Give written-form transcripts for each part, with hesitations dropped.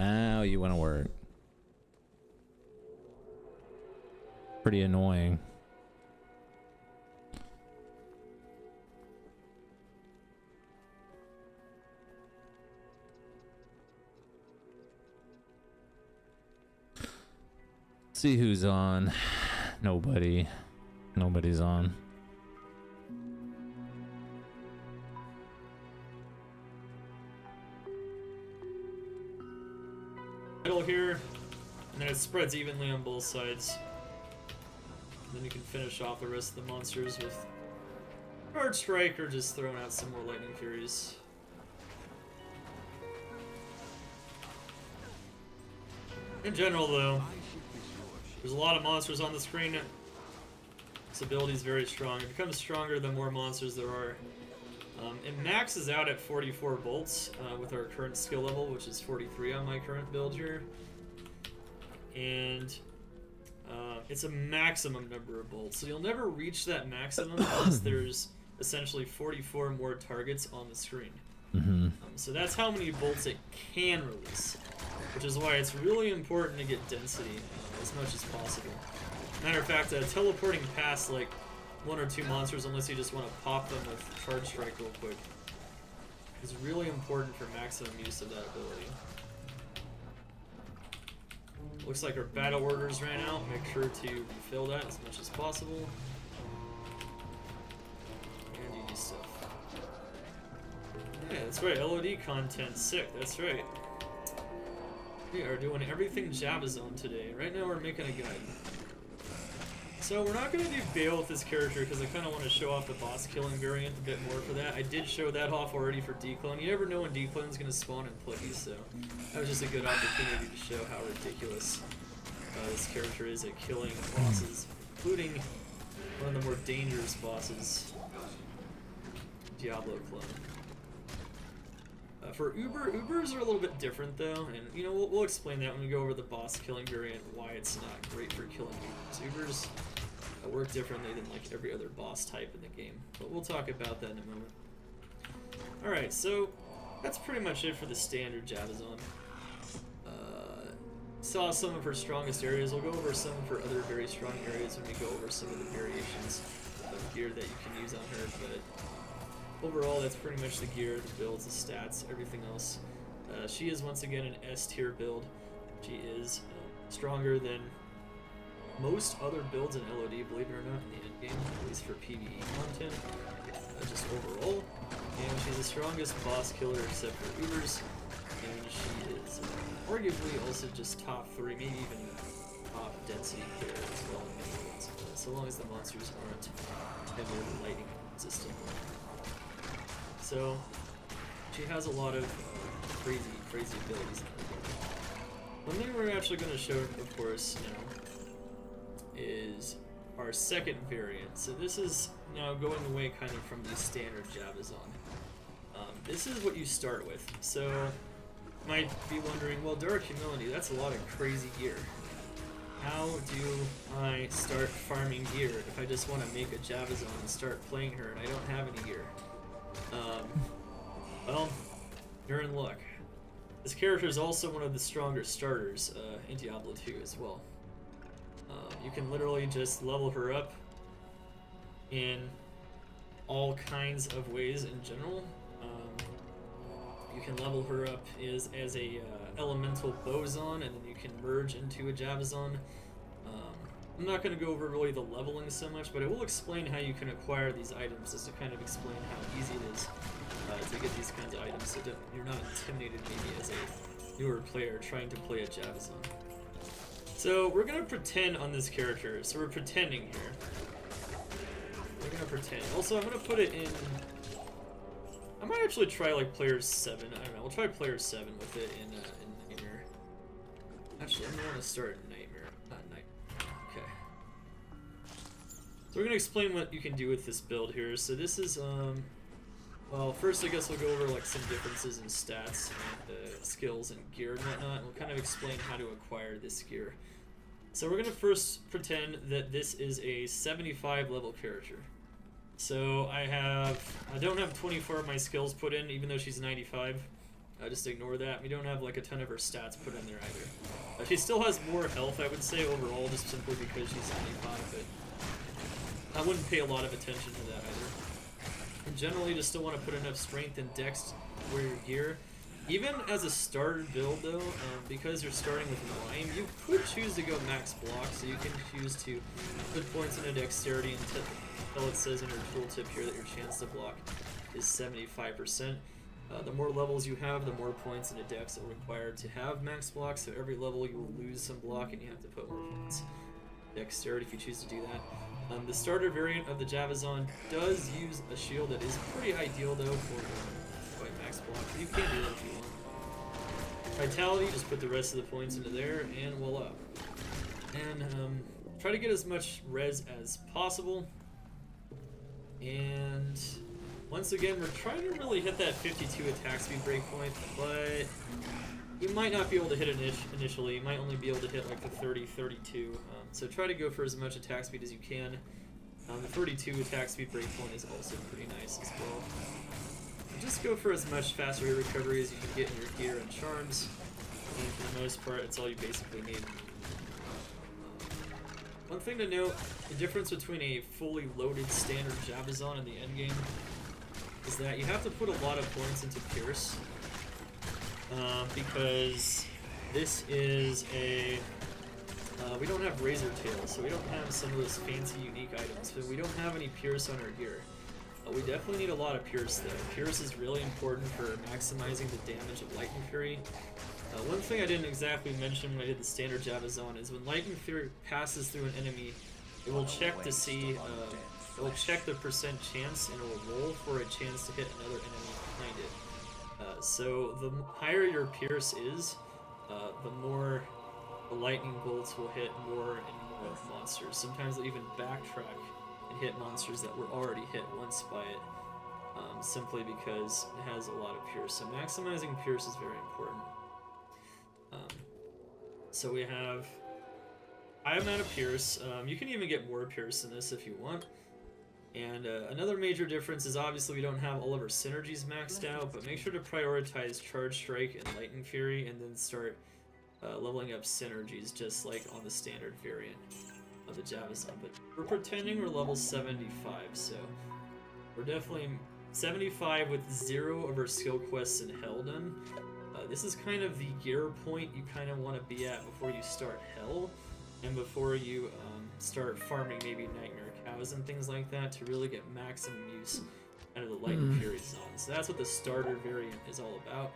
Now you want to work. Pretty annoying. See who's on. Nobody. Nobody's on. Middle here, and then it spreads evenly on both sides. And then you can finish off the rest of the monsters with Guard Strike or just throwing out some more Lightning Furies. In general, though, there's a lot of monsters on the screen. This ability is very strong. It becomes stronger the more monsters there are. It maxes out at 44 bolts with our current skill level, which is 43 on my current build here. And it's a maximum number of bolts. So you'll never reach that maximum unless there's essentially 44 more targets on the screen. So that's how many bolts it can release, which is why it's really important to get density as much as possible. Matter of fact, teleporting past like one or two monsters, unless you just want to pop them with Charge Strike real quick, is really important for maximum use of that ability. Looks like our battle orders ran out. Make sure to refill that as much as possible. And use stuff. Yeah, that's right. LOD content. Sick. That's right. We are doing everything Java Zone today. Right now we're making a guide. So we're not going to do Bale with this character because I kind of want to show off the boss killing variant a bit more for that. I did show that off already for D-Clone. You never know when D-Clone is going to spawn in Plagueis, so that was just a good opportunity to show how ridiculous this character is at killing bosses, including one of the more dangerous bosses, Diablo clone. For Ubers are a little bit different though, and you know we'll explain that when we go over the boss killing variant, why it's not great for killing Ubers. Ubers work differently than like every other boss type in the game, but we'll talk about that in a moment. Alright, so that's pretty much it for the standard Java Zone. Saw some of her strongest areas. We'll go over some of her other very strong areas when we go over some of the variations of gear that you can use on her, but overall, that's pretty much the gear, the builds, the stats, everything else. She is once again an S tier build. She is stronger than most other builds in LOD, believe it or not, in the endgame, at least for PvE content, just overall. And she's the strongest boss killer except for Ubers, and she is arguably also just top 3, maybe even top density player as well in many builds, so long as the monsters aren't heavily lightning resistant. So, she has a lot of crazy abilities. One thing we're actually going to show, of course, now, is our second variant. So this is now going away kind of from the standard Java Zone. This is what you start with. So, you might be wondering, well, Dark Humility, that's a lot of crazy gear. How do I start farming gear if I just want to make a Java Zone and start playing her and I don't have any gear? Well, you're in luck. This character is also one of the stronger starters in Diablo 2 as well. You can literally just level her up in all kinds of ways in general. You can level her up as a elemental boson, and then you can merge into a Java Zone. I'm not going to go over really the leveling so much, but I will explain how you can acquire these items just to kind of explain how easy it is to get these kinds of items so that you're not intimidated maybe as a newer player trying to play a Java Zone. So we're going to pretend on this character, so we're pretending here. We're going to pretend. Also, I'm going to put it in... I might actually try like player 7, I don't know, we'll try player 7 with it in Nightmare. Actually, I'm going to want to start in Nightmare, not Nightmare. Okay. So we're going to explain what you can do with this build here. So this is, well, first I guess we'll go over like some differences in stats and skills and gear and whatnot, and we'll kind of explain how to acquire this gear. So we're going to first pretend that this is a 75 level character. So I don't have 24 of my skills put in, even though she's 95. Just ignore that. We don't have like a ton of her stats put in there either. She still has more health, I would say, overall, just simply because she's 75, but I wouldn't pay a lot of attention to that either. And generally, you just still want to put enough strength and dex to wear your gear. Even as a starter build, though, because you're starting with 9, you could choose to go max block, so you can choose to put points into dexterity until it says in your tooltip here that your chance to block is 75%. The more levels you have, the more points into dex are required to have max block, so every level you will lose some block and you have to put more points. Dexterity if you choose to do that. The starter variant of the Javazon does use a shield that is pretty ideal though for max block. You can do that if you want. Vitality, just put the rest of the points into there and voila. And try to get as much res as possible. And once again, we're trying to really hit that 52 attack speed breakpoint, but you might not be able to hit it initially. You might only be able to hit like the 30, 32. So try to go for as much attack speed as you can. The 32 attack speed breakpoint is also pretty nice as well. Just go for as much faster hit recovery as you can get in your gear and charms. And for the most part, it's all you basically need. One thing to note, the difference between a fully loaded standard Javazon and the endgame is that you have to put a lot of points into Pierce. Because this is a... we don't have Razor Tail, so we don't have some of those fancy unique items. But we don't have any Pierce on our gear. We definitely need a lot of Pierce though. Pierce is really important for maximizing the damage of Lightning Fury. One thing I didn't exactly mention when I did the standard Javazon is when Lightning Fury passes through an enemy, it will check to see, it will check the percent chance and it will roll for a chance to hit another enemy behind it. So the higher your Pierce is, the more the lightning bolts will hit more and more monsters. Sometimes they'll even backtrack and hit monsters that were already hit once by it, simply because it has a lot of Pierce. So maximizing Pierce is very important. So we have high amount of Pierce. You can even get more Pierce than this if you want. And another major difference is obviously we don't have all of our synergies maxed out, but make sure to prioritize Charge Strike and Lightning Fury and then start leveling up synergies just like on the standard variant of the Javazon. But we're pretending we're level 75, so we're definitely 75 with 0 of our skill quests in Hell done. This is kind of the gear point you kind of want to be at before you start Hell, and before you start farming maybe Nightmare Cows and things like that to really get maximum use out of the Lightning Fury zone. So that's what the starter variant is all about.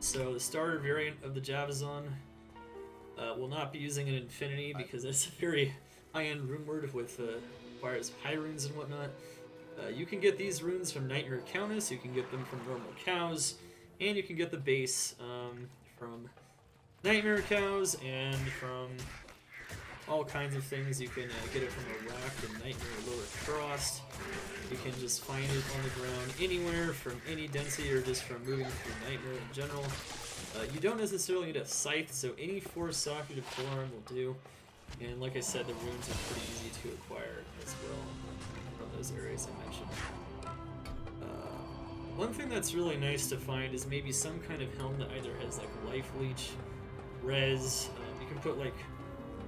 So the starter variant of the Javazon will not be using an Infinity because that's a very high-end rune word with requires high runes and whatnot. You can get these runes from Nightmare Countess, you can get them from normal cows, and you can get the base from Nightmare Cows and from all kinds of things. You can get it from a rack in Nightmare Lower Frost. You can just find it on the ground anywhere from any density or just from moving through Nightmare in general. You don't necessarily need a scythe, so any 4-socketed forearm will do. And like I said, the runes are pretty easy to acquire as well from those areas I mentioned. One thing that's really nice to find is maybe some kind of helm that either has like life leech, res, you can put like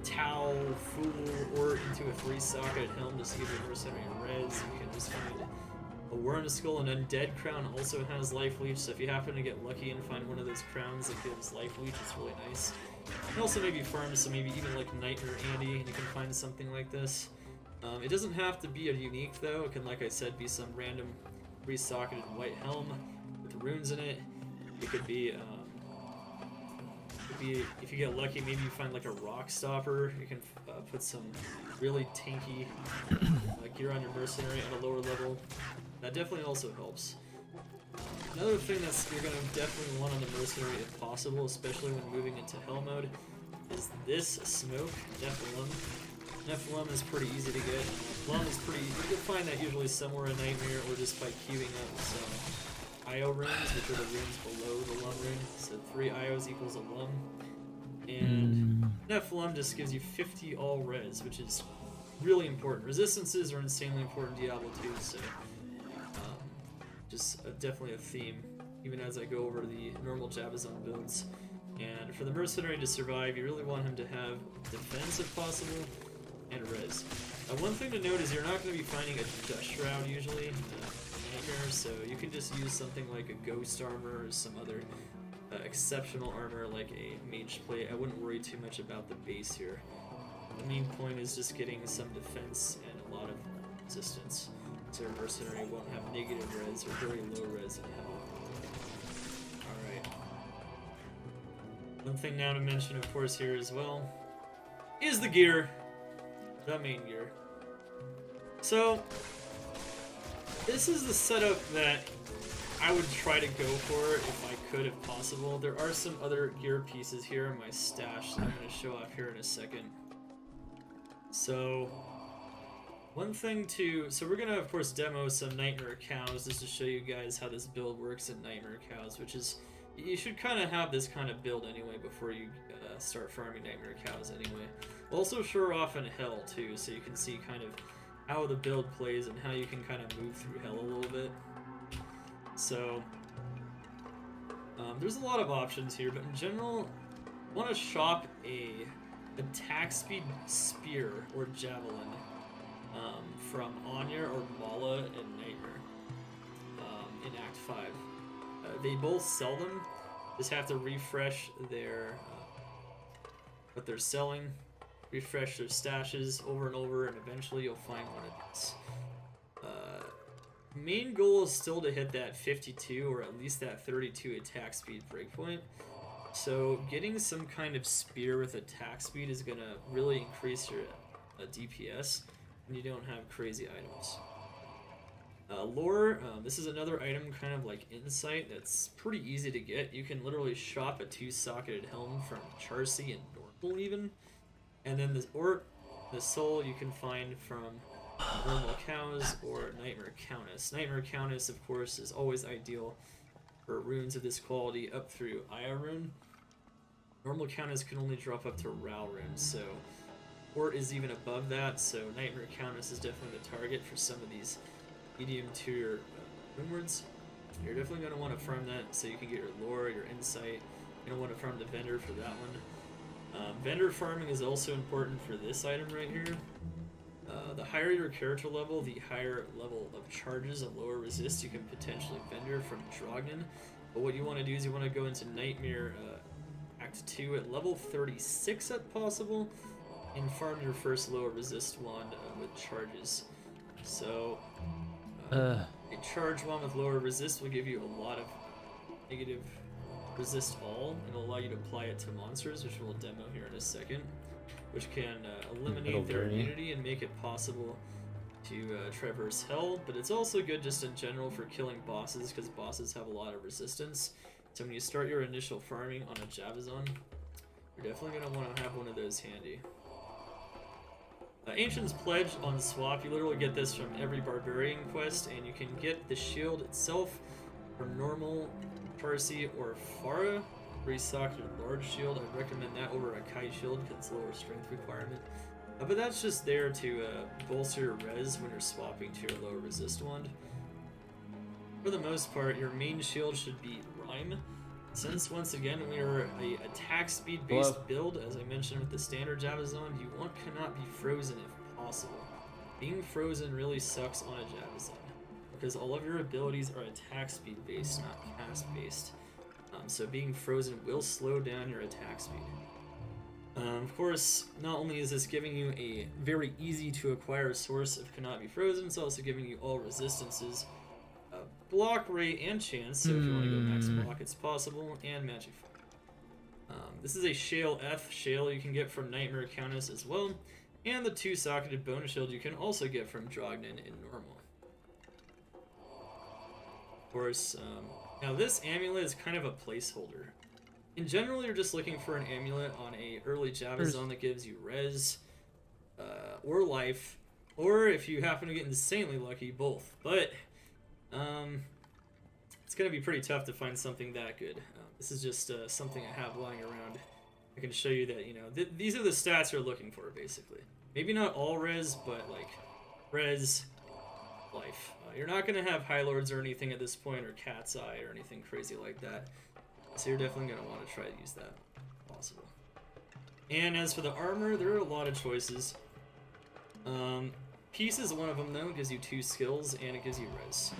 Tau, Fool, or into a 3-socket helm to see if you're mercenary res. You can just find a Worm Skull. An Undead Crown also has life leech, so if you happen to get lucky and find one of those crowns that gives life leech, it's really nice. And also maybe farm, so maybe even like Nightmare Andy, and you can find something like this. It doesn't have to be a unique though, it can, like I said, be some random 3-socketed white helm with runes in it. It could be, if you get lucky, maybe you find like a rock stopper. You can put some really tanky gear on your mercenary at a lower level. That definitely also helps. Another thing that you're going to definitely want on the mercenary if possible, especially when moving into Hell mode, is this smoke, Nephilim. Nephilim is pretty easy to get. Lum is pretty, you can find that usually somewhere in Nightmare or just by queuing up some IO runes, which are the runes below the Lum rune. So 3 IOs equals a Lum. And Nephilim just gives you 50 all res, which is really important. Resistances are insanely important in Diablo 2, so just definitely a theme even as I go over the normal Jabazon builds. And for the Mercenary to survive, you really want him to have defense if possible, and res. One thing to note is you're not going to be finding a Dust Shroud usually in Nightmare, so you can just use something like a Ghost Armor or some other exceptional armor like a Mage Plate. I wouldn't worry too much about the base here. The main point is just getting some defense and a lot of resistance, so your Mercenary won't have negative res or very low res in hell. Alright. One thing now to mention, of course, here as well, is the gear. The main gear. So, this is the setup that I would try to go for if I could, if possible. There are some other gear pieces here in my stash that I'm going to show off here in a second. So, one thing so we're going to, of course, demo some Nightmare Cows just to show you guys how this build works in Nightmare Cows, which is, you should kind of have this kind of build anyway before you start farming Nightmare Cows anyway. We'll also show off in Hell too, so you can see kind of how the build plays and how you can kind of move through Hell a little bit. So, there's a lot of options here, but in general, I want to shop a attack speed spear or javelin from Anya or Mala in Nightmare in Act 5. They both sell them, just have to refresh their what they're selling, refresh their stashes over and over, and eventually you'll find one of these. Main goal is still to hit that 52 or at least that 32 attack speed breakpoint. So getting some kind of spear with attack speed is going to really increase your DPS, and you don't have crazy items. Lore, this is another item kind of like Insight that's pretty easy to get. You can literally shop a 2-socketed helm from Charcy and Normal even. And then the soul you can find from Normal Cows or Nightmare Countess. Nightmare Countess, of course, is always ideal for runes of this quality up through Aya rune. Normal Countess can only drop up to Rao rune, so Ort is even above that, so Nightmare Countess is definitely the target for some of these medium tier rune words. You're definitely going to want to farm that so you can get your lore, your insight. You're going to want to farm the vendor for that one. Vendor farming is also important for this item right here. The higher your character level, the higher level of charges and lower resist you can potentially vendor from Drognin. But what you want to do is you want to go into Nightmare Act 2 at level 36 if possible, and farm your first lower resist wand with charges. So, a charge wand with lower resist will give you a lot of negative resist all, and will allow you to apply it to monsters, which we'll demo here in a second, which can eliminate their immunity and make it possible to traverse hell. But it's also good just in general for killing bosses, because bosses have a lot of resistance. So when you start your initial farming on a Jabazon, you're definitely going to want to have one of those handy. Ancient's Pledge on the swap, you literally get this from every Barbarian quest, and you can get the shield itself from Normal, Parsi, or Farah. Resocketed large shield, I'd recommend that over a Kai shield because it's lower strength requirement. But that's just there to bolster your res when you're swapping to your lower resist wand. For the most part, your main shield should be Rhyme. Since, once again, we are a attack speed based build, as I mentioned with the standard Jabazon, you cannot be frozen if possible. Being frozen really sucks on a Jabazon, because all of your abilities are attack speed based, not cast based. So being frozen will slow down your attack speed. Of course, not only is this giving you a very easy to acquire source of cannot be frozen, it's also giving you all resistances, block rate, and chance. So if you want to go max block, it's possible, and magic. This is a Shale F Shale you can get from Nightmare Countess as well, and the 2-socketed bonus shield you can also get from Drognin in Normal. Of course, now this amulet is kind of a placeholder. In general, you're just looking for an amulet on a early Jabazon that gives you res, or life, or if you happen to get insanely lucky, both. But it's going to be pretty tough to find something that good. This is just something I have lying around. I can show you that, you know, these are the stats you're looking for, basically. Maybe not all res, but like res, life. You're not going to have High Lords or anything at this point, or Cat's Eye or anything crazy like that. So you're definitely going to want to try to use that if possible. And as for the armor, there are a lot of choices. Peace is one of them though, it gives you 2 skills and it gives you res.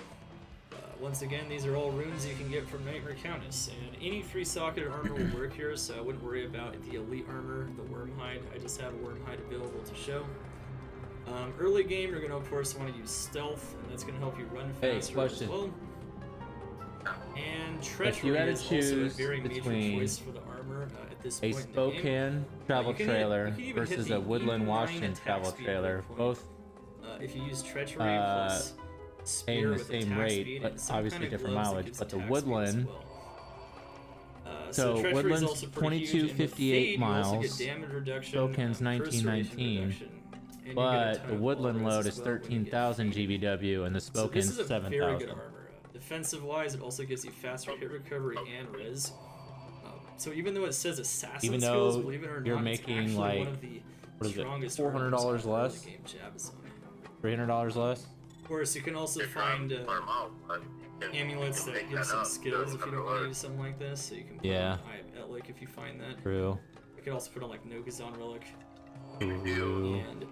Once again, these are all runes you can get from Nightmare Countess, and any 3-socketed armor will work here, so I wouldn't worry about the elite armor, the Wormhide. I just have a Wormhide available to show. Early game, you're going to of course want to use stealth, and that's going to help you run faster as well. And treachery is also a very major choice for the armor at this point in the game. A Spokane travel trailer versus a Woodland Washington travel trailer, both if you use treachery plus paying the same rate, but obviously different mileage. But the Woodland, so Woodland's 2258 miles, Spokane's 1919, but the Woodland load is 13,000 GVW and the Spokane's 7,000. Defensive wise, it also gives you faster hit recovery and res. So even though it says assassin skills, believe it or not, you're making like, one of the what is it, $400 less? $300 less? Of course, you can also find amulets that give some skills if you don't want to use something like this. So you can put on Eye of Etlik if you find that. True. You can also put on like Nogazon Relic. Ooh. And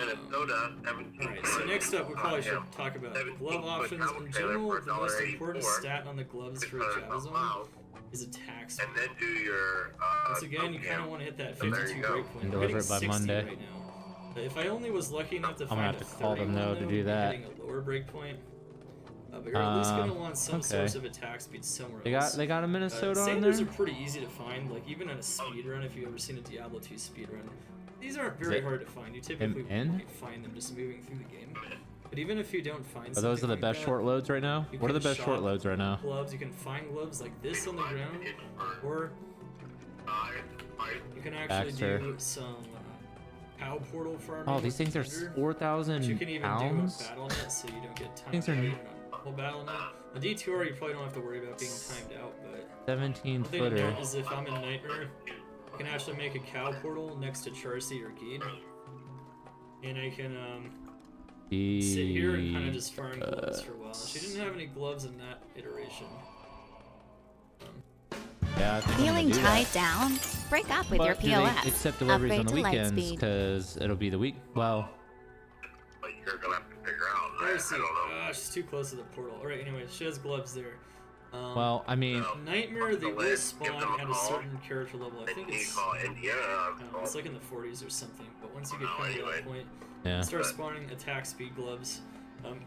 alright, so next up, we probably should talk about glove options. In general, the most important stat on the gloves for a Jabazon is attack speed. Once again, you kind of want to hit that 52 breakpoint. And deliver it by Monday. Right now. If I only was lucky enough to find I'm gonna have to call them though to do that. Hitting a lower breakpoint, but you're at least gonna want some source of attack speed somewhere else. They got a Minnesota on there. Sailors are pretty easy to find. Like even in a speed run, if you've ever seen a Diablo 2 speed run. These aren't very hard to find. You typically won't find them just moving through the game. But even if you don't find those are the like best that, short loads right now? What are the best short loads right now? Gloves, you can find gloves like this on the ground, or you can actually do some cow portal farming. Oh, these things are 4,000 You can even pounds? do a battle net so you don't get timed Things are out. Whole battle net. On D2R, you probably don't have to worry about being timed out, but 17 one thing to footer. note is if I'm in Nightmare, I can actually make a cow portal next to Charcy or Geed, and I can sit here and kind of just farm gloves for a while. She didn't have any gloves in that iteration. Yeah, Feeling tied down? Break up with your POS. They accept deliveries on the Upgrade to weekends Lightspeed. because it'll be the week. Well, But you're gonna have to figure out. Right? Charcy, she's too close to the portal. Alright, anyway, she has gloves there. well, I mean, Nightmare, they will spawn at a certain character level. I think it's like in the 40s or something. But once you get kind of to that point, yeah. start spawning attack speed gloves.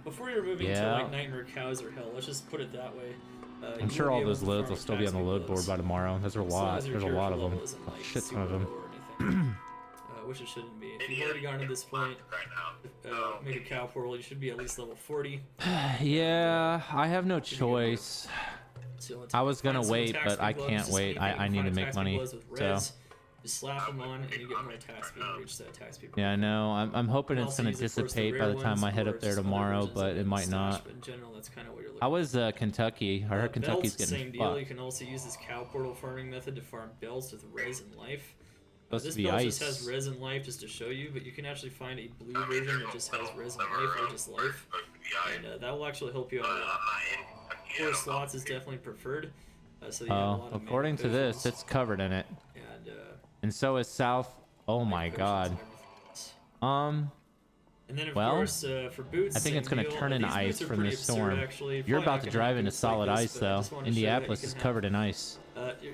Before you're moving to like Nightmare Cows or Hell, let's just put it that way. I'm sure all those loads will still be on the load board by tomorrow. There's a lot. There's a lot of them. A shit ton of them. Which it shouldn't be. If you've already gotten to this point, make a cow portal. You should be at least level 40. Yeah, I have no choice. So I was gonna find some wait, attack but speed I gloves, can't just wait. anything I you can need to find make attack money. speed gloves with So res, just slap them on and you get more attack speed and reach that attack speed. yeah, I know. I'm hoping it's gonna dissipate by the time I head up there tomorrow, but it might not. But in general, that's kind of what you're looking I was Kentucky. I heard Kentucky's belts, getting same deal. You fucked. can also use this cow portal farming method to farm belts with res and life. Supposed This to be belt ice. just has res and life just to show you, but you can actually find a blue version that just has res and life or just life, and that will actually help you out a lot. 4 slots is definitely preferred. So you have a lot of according to this, it's covered in it, and so is South. Oh my god. And then of well, course, for boots, I think it's gonna turn into ice from this storm. Actually. You're about to not drive gonna into have boots like solid this, ice but I though. just wanna show that Indianapolis you is can covered in ice.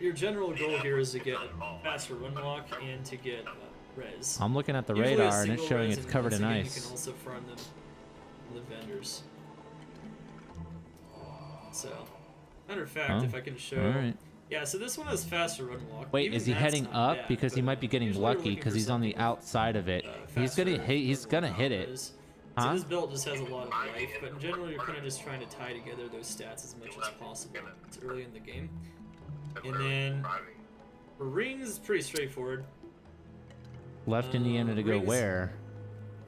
your general goal here is to get a faster run walk and to get res. I'm looking at the Usually a radar and it's single showing res, it's and covered once in again, ice. You can also farm them from the vendors. So, matter of fact, if I can show. Alright. Yeah, so this one has faster run walk. Wait, Even is he that's heading not up? bad, Because he but might be getting usually we're lucky looking because for he's on the something outside of it. He's faster gonna hit it. res. Huh? So this belt just has a lot of life, but in general you're kind of just trying to tie together those stats as much as possible. It's early in the game. And then for rings, it's pretty straightforward. Left Indiana to go rings- where?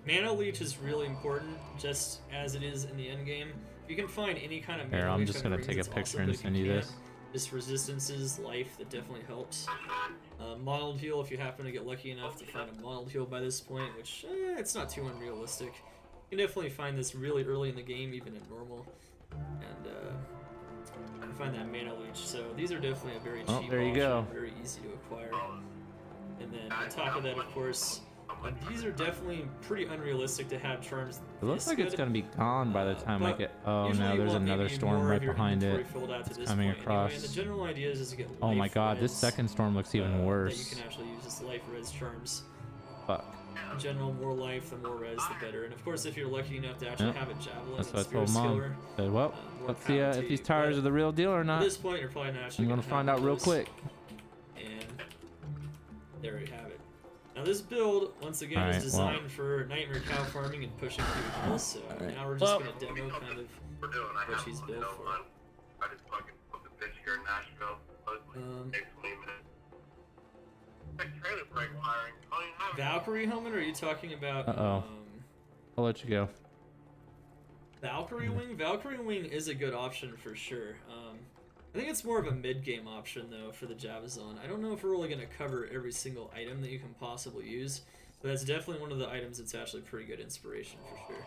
Mana leech is really important, just as it is in the end game. If you can find any kind of mana Here, I'm leech just on gonna rings, take a it's picture awesome, and but if send you can't, this. Just resistances, life, that definitely helps. Modeled heal, if you happen to get lucky enough to find a modeled heal by this point, which it's not too unrealistic. You can definitely find this really early in the game, even in normal, and you can find that mana leech. So these are definitely a very cheap there you option, go. very easy to acquire. And then on top of that, of course, these are definitely pretty unrealistic to have charms. It looks like it's gonna be gone by the time I get. Oh usually no, you there's want another maybe storm more right of your behind it. inventory filled out to It's this coming point across. Anyway. And the general idea is to get Oh my life god, this res, second storm looks even that worse. you can actually use as life res charms. Fuck. In general, more life, the more res, the better. And of course, if you're lucky enough to actually have a javelin That's and what I spear told Mom. skiller, Said, well, more let's see power to if these you. tires But are the real deal or at not. this point, you're probably not actually I'm gonna have find out real those. quick. And there you have it. Now this build, once again, Alright, is designed for nightmare cow farming and pushing through hills. So now we're just gonna demo kind of We're doing. I what have she's one, built you know, for. one. I just fucking put the bitch here in Nashville. Takes 20 minutes. Like trailer brake wiring. I don't even have it. Valkyrie helmet? Or are you talking about? Uh-oh. I'll let you go. Valkyrie wing. Valkyrie wing is a good option for sure. I think it's more of a mid-game option though for the Javazon. I don't know if we're really gonna cover every single item that you can possibly use, but that's definitely one of the items that's actually pretty good inspiration for sure.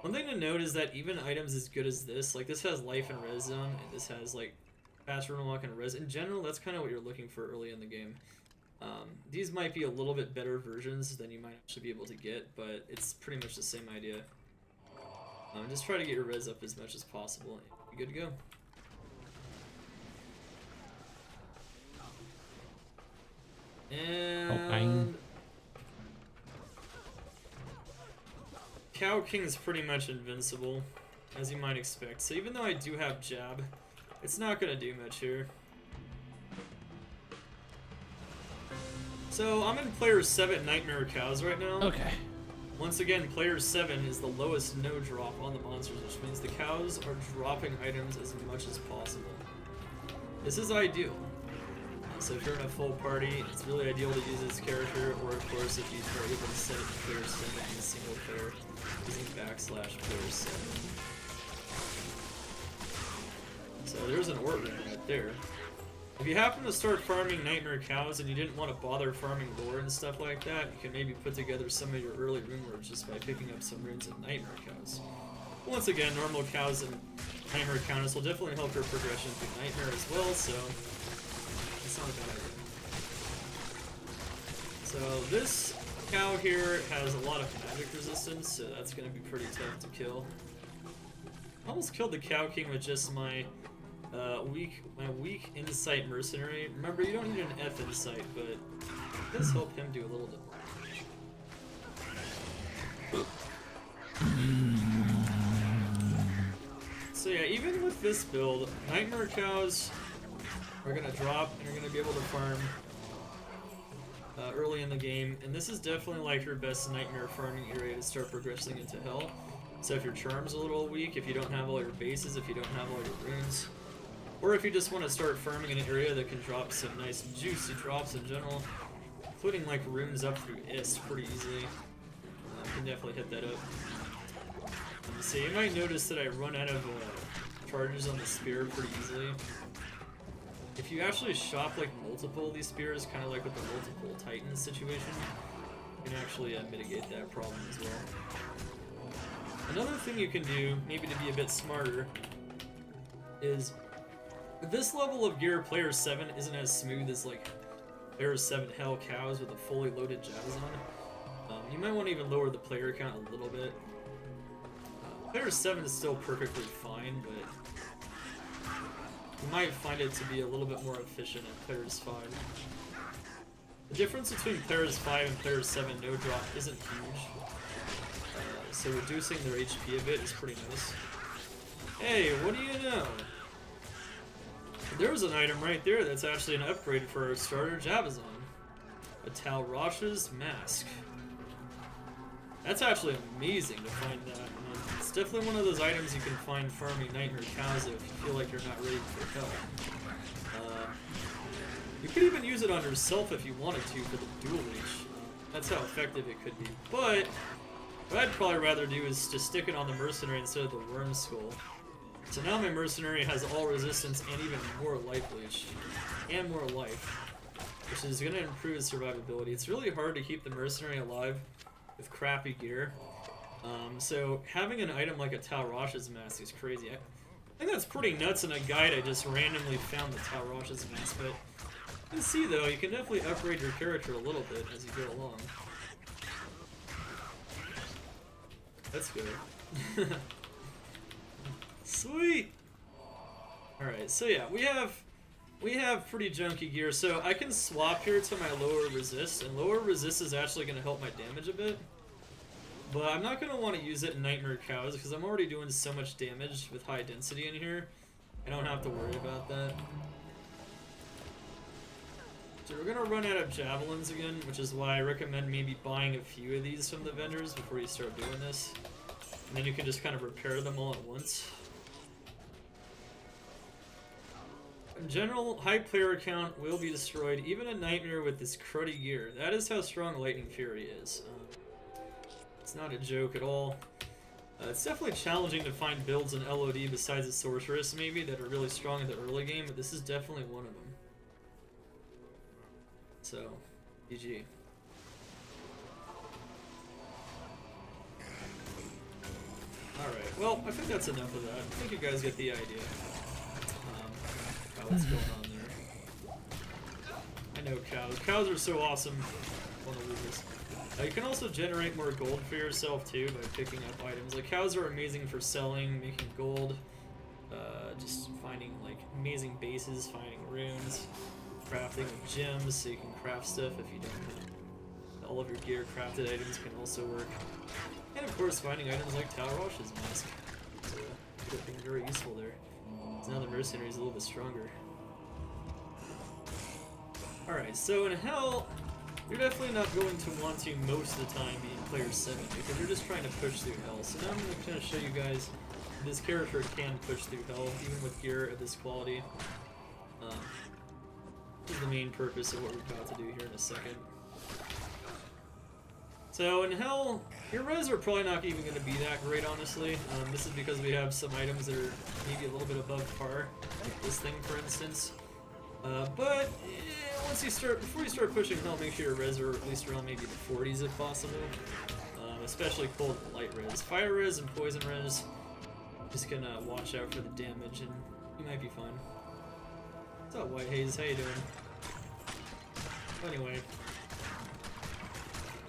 One thing to note is that even items as good as this, like this has life and res zone, and this has like fast run walk and res. In general, that's kind of what you're looking for early in the game. These might be a little bit better versions than you might actually be able to get, but it's pretty much the same idea. Just try to get your res up as much as possible. You're good to go. And Cow King is pretty much invincible, as you might expect. So even though I do have jab, it's not gonna do much here. So I'm in player 7 Nightmare Cows right now. Okay. Once again, player 7 is the lowest no drop on the monsters, which means the cows are dropping items as much as possible. This is ideal. So if you're in a full party, it's really ideal to use this character, or of course if you are able to set it to player 7 in a single player, using /player 7. So there's an order right there. If you happen to start farming Nightmare Cows and you didn't want to bother farming lore and stuff like that, you can maybe put together some of your early rune words just by picking up some runes of Nightmare Cows. Once again, normal cows and Nightmare Countess will definitely help your progression through Nightmare as well, so it's not a bad idea. So this cow here has a lot of magic resistance, so that's going to be pretty tough to kill. I almost killed the Cow King with just my weak insight mercenary. Remember, you don't need an F insight, but it does help him do a little bit more. So yeah, even with this build, Nightmare Cows are gonna drop and are gonna be able to farm early in the game, and this is definitely like your best Nightmare farming area to start progressing into Hell. So if your charm's a little weak, if you don't have all your bases, if you don't have all your runes, or if you just want to start farming in an area that can drop some nice juicy drops in general, including like runes up through Ist pretty easily, you can definitely hit that up. So you might notice that I run out of charges on the spear pretty easily. If you actually shop like multiple of these spears, kind of like with the multiple Titans situation, you can actually mitigate that problem as well. Another thing you can do, maybe to be a bit smarter, is with this level of gear, player 7 isn't as smooth as like player 7 Hell Cows with a fully loaded Javazon. You might want to even lower the player count a little bit. Player 7 is still perfectly fine, but you might find it to be a little bit more efficient at players 5. The difference between players 5 and players 7 no drop isn't huge, so reducing their HP a bit is pretty nice. Hey, what do you know? There's an item right there that's actually an upgrade for our starter Javazon. A Tal Rosh's Mask. That's actually amazing to find that. It's definitely one of those items you can find farming Nightmare Cows if you feel like you're not ready for Hell. You could even use it on yourself if you wanted to for the dual reach. That's how effective it could be. But what I'd probably rather do is just stick it on the Mercenary instead of the Worm Skull. So now my Mercenary has all resistance and even more life leech. And more life. Which is going to improve his survivability. It's really hard to keep the Mercenary alive with crappy gear. So having an item like a Tal Rasha's Mask is crazy. I think that's pretty nuts in a guide. I just randomly found the Tal Rasha's Mask, but you can see though, you can definitely upgrade your character a little bit as you go along. Let's go. Sweet! Alright, so yeah, we have pretty junky gear, so I can swap here to my lower resist, and lower resist is actually going to help my damage a bit. But I'm not going to want to use it in Nightmare Cows, because I'm already doing so much damage with high density in here. I don't have to worry about that. So we're going to run out of javelins again, which is why I recommend maybe buying a few of these from the vendors before you start doing this. And then you can just kind of repair them all at once. In general, high player count will be destroyed, even in Nightmare with this cruddy gear. That is how strong Lightning Fury is. It's not a joke at all. It's definitely challenging to find builds in LOD besides the Sorceress, maybe, that are really strong in the early game, but this is definitely one of them. So, GG. Alright, well, I think that's enough of that. I think you guys get the idea. What's going on there. I know cows. Cows are so awesome. One of the losers. You can also generate more gold for yourself too by picking up items. Like cows are amazing for selling, making gold, just finding like amazing bases, finding runes, crafting of gems so you can craft stuff if you don't have all of your gear. Crafted items can also work. And of course finding items like Tal Rasha's Mask. So could be very useful there. So now the mercenary is a little bit stronger. Alright, so in Hell, you're definitely not going to want to most of the time be in player 7 because you're just trying to push through Hell. So now I'm going to kind of show you guys this character can push through Hell even with gear of this quality. This is the main purpose of what we're about to do here in a second. So in Hell, your res are probably not even going to be that great, honestly. This is because we have some items that are maybe a little bit above par, like this thing, for instance. But before you start pushing Hell, make sure your res are at least around maybe the 40s if possible. Especially cold and light res. Fire res and poison res, just gonna watch out for the damage, and you might be fine. What's up, White Haze? How you doing? Anyway.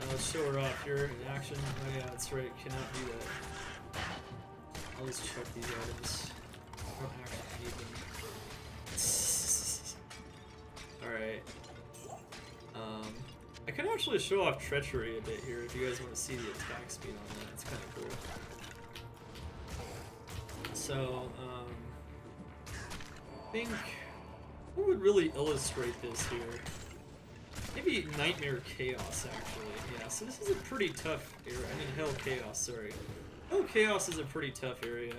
Let's show her off here in action. Oh yeah, that's right, cannot do that. I'll just check these items. I don't actually need them. Alright. I can actually show off Treachery a bit here if you guys want to see the attack speed on that. It's kind of cool. So, I think what would really illustrate this here? Maybe Nightmare Chaos, actually. Yeah, so this is a pretty tough area. I mean, Hell Chaos, sorry. Hell Chaos is a pretty tough area.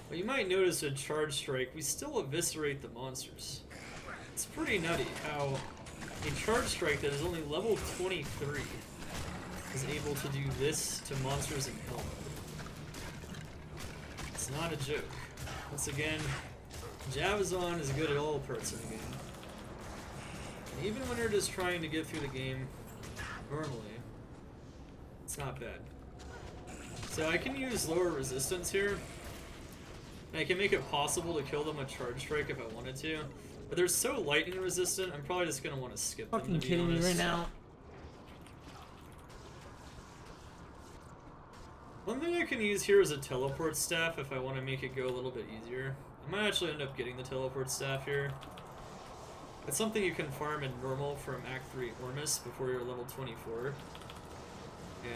Well, you might notice with Charge Strike, we still eviscerate the monsters. It's pretty nutty how a Charge Strike that is only level 23 is able to do this to monsters in Hell. It's not a joke. Once again, Javazon is good at all parts of the game. And even when you're just trying to get through the game normally, it's not bad. So I can use lower resistance here. And I can make it possible to kill them with Charge Strike if I wanted to. But they're so lightning resistant, I'm probably just going to want to skip them, to be honest. Fucking kidding me right now. One thing I can use here is a teleport staff if I want to make it go a little bit easier. I might actually end up getting the teleport staff here. It's something you can farm in normal from Act 3 Ormus before you're level 24.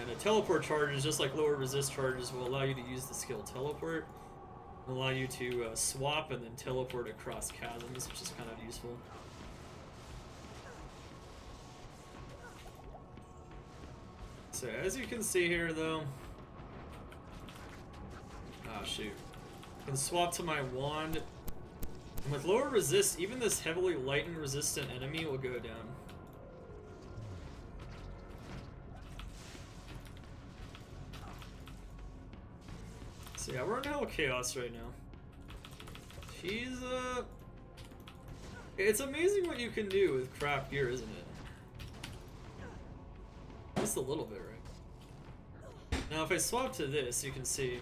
And a teleport charge, just like lower resist charges, will allow you to use the skill teleport. It'll allow you to swap and then teleport across chasms, which is kind of useful. So as you can see here though, shoot. I can swap to my wand, and with lower resist, even this heavily lightning resistant enemy will go down. So yeah, we're in Hell Chaos right now. She's, it's amazing what you can do with crap gear, isn't it? Just a little bit, right? Now if I swap to this, you can see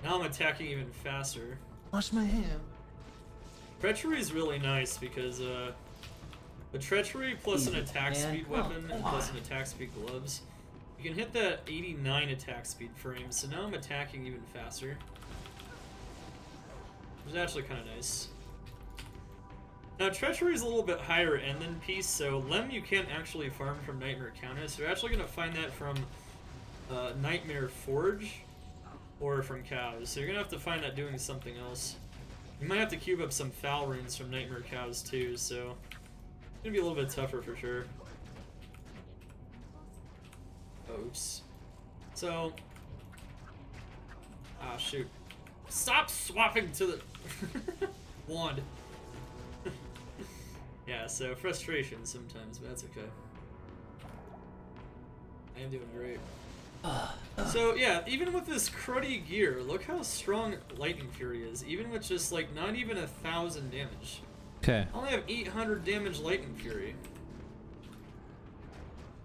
now I'm attacking even faster. Wash my hand. Treachery is really nice because the treachery plus an attack speed weapon and plus an attack speed gloves, you can hit that 89 attack speed frame, so now I'm attacking even faster. Which is actually kind of nice. Now treachery is a little bit higher end than peace, so Lem you can't actually farm from Nightmare Countess. You're actually going to find that from Nightmare Forge or from cows, so you're going to have to find that doing something else. You might have to cube up some foul runes from Nightmare Cows too, so it's gonna be a little bit tougher for sure. Oops. So, ah shoot! Stop swapping to the wand. Yeah, so frustration sometimes, but that's okay. I am doing great. So yeah, even with this cruddy gear, look how strong Lightning Fury is, even with just like not even 1,000 damage. Okay. I only have 800 damage Lightning Fury.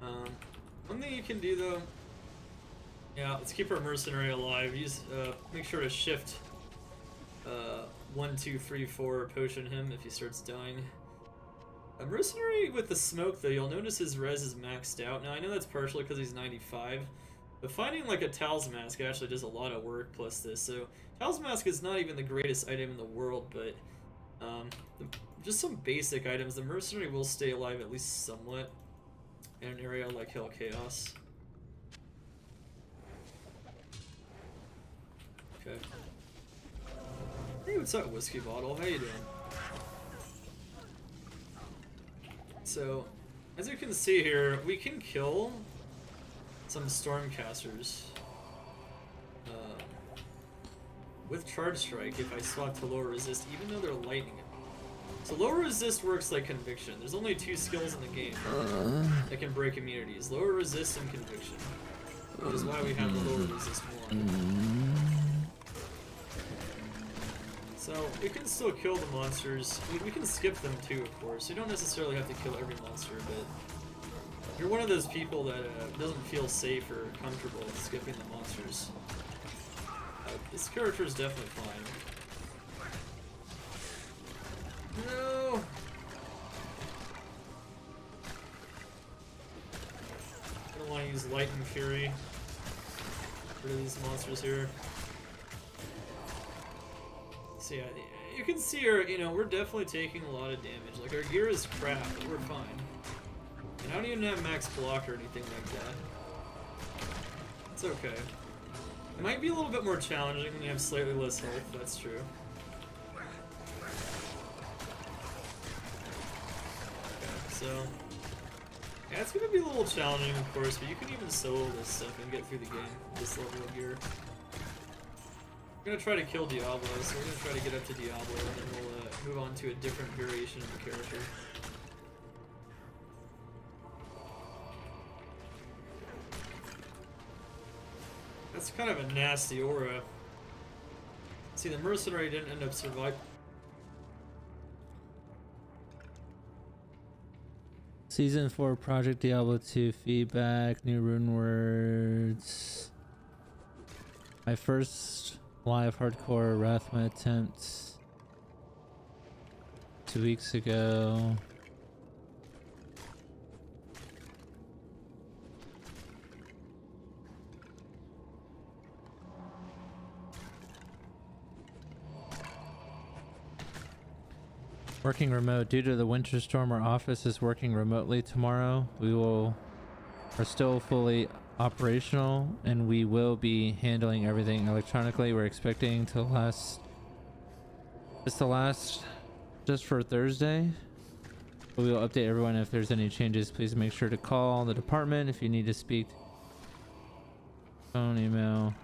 One thing you can do though, yeah, let's keep our mercenary alive. Use make sure to shift 1, 2, 3, 4 potion him if he starts dying. A mercenary with the smoke though, you'll notice his res is maxed out. Now I know that's partially because he's 95. But finding like a Tal's Mask actually does a lot of work plus this. So Tal's Mask is not even the greatest item in the world, but just some basic items. The Mercenary will stay alive at least somewhat in an area like Hell Chaos. Okay. Hey, what's up, Whiskey Bottle? How you doing? So, as you can see here, we can kill some Stormcasters with Charge Strike if I swap to lower resist, even though they're lightning. So lower resist works like Conviction. There's only 2 skills in the game that can break immunities: lower resist and Conviction, which is why we have the lower resist one. So we can still kill the monsters. We can skip them too, of course. You don't necessarily have to kill every monster, but if you're one of those people that doesn't feel safe or comfortable with skipping the monsters, this character is definitely fine. No! I don't want to use Lightning Fury for these monsters here. So yeah, you can see here, you know, we're definitely taking a lot of damage. Like, our gear is crap, but we're fine. And I don't even have max block or anything like that. It's okay. It might be a little bit more challenging when you have slightly less health, that's true. Okay, so yeah, it's gonna be a little challenging, of course, but you can even solo this stuff and get through the game with this level of gear. We're gonna try to kill Diablo, so we're gonna try to get up to Diablo, and then we'll move on to a different variation of the character. That's kind of a nasty aura. See, the mercenary didn't end up surviving. Season 4 Project Diablo 2 feedback, new rune words. My first live hardcore Rathma attempt 2 weeks ago. Working remote. Due to the winter storm, our office is working remotely tomorrow. We are still fully operational, and we will be handling everything electronically. We're expecting to last just for Thursday. But we will update everyone if there's any changes. Please make sure to call the department if you need to speak. Phone, email.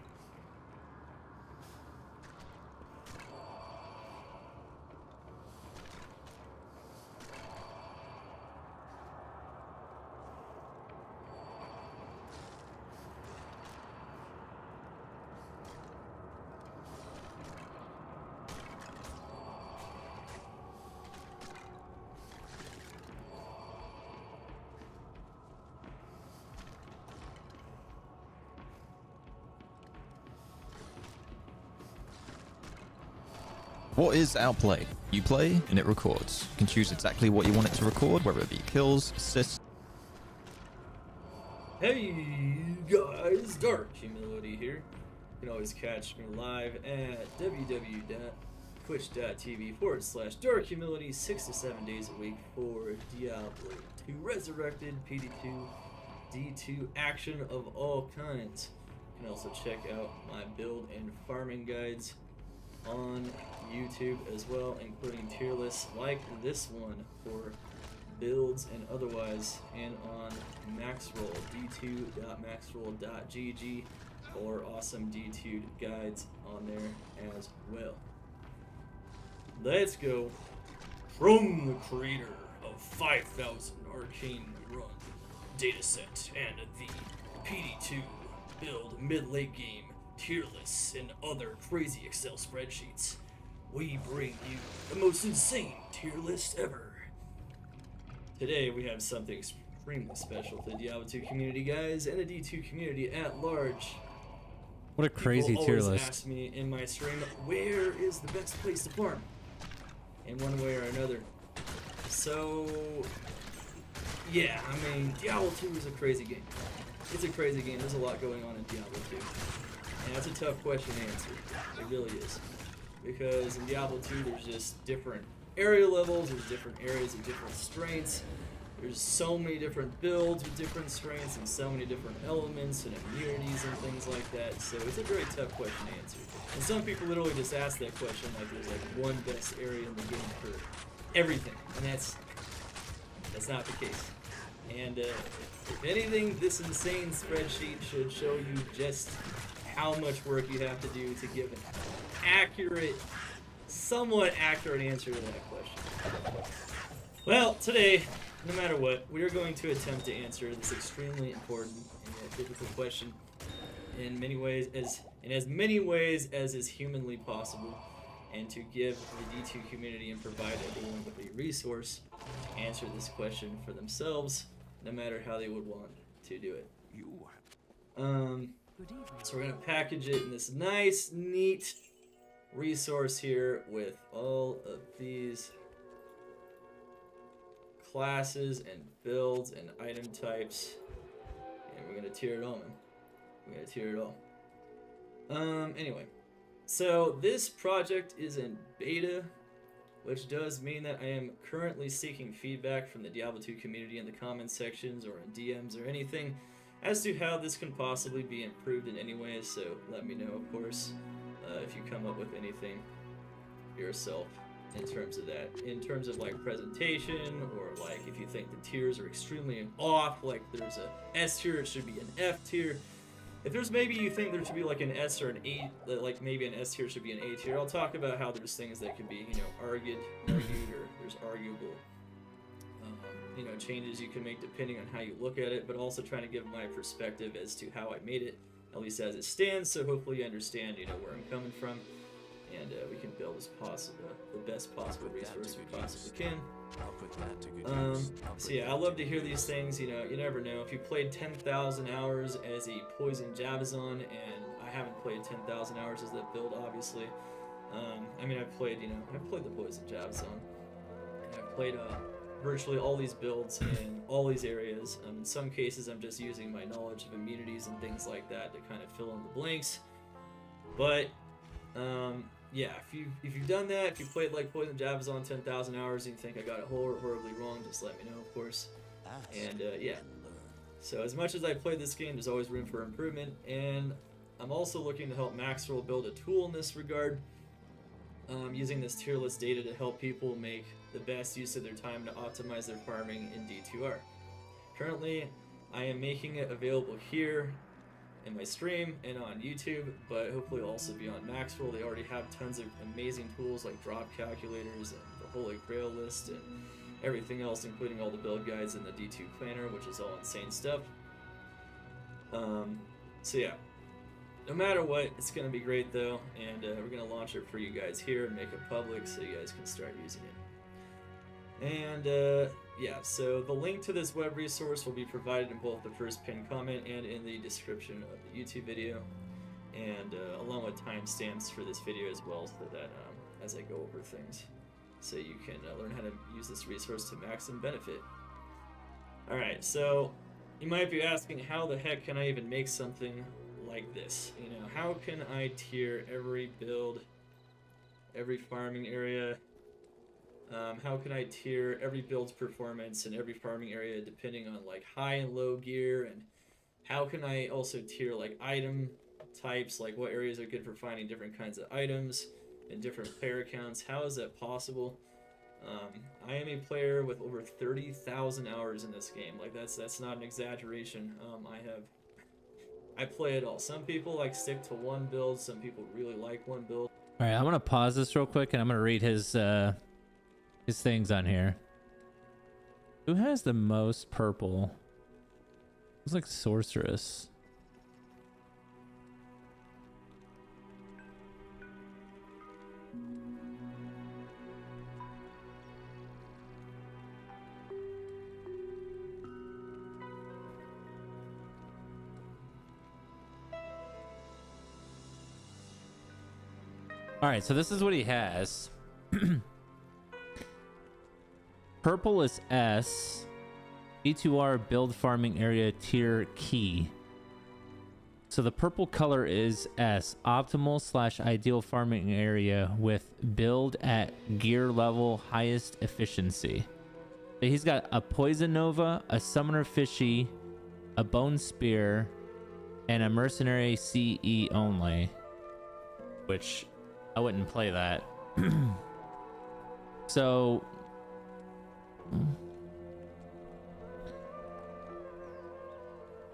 What is Outplay? You play and it records. You can choose exactly what you want it to record, whether it be kills, assists. Hey guys, Dark Humility here. You can always catch me live at www.twitch.tv/Dark Humility 6 to 7 days a week for Diablo 2 Resurrected, PD2, D2 action of all kinds. You can also check out my build and farming guides on YouTube as well, including tier lists like this one for builds and otherwise, and on Maxroll, d2.maxroll.gg, or awesome D2 guides on there as well. Let's go. From the creator of 5,000 Arcane Run dataset and the PD2 build mid-late game tier lists and other crazy Excel spreadsheets, we bring you the most insane tier list ever. Today we have something extremely special for the Diablo 2 community, guys, and the D2 community at large. What a crazy People tier always list. ask me in my stream, where is the best place to farm? In one way or another. So, yeah, I mean, Diablo 2 is a crazy game. It's a crazy game. There's a lot going on in Diablo 2. And that's a tough question to answer. It really is. Because in Diablo 2, there's just different area levels, there's different areas of different strengths. There's so many different builds with different strengths and so many different elements and immunities and things like that. So it's a very tough question to answer. And some people literally just ask that question like there's like one best area in the game for everything. And that's not the case. And if anything, this insane spreadsheet should show you just how much work you have to do to give an accurate, somewhat accurate answer to that question. Well, today, no matter what, we are going to attempt to answer this extremely important and difficult question in many ways, as many ways as is humanly possible, and to give the D2 community and provide everyone with a resource to answer this question for themselves, no matter how they would want to do it. So we're gonna package it in this nice, neat resource here with all of these classes and builds and item types, and we're gonna tier it all, man. We're gonna tier it all. Anyway, so this project is in beta, which does mean that I am currently seeking feedback from the Diablo 2 community in the comments sections or in DMs or anything as to how this can possibly be improved in any way. So let me know, of course, if you come up with anything yourself in terms of that, in terms of like presentation, or like if you think the tiers are extremely off, like there's a S tier, it should be an F tier. If there's maybe you think there should be like an S or an A, like maybe an S tier should be an A tier, I'll talk about how there's things that can be, you know, argued, or there's arguable, you know, changes you can make depending on how you look at it, but also trying to give my perspective as to how I made it, at least as it stands, so hopefully you understand, you know, where I'm coming from, and we can build as possible, the best possible resource we possibly can. So yeah, I love to hear these things. You know, you never know. If you played 10,000 hours as a poison Javazon, and I haven't played 10,000 hours as that build, obviously. I mean, I've played the poison Javazon, and I've played virtually all these builds in all these areas. In some cases, I'm just using my knowledge of immunities and things like that to kind of fill in the blanks. But yeah, if you've done that, if you played like Poison Javazon 10,000 hours and you think I got it horribly wrong, just let me know, of course. And yeah, so as much as I played this game, there's always room for improvement, and I'm also looking to help Maxroll build a tool in this regard, using this tier list data to help people make the best use of their time to optimize their farming in D2R. Currently, I am making it available here in my stream and on YouTube, but hopefully it'll also be on Maxroll. They already have tons of amazing tools like drop calculators and the Holy Grail list and everything else, including all the build guides and the D2 planner, which is all insane stuff. So yeah, no matter what, it's going to be great though, and we're going to launch it for you guys here and make it public so you guys can start using it. And yeah, so the link to this web resource will be provided in both the first pinned comment and in the description of the YouTube video. and along with timestamps for this video as well, so that as I go over things, so you can learn how to use this resource to maximum benefit. Alright, so you might be asking, how the heck can I even make something like this? You know, how can I tier every build, every farming area? How can I tier every build's performance and every farming area depending on like high and low gear? And how can I also tier like item types, like what areas are good for finding different kinds of items and different player counts? How is that possible? I am a player with over 30,000 hours in this game. Like that's not an exaggeration. I play it all. Some people like stick to one build. Some people really like one build. All right, I'm gonna pause this real quick and I'm gonna read his things on here. Who has the most purple? It's like Sorceress. All right, so this is what he has. Purple is S. D2R build farming area tier key. So the purple color is S. Optimal / ideal farming area with build at gear level highest efficiency. So he's got a Poison Nova, a Summoner Fishy, a Bone Spear, and a Mercenary CE only. Which I wouldn't play that. So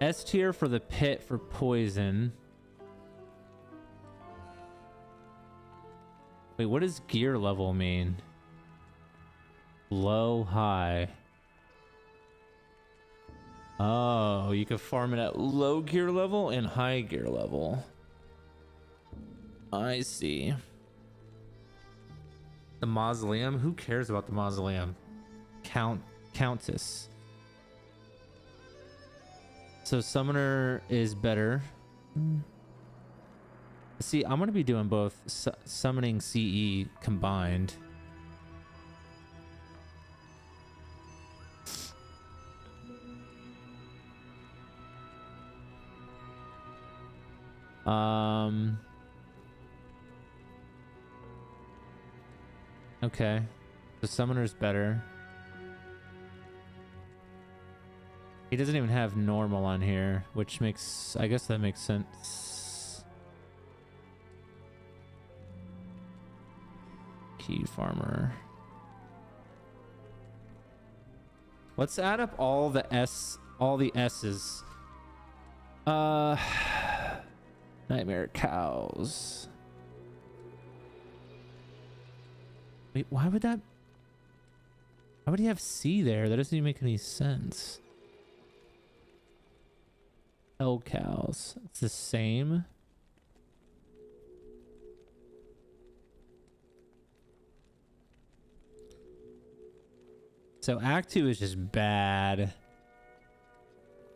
S tier for the pit for poison. Wait, what does gear level mean? Low, high. Oh, you can farm it at low gear level and high gear level. I see. The mausoleum? Who cares about the mausoleum? Countess. So summoner is better. See, I'm gonna be doing both summoning CE combined. Okay, the summoner's better. He doesn't even have normal on here, which makes, I guess that makes sense. Key farmer. Let's add up all the S's. Nightmare cows. Wait, why would he have C there? That doesn't even make any sense. L cows. It's the same. So Act 2 is just bad.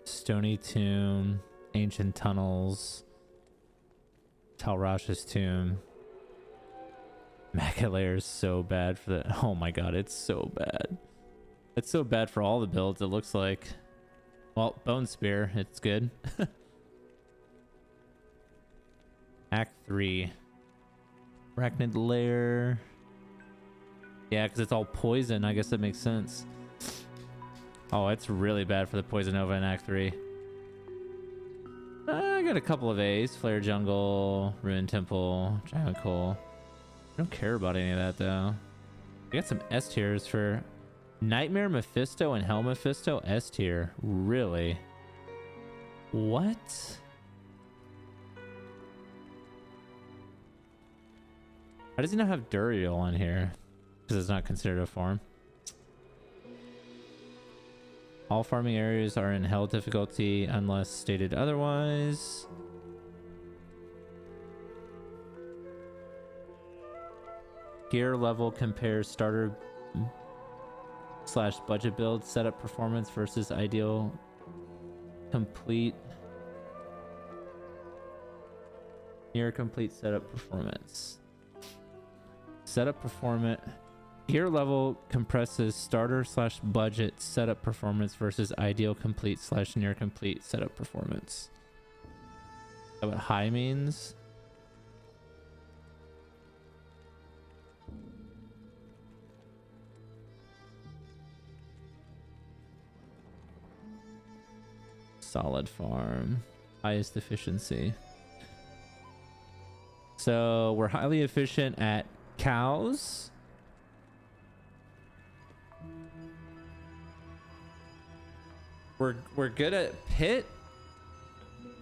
Stony Tomb, Ancient Tunnels, Talrash's Tomb. Mecha Lair is so bad for the... Oh my god, it's so bad. It's so bad for all the builds, it looks like. Well, Bone Spear, it's good. Act 3. Arachnid Lair. Yeah, because it's all poison. I guess that makes sense. Oh, it's really bad for the Poison Nova in Act 3. I got a couple of A's. Flare Jungle, Ruin Temple, Giant Coal. I don't care about any of that, though. We got some S tiers for Nightmare Mephisto and Hell Mephisto. S tier. Really? What? How does he not have Duriel on here? Because it's not considered a farm. All farming areas are in hell difficulty unless stated otherwise. Gear level compares starter / budget build setup performance versus ideal complete. Near complete setup performance. Setup performance. Gear level compresses starter / budget setup performance versus ideal complete / near complete setup performance. Is that what high means? Solid farm. Highest efficiency. So we're highly efficient at cows. We're good at pit.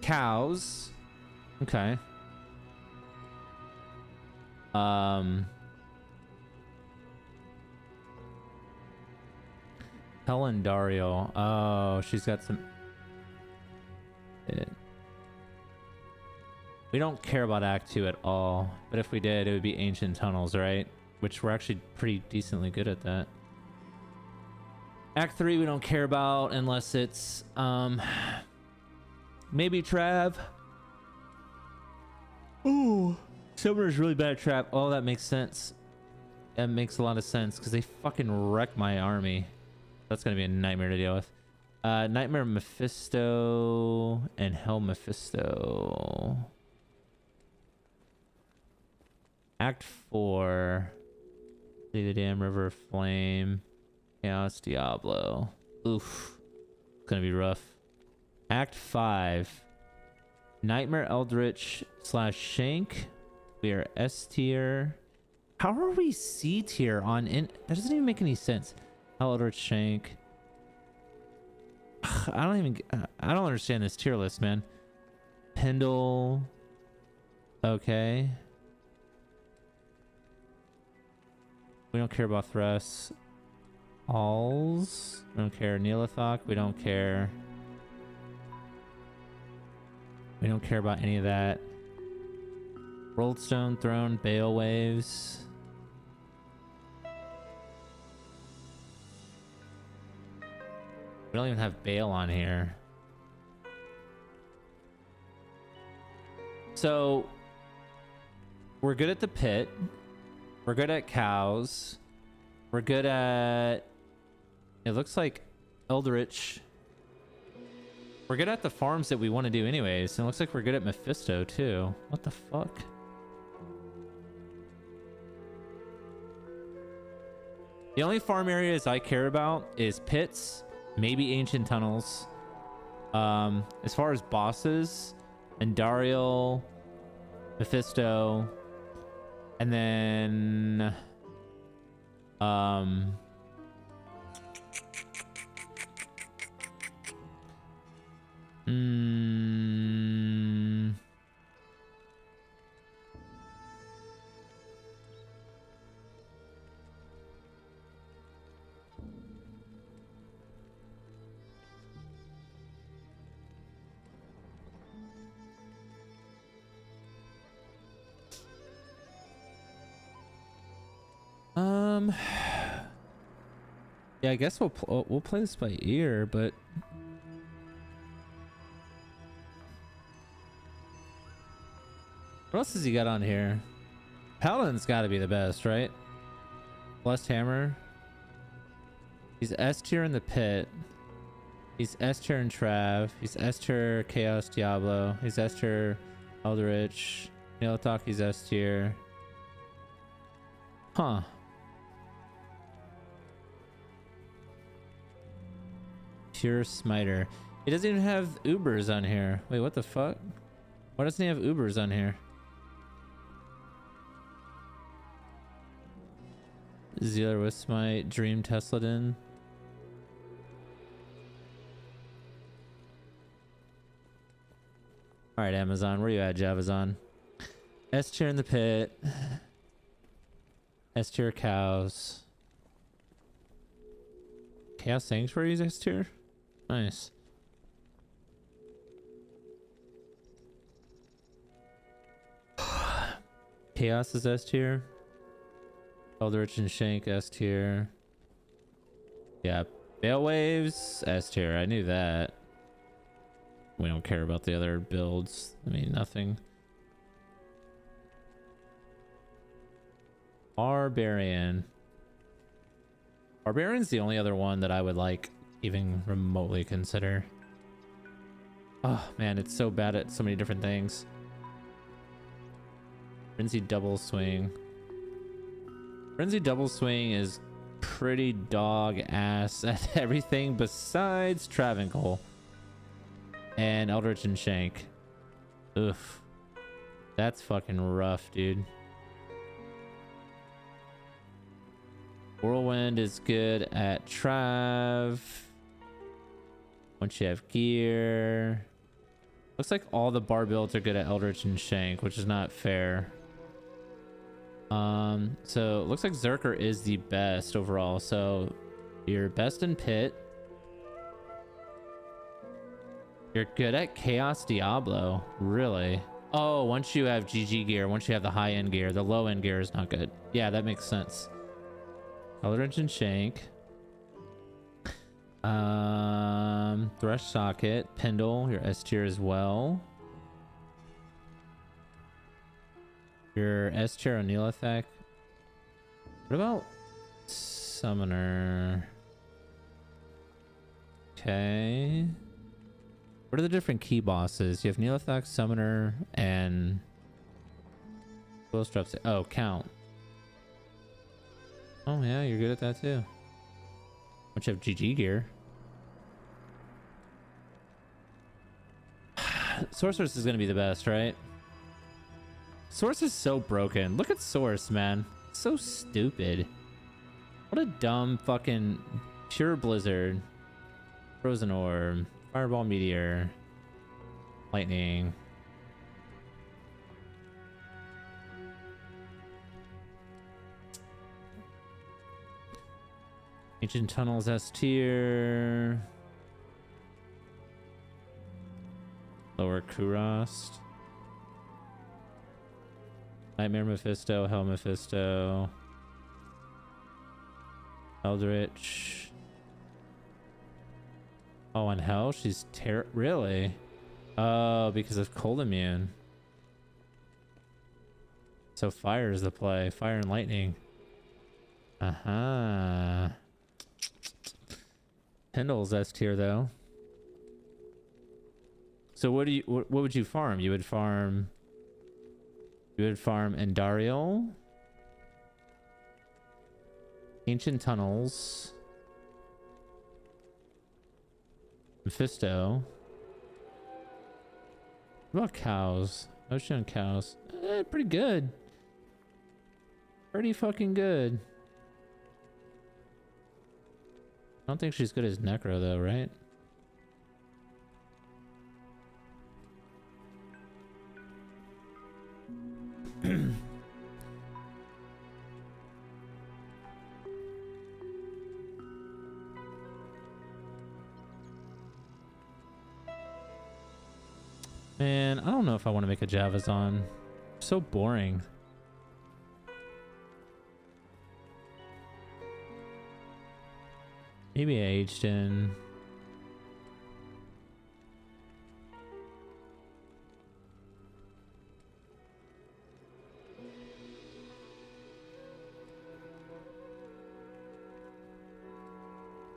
Cows. Okay. Helen Dario. Oh, she's got some. We don't care about Act 2 at all, but if we did, it would be Ancient Tunnels, right? Which we're actually pretty decently good at that. Act 3 we don't care about unless it's maybe Trav. Ooh, Summoner's really bad at Trav. Oh, that makes sense. That makes a lot of sense because they fucking wreck my army. That's gonna be a nightmare to deal with. Nightmare Mephisto and Hell Mephisto. Act 4. See the damn River of Flame. Chaos Diablo. Oof. It's gonna be rough. Act 5. Nightmare Eldritch / Shank. We are S tier. How are we C tier on in? That doesn't even make any sense. Eldritch Shank. I don't understand this tier list, man. Pendle. Okay. We don't care about Thrust. Alls. We don't care. Neolithok. We don't care. We don't care about any of that. Rolled Stone Throne. Bale Waves. We don't even have Bale on here. So we're good at the pit. We're good at cows. We're good at... It looks like Eldritch. We're good at the farms that we want to do anyways. And it looks like we're good at Mephisto too. What the fuck? The only farm areas I care about is pits, maybe Ancient Tunnels. As far as bosses, Andariel, Mephisto, and then yeah, I guess we'll play this by ear, but what else has he got on here? Paladin's got to be the best, right? Blessed Hammer. He's S tier in the pit. He's S tier in Trav. He's S tier Chaos Diablo. He's S tier Eldritch. Neolithok, he's S tier. Huh. Pure Smiter. He doesn't even have Ubers on here. Wait, what the fuck? Why doesn't he have Ubers on here? Zealer with Smite, Dream Tesladin. Alright, Amazon. Where you at, Javazon? S tier in the pit. S tier cows. Chaos Sanctuary is S tier? Nice. Chaos is S tier. Eldritch and Shank S tier. Yeah. Bale Waves S tier. I knew that. We don't care about the other builds. I mean, nothing. Barbarian. Barbarian's the only other one that I would like even remotely consider. Oh man, it's so bad at so many different things. Frenzy double swing. Frenzy double swing is pretty dog ass at everything besides Travancore and Eldritch and Shank. Oof. That's fucking rough, dude. Whirlwind is good at Trav. Once you have gear. Looks like all the bar builds are good at Eldritch and Shank, which is not fair. So it looks like Zerker is the best overall. So you're best in Pit. You're good at Chaos Diablo, really. Oh, once you have GG gear, once you have the high end gear, the low end gear is not good. Yeah, that makes sense. Eldritch and Shank. Thresh Socket, Pendle, your S tier as well. Your S tier on Neelathek. What about Summoner? Okay. What are the different key bosses? You have Neelathek, Summoner, and who else drops it? Oh, Count. Oh yeah, you're good at that too. Once you have GG gear. Sorceress is gonna be the best, right? Source is so broken. Look at Source, man. So stupid. What a dumb fucking pure blizzard. Frozen orb. Fireball meteor. Lightning. Ancient Tunnels S tier. Lower Kurast. Nightmare Mephisto, Hell Mephisto. Eldritch. Oh, and Hell? She's really? Oh, because of cold immune. So fire is the play. Fire and lightning. Uh-huh. Pendle's S tier though. So what would you farm? You would farm Endariel, Ancient Tunnels, Mephisto. What about cows? Ocean cows. Pretty good. Pretty fucking good. I don't think she's good as Necro though, right? Man, I don't know if I want to make a Javazon. So boring. Maybe aged in.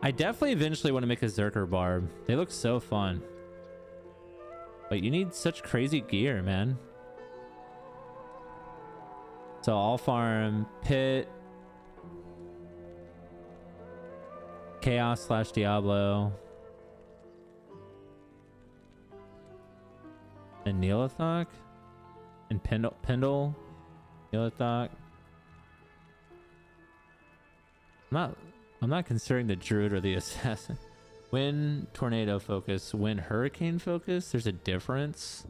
I definitely eventually want to make a Zerker Barb. They look so fun. But you need such crazy gear, man. So I'll farm Pit, Chaos / Diablo, and Neelathek, and Pendle, Neelathek. I'm not considering the Druid or the Assassin. When Tornado focus, when Hurricane focus, there's a difference.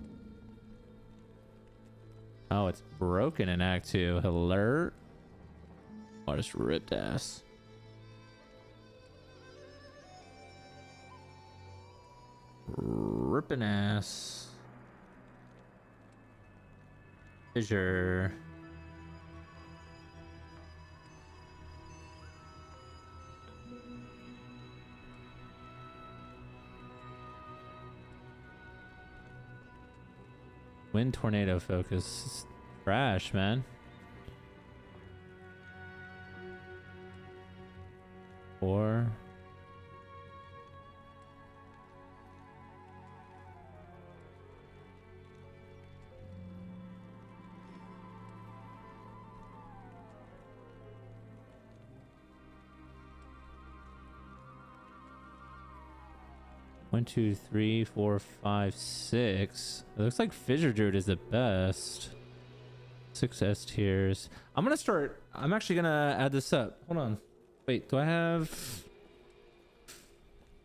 Oh, it's broken in Act 2. Alert. Oh, I just ripped ass. Ripping ass. Fissure. Wind tornado focus. Trash, man. 1, 2, 3, 4, 5, 6. It looks like Fissure Druid is the best. 6 S tiers. I'm actually gonna add this up. Hold on. Wait, do I have...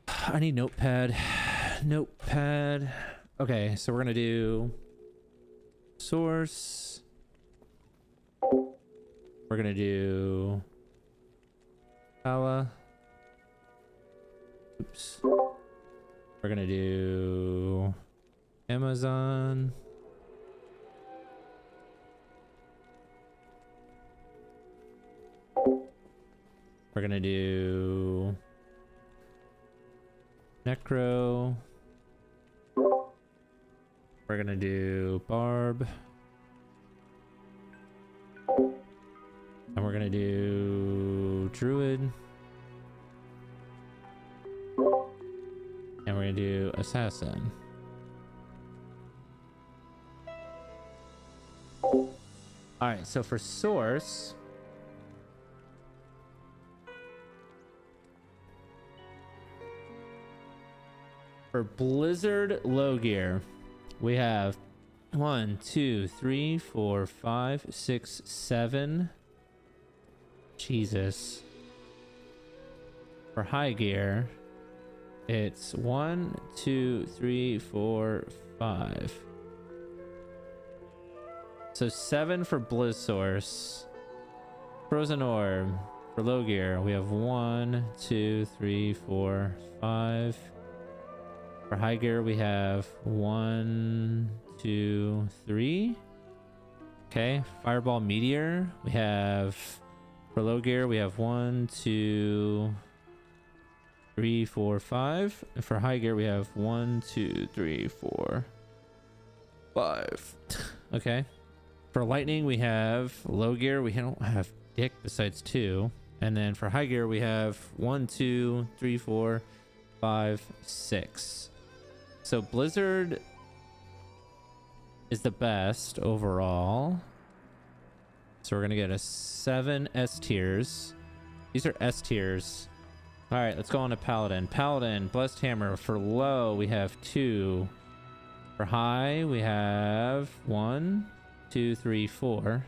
I need notepad. Notepad. Okay, so we're gonna do source. We're gonna do Pala. Oops. We're gonna do Amazon. We're gonna do Necro. We're gonna do Barb. And we're gonna do Druid. And we're gonna do Assassin. Alright, so for source, for Blizzard low gear, we have 1, 2, 3, 4, 5, 6, 7. Jesus. For high gear, it's 1, 2, 3, 4, 5. So 7 for Blizz Source. Frozen Orb. For low gear, we have 1, 2, 3, 4, 5. For high gear, we have 1, 2, 3. Okay. Fireball Meteor. We have, for low gear, we have 1, 2, 3, 4, 5. And for high gear, we have 1, 2, 3, 4, 5. Okay. For lightning, we have low gear. We don't have dick besides 2. And then for high gear, we have 1, 2, 3, 4, 5, 6. So Blizzard is the best overall. So we're gonna get a 7 S tiers. These are S tiers. All right, let's go on to Paladin. Paladin, Blessed Hammer. For low, we have 2. For high, we have 1, 2, 3, 4.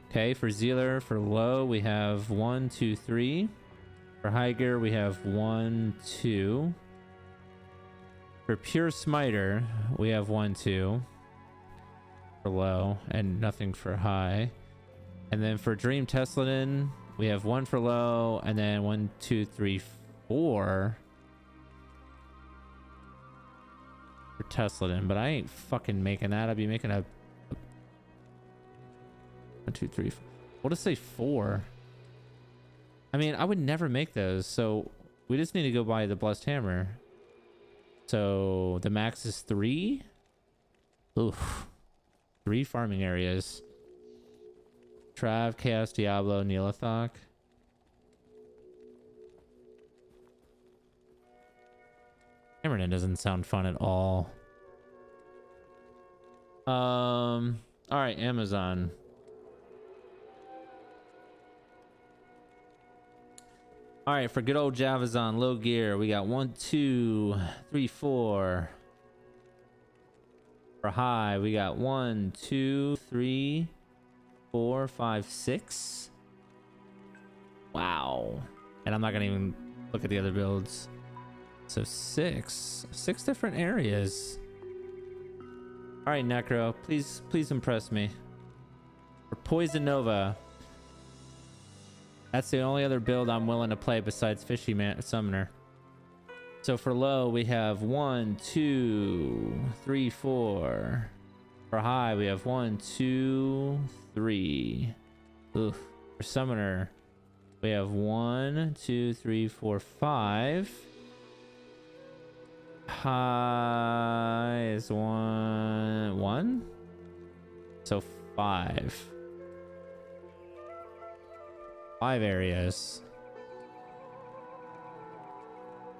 Okay, for Zealer, for low, we have 1, 2, 3. For high gear, we have 1, 2. For Pure Smiter, we have 1, 2. For low, and nothing for high. And then for Dream Tesladin, we have 1 for low, and then 1, 2, 3, 4 for Tesladin. But I ain't fucking making that. I'd be making a 1, 2, 3, 4. We'll just say 4. I mean, I would never make those, so we just need to go buy the Blessed Hammer. So the max is 3. Oof. 3 farming areas. Trav, Chaos, Diablo, Neelathok. Cavern doesn't sound fun at all. All right, Amazon. All right, for good old Javazon, low gear, we got 1, 2, 3, 4. For high, we got 1, 2, 3, 4, 5, 6. Wow. And I'm not gonna even look at the other builds. So 6 different areas. All right, Necro, please impress me. For Poison Nova, that's the only other build I'm willing to play besides Fishy Summoner. So for low, we have 1, 2, 3, 4. For high, we have 1, 2, 3. Oof. For Summoner, we have 1, 2, 3, 4, 5. High is 1. So 5. 5 areas.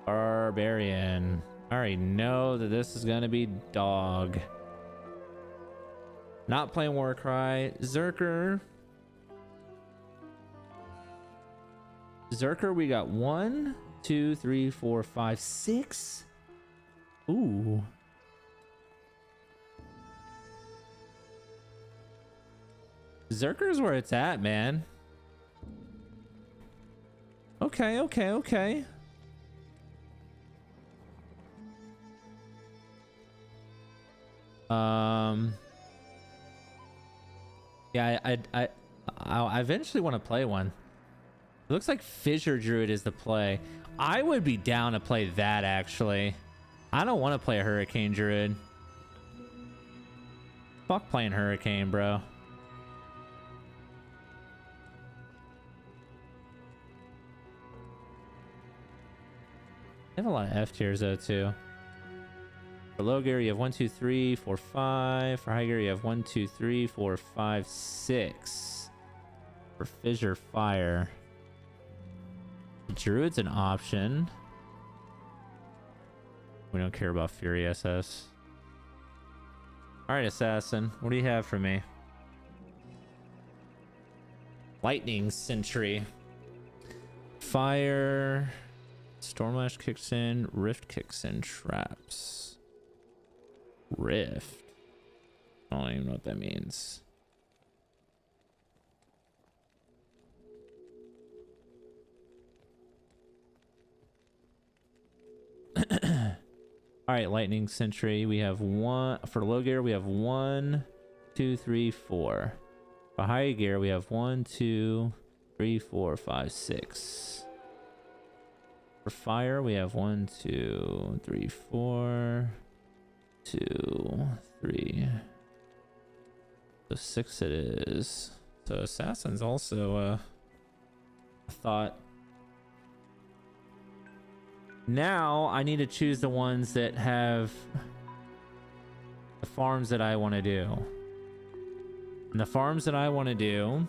Barbarian. I already know that this is gonna be dog. Not playing Warcry. Zerker, we got 1, 2, 3, 4, 5, 6. Ooh. Zerker's where it's at, man. Okay, okay, okay. Yeah, I eventually want to play one. It looks like Fissure Druid is the play. I would be down to play that, actually. I don't want to play a Hurricane Druid. Fuck playing Hurricane, bro. They have a lot of F tiers though too. For low gear you have 1, 2, 3, 4, 5. For high gear you have 1, 2, 3, 4, 5, 6. For Fissure Fire. Druid's an option. We don't care about Fury SS. Alright, Assassin. What do you have for me? Lightning Sentry. Fire. Stormlash kicks in. Rift kicks in. Traps. Rift. I don't even know what that means. All right, Lightning Sentry. We have one for low gear. We have 1, 2, 3, 4. For high gear, we have 1, 2, 3, 4, 5, 6. For fire, we have 1, 2, 3, 4, 2, 3. So 6 it is. So Assassin's also a thought. Now I need to choose the ones that have the farms that I want to do. And the farms that I want to do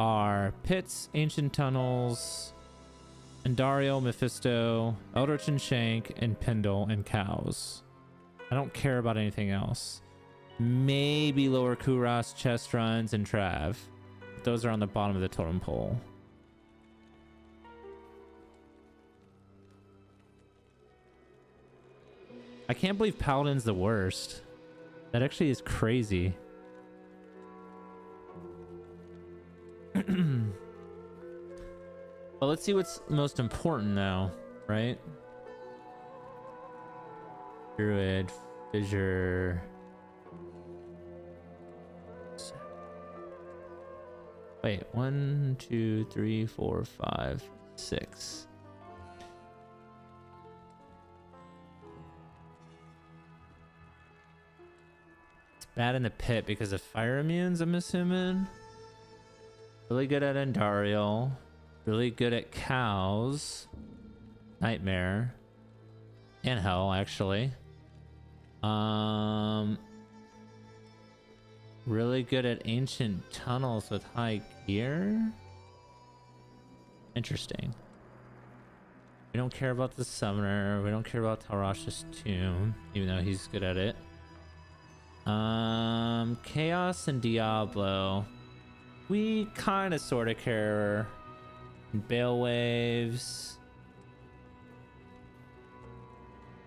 are Pits, Ancient Tunnels, Endario, Mephisto, Eldritch and Shank, and Pendle and Cows. I don't care about anything else. Maybe Lower Kuras, Chest Runs, and Trav. Those are on the bottom of the totem pole. I can't believe Paladin's the worst. That actually is crazy. Well, let's see what's most important now, right? Druid, Fissure. Wait, 1, 2, 3, 4, 5, 6. Bad in the pit because of fire immunes, I'm assuming. Really good at Endario. Really good at Cows. Nightmare. And Hell, actually. Really good at Ancient Tunnels with high gear. Interesting. We don't care about the Summoner. We don't care about Tarash's Tomb, even though he's good at it. Chaos and Diablo. We kind of sort of care. Bale Waves.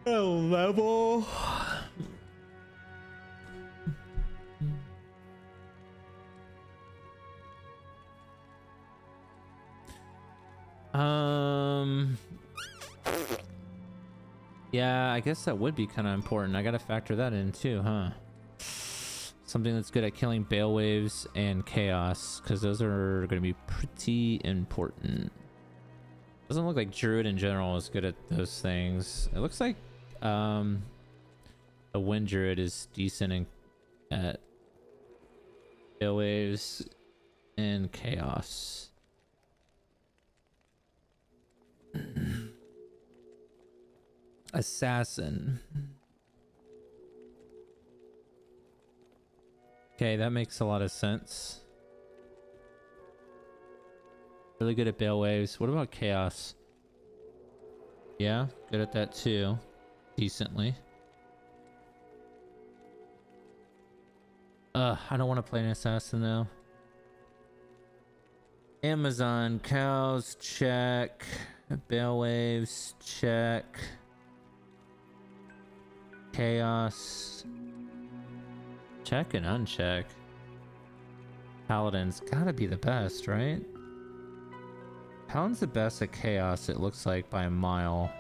Level. Yeah, I guess that would be kind of important. I gotta factor that in too, huh? Something that's good at killing Bale Waves and Chaos, because those are going to be pretty important. Doesn't look like Druid in general is good at those things. It looks like the Wind Druid is decent at Bale Waves and Chaos. Assassin. Okay, that makes a lot of sense. Really good at Bale Waves. What about Chaos? Yeah, good at that too. Decently. I don't want to play an Assassin though. Amazon, Cows, check. Bale Waves, check. Chaos. Check and uncheck. Paladin's gotta be the best, right? Paladin's the best at chaos, it looks like, by a mile.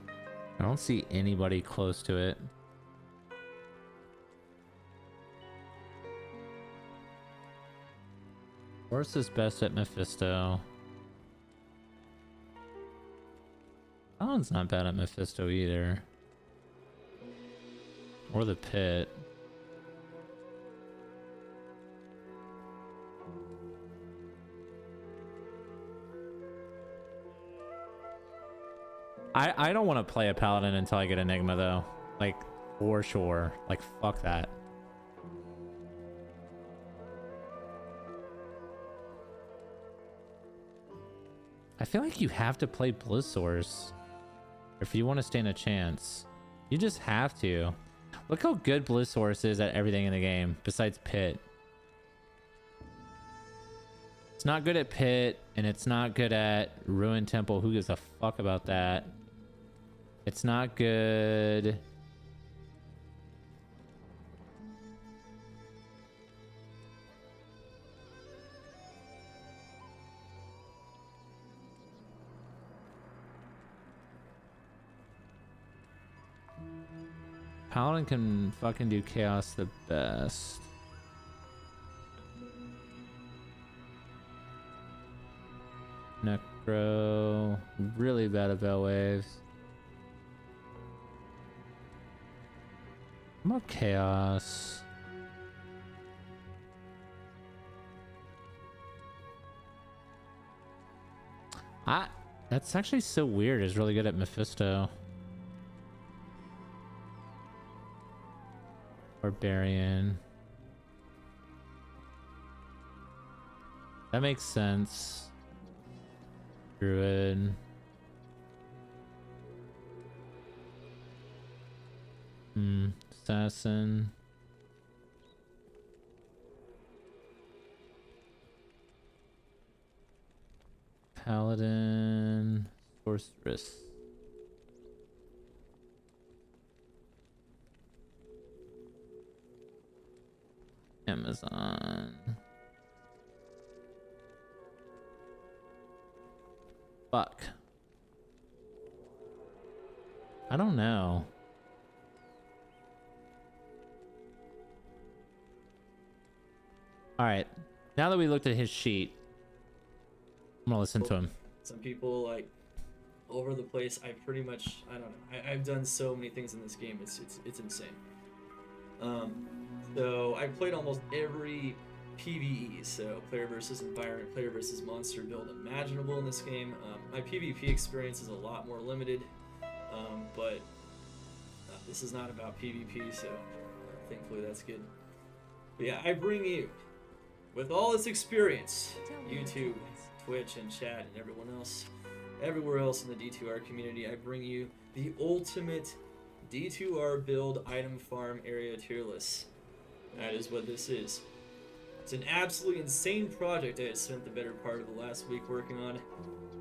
I don't see anybody close to it. Horse is best at Mephisto. Paladin's not bad at Mephisto either. Or the pit. I don't want to play a Paladin until I get Enigma though. Like, for sure. Like, fuck that. I feel like you have to play Blizzsource if you want to stand a chance. You just have to. Look how good Blizzsource is at everything in the game, besides Pit. It's not good at Pit, and it's not good at Ruined Temple. Who gives a fuck about that? It's not good. Paladin can fucking do chaos the best. Necro, really bad at Veil Waves. How about chaos? That's actually so weird. Is really good at Mephisto. Barbarian. That makes sense. Druid. Assassin. Paladin. Sorceress. Amazon. Fuck. I don't know. Alright. Now that we looked at his sheet, I'm gonna listen to him. Some people, like, over the place. I pretty much, I don't know. I've done so many things in this game. It's insane. So I played almost every PvE, so player versus environment, player versus monster build imaginable in this game. My PvP experience is a lot more limited, but this is not about PvP, so thankfully that's good. But yeah, I bring you, with all this experience, YouTube, Twitch, and chat, and everyone else, everywhere else in the D2R community, I bring you the ultimate D2R build item farm area tier list. That is what this is. It's an absolutely insane project I spent the better part of the last week working on,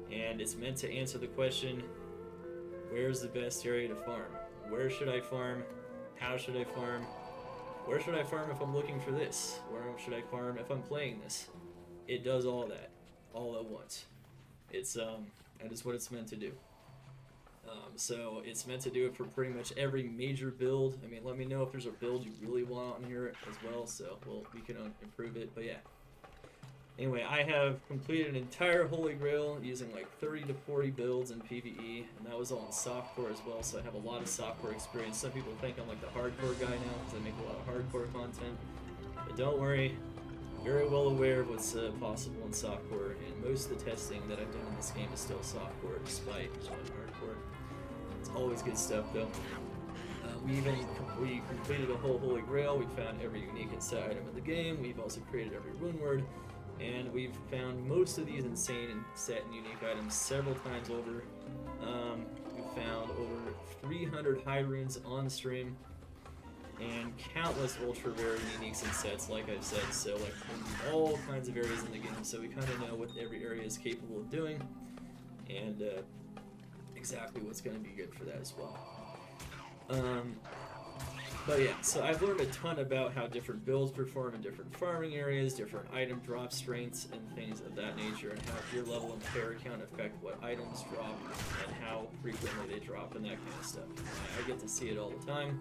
and it's meant to answer the question, where's the best area to farm? Where should I farm? How should I farm? Where should I farm if I'm looking for this? Where should I farm if I'm playing this? It does all that, all at once. It's that is what it's meant to do. So it's meant to do it for pretty much every major build. I mean, let me know if there's a build you really want on here as well, so we can improve it. But yeah. Anyway, I have completed an entire Holy Grail using like 30 to 40 builds in PvE, and that was all in softcore as well, so I have a lot of softcore experience. Some people think I'm like the hardcore guy now because I make a lot of hardcore content. But don't worry, I'm very well aware of what's possible in softcore, and most of the testing that I've done in this game is still softcore, despite hardcore. It's always good stuff though. We completed a whole Holy Grail. We found every unique and set item in the game. We've also created every rune word, and we've found most of these insane and set and unique items several times over. We found over 300 high runes on stream, and countless ultra rare uniques and sets, like I've said. So like in all kinds of areas in the game. So we kind of know what every area is capable of doing, and exactly what's going to be good for that as well. But yeah, so I've learned a ton about how different builds perform in different farming areas, different item drop strengths, and things of that nature, and how gear level and player count affect what items drop and how frequently they drop and that kind of stuff. I get to see it all the time,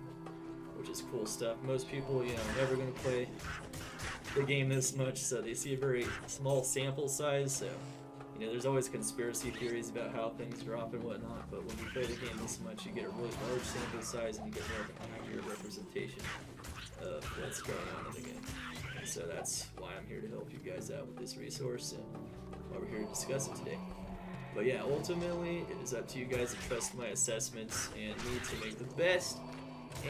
which is cool stuff. Most people, you know, are never going to play the game this much, so they see a very small sample size, so you know, there's always conspiracy theories about how things drop and whatnot, but when you play the game this much, you get a really large sample size and you get more of an accurate representation of what's going on in the game. And so that's why I'm here to help you guys out with this resource and why we're here to discuss it today. But yeah, ultimately, it is up to you guys to trust my assessments and me to make the best,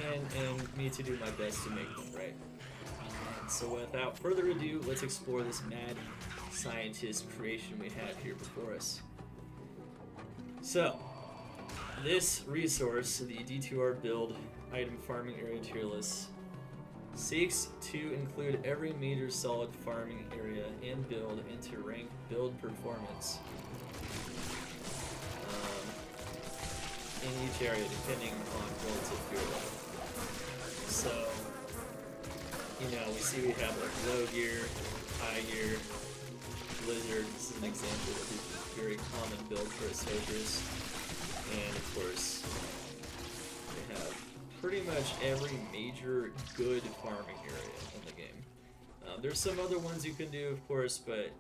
and me to do my best to make them right. And so without further ado, let's explore this mad scientist creation we have here before us. So, this resource, the D2R build item farming area tier list, seeks to include every major solid farming area and build into rank build performance in each area depending on relative gear level. So, you know, we see we have like low gear, high gear, Blizzard. This is an example of a very common build for a Sorceress, and of course they have pretty much every major good farming area in the game. There's some other ones you can do, of course, but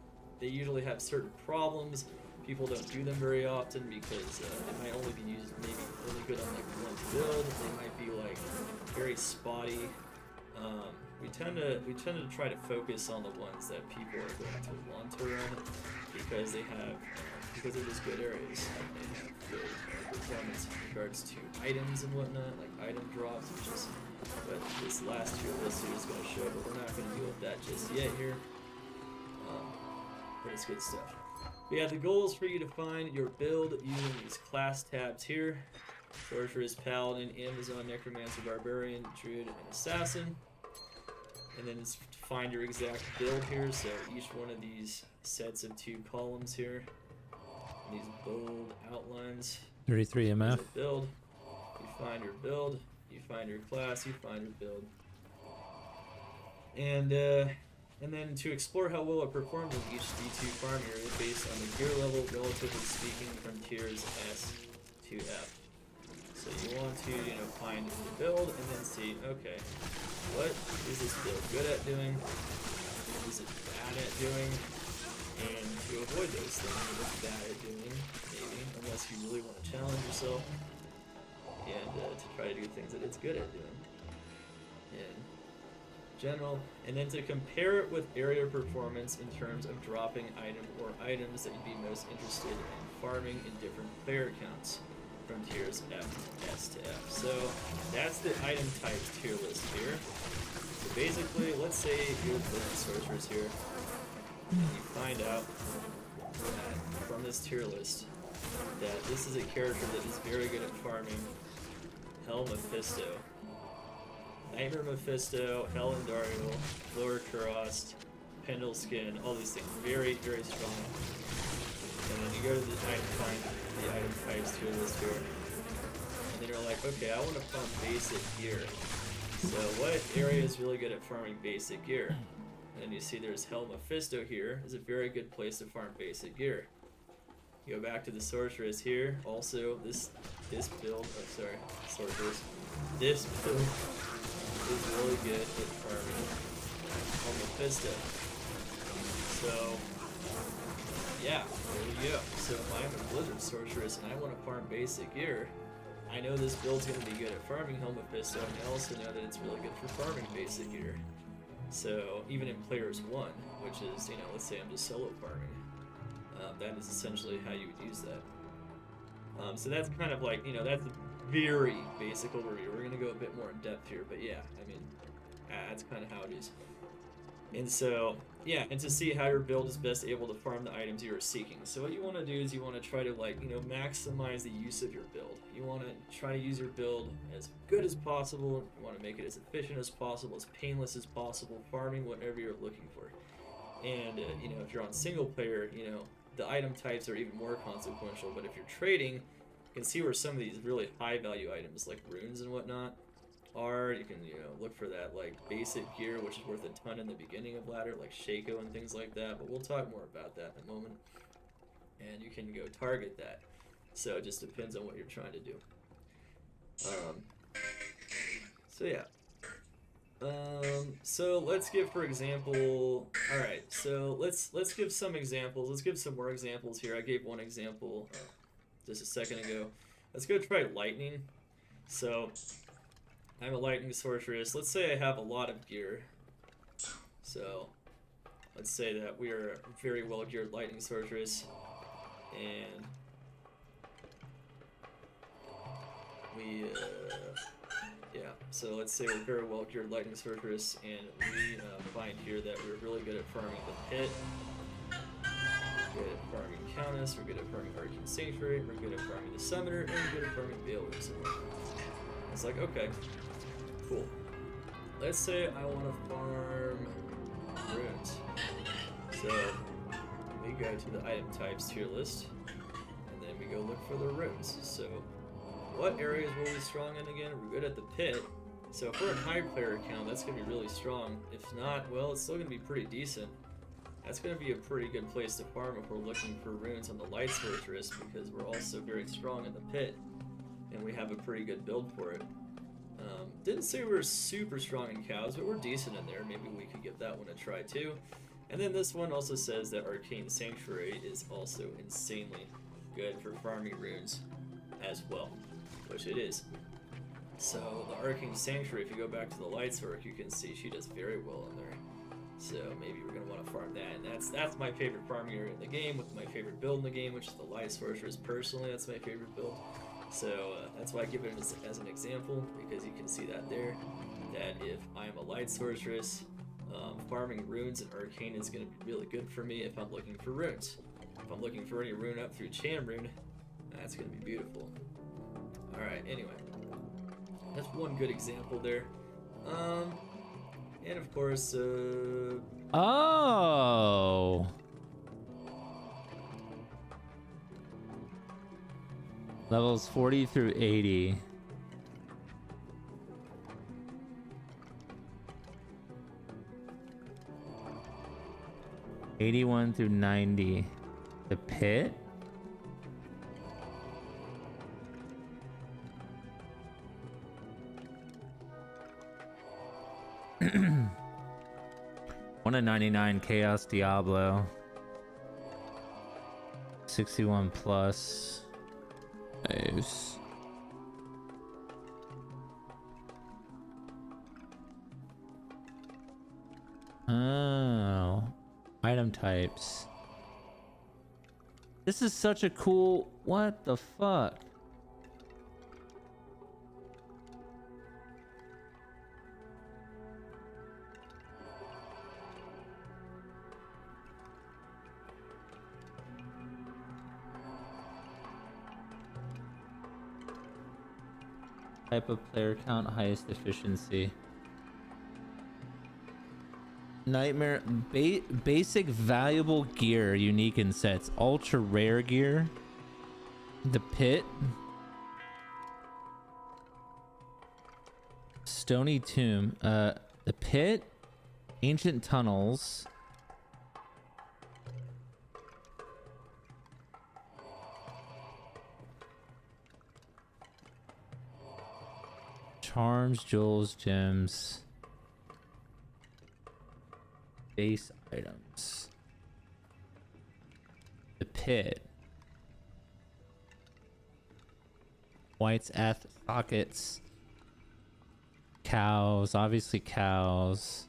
they usually have certain problems. People don't do them very often because they might only be used maybe really good on like one build. They might be like very spotty. We tend to try to focus on the ones that people are going to want to run because they have because they're just good areas. They have good performance in regards to items and whatnot, like item drops, which is what this last tier list here is going to show. But we're not going to deal with that just yet here. But it's good stuff. But yeah, the goal is for you to find your build using these class tabs here: Sorceress, Paladin, Amazon, Necromancer, Barbarian, Druid, and Assassin. And then it's to find your exact build here, so each one of these sets of 2 columns here, these bold outlines. 33 MF. Build. You find your build, you find your class, you find your build. And then to explore how well it performs in each D2 farm area based on the gear level, relatively speaking, from tiers S to F. So you want to, you know, find the build and then see, okay, what is this build good at doing? What is it bad at doing? And to avoid those things that it's bad at doing, maybe, unless you really want to challenge yourself, and to try to do things that it's good at doing in general, and then to compare it with area performance in terms of dropping item or items that you'd be most interested in farming in different player counts from tiers S to F. So that's the item types tier list here. So basically, let's say you're playing Sorceress here, and you find out that from this tier list that this is a character that is very good at farming Hell Mephisto, Nightmare Mephisto, Hell Endariel, Lower Kurost, Pendle Skin, all these things. Very, very strong. And then you go to the item types tier list here. And then you're like, okay, I want to farm basic gear. So what area is really good at farming basic gear? And you see there's Hell Mephisto here. Is a very good place to farm basic gear. You go back to the Sorceress here. Also, this build, Sorceress. This build is really good at farming Hell Mephisto. So, yeah, there we go. So if I'm a Blizzard Sorceress and I want to farm basic gear, I know this build's going to be good at farming Hell Mephisto, and I also know that it's really good for farming basic gear. So even in Players 1, which is, you know, let's say I'm just solo farming, that is essentially how you would use that. So that's kind of like, you know, that's a very basic overview. We're going to go a bit more in depth here, but yeah, I mean, that's kind of how it is. And so, yeah, and to see how your build is best able to farm the items you are seeking. So what you want to do is you want to try to, like, you know, maximize the use of your build. You want to try to use your build as good as possible. You want to make it as efficient as possible, as painless as possible, farming whatever you're looking for. And, you know, if you're on single player, you know, the item types are even more consequential. But if you're trading, You can see where some of these really high value items like runes and whatnot are. You can, you know, look for that like basic gear, which is worth a ton in the beginning of ladder, like Shaco and things like that, but we'll talk more about that in a moment. And you can go target that. So it just depends on what you're trying to do. So yeah. So let's give, for example, all right, so let's give some examples. Let's give some more examples here. I gave one example just a second ago. Let's go try lightning. So I'm a lightning sorceress. Let's say I have a lot of gear. So let's say that we are a very well geared lightning sorceress, and we yeah, so let's say we're very well geared lightning sorceress, and we find here that we're really good at farming the pit, we're good at farming countess, we're good at farming arcane sanctuary, we're good at farming the summoner, and we're good at farming bailiffs. It's like, okay, cool. Let's say I want to farm runes. So we go to the item types tier list, and then we go look for the runes. So what areas will we be strong in again? We're good at the pit. So if we're in high player count, that's going to be really strong. If not, well, it's still going to be pretty decent. That's going to be a pretty good place to farm if we're looking for runes on the light sorceress, because we're also very strong in the pit, and we have a pretty good build for it. Didn't say we were super strong in cows, but we're decent in there. Maybe we could give that one a try too. And then this one also says that Arcane Sanctuary is also insanely good for farming runes as well, which it is. So the Arcane Sanctuary, if you go back to the Lights Work, you can see she does very well in there. So maybe we're going to want to farm that, and that's my favorite farming area in the game, with my favorite build in the game, which is the Light Sorceress. Personally, that's my favorite build. So that's why I give it as an example, because you can see that there, that if I'm a Light Sorceress, farming runes and Arcane is going to be really good for me if I'm looking for runes. If I'm looking for any rune up through Cham Rune, that's going to be beautiful. Alright, anyway. That's one good example there. And of course, Oh. Levels 40 through 80. '81 through 90. The pit? One in 99 Chaos Diablo. 61 plus. Nice. Oh. Item types. This is such a cool... What the fuck? Type of player count, highest efficiency. Nightmare, basic valuable gear, unique in sets. Ultra rare gear. The pit. Stony tomb. The pit. Ancient tunnels. Charms, jewels, gems. Base items. The pit. White's Ath sockets. Cows, obviously cows.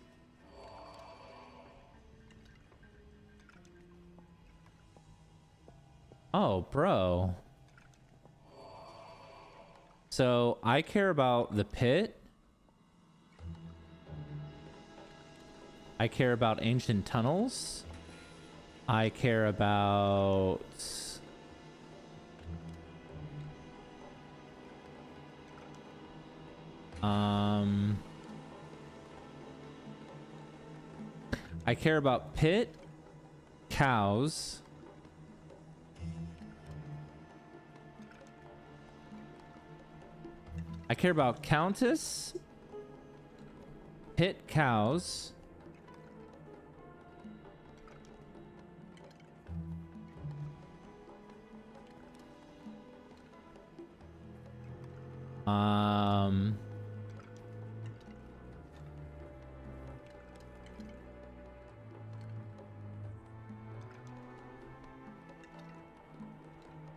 Oh, bro. So I care about the pit. I care about ancient tunnels. I care about I care about pit, cows, I care about Countess, Pit Cows,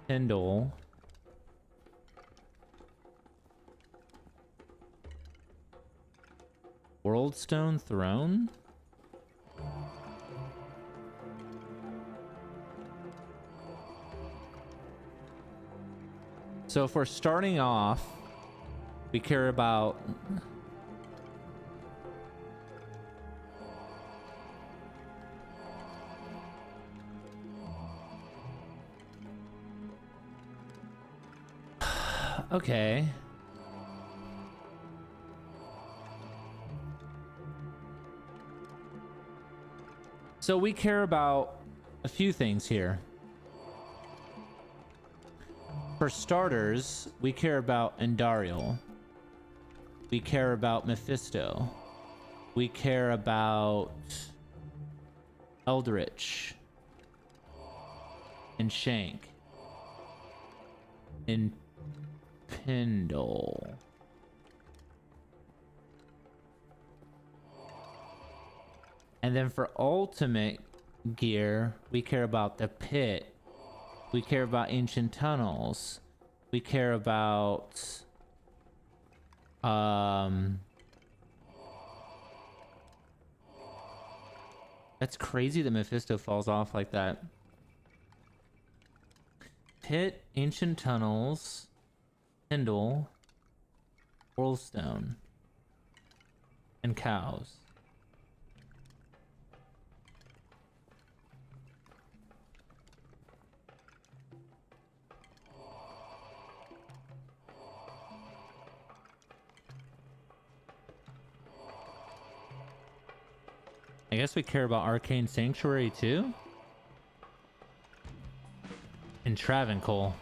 Pendle, Worldstone Throne. So if we're starting off, we care about okay. So we care about a few things here. For starters, we care about Endariel. We care about Mephisto. We care about Eldritch and Shank and Pendle. And then for ultimate gear, we care about the pit. We care about ancient tunnels. We care about that's crazy that Mephisto falls off like that. Pit, ancient tunnels, Pendle, Worldstone, and cows. I guess we care about Arcane Sanctuary too? And Travancore.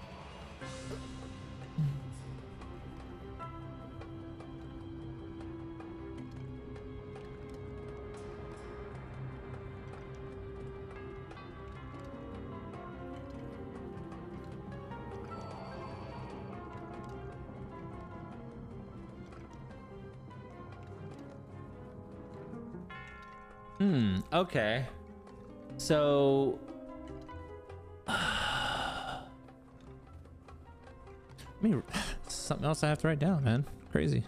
Okay. So something else I have to write down, man. Crazy.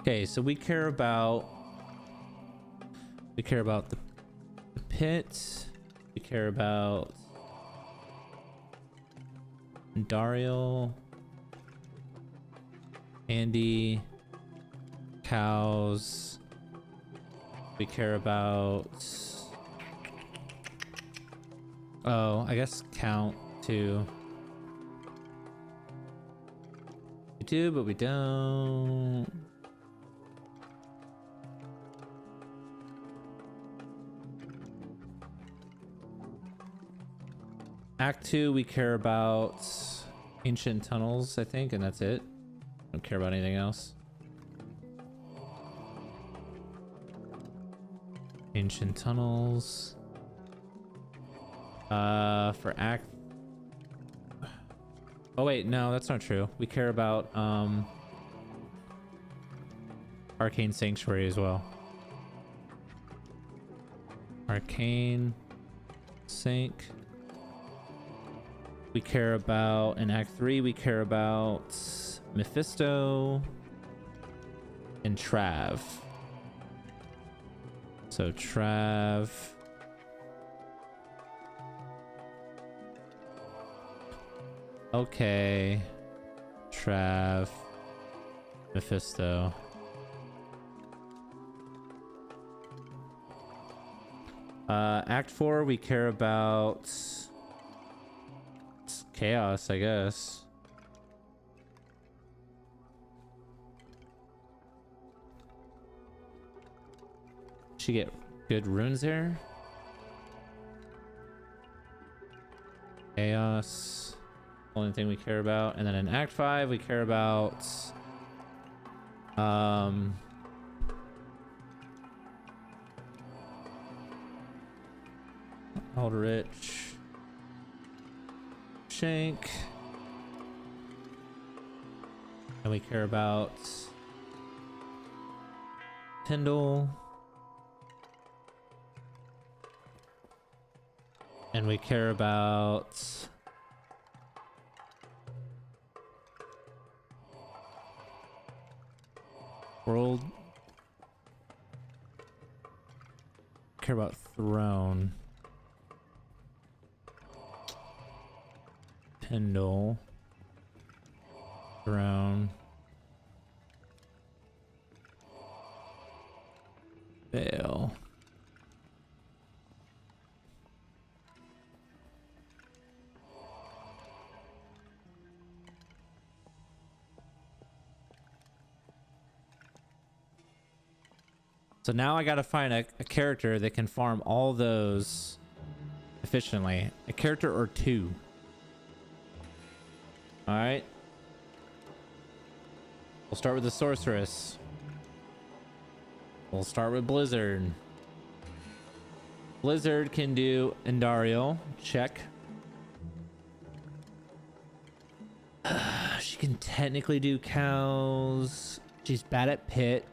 Okay, so we care about the pit. We care about Dariel, Andy, cows. We care about, oh, I guess count too. We do, but we don't. Act 2, we care about ancient tunnels, I think, and that's it. Don't care about anything else. Ancient tunnels. For act. Oh wait, no, that's not true. We care about Arcane Sanctuary as well. Arcane Sank. We care about in Act 3. We care about Mephisto and Trav. So Trav. Okay. Trav. Mephisto. Act 4, we care about Chaos, I guess. She get good runes there. Chaos. Only thing we care about. And then in Act 5, we care about Eldritch, Shank, and we care about Tyndall, and we care about World, care about Throne, Tyndall, Throne, Veil. So now I gotta find a character that can farm all those efficiently. A character or two. Alright. We'll start with the Sorceress. We'll start with Blizzard. Blizzard can do Endariel. Check. She can technically do cows. She's bad at pit.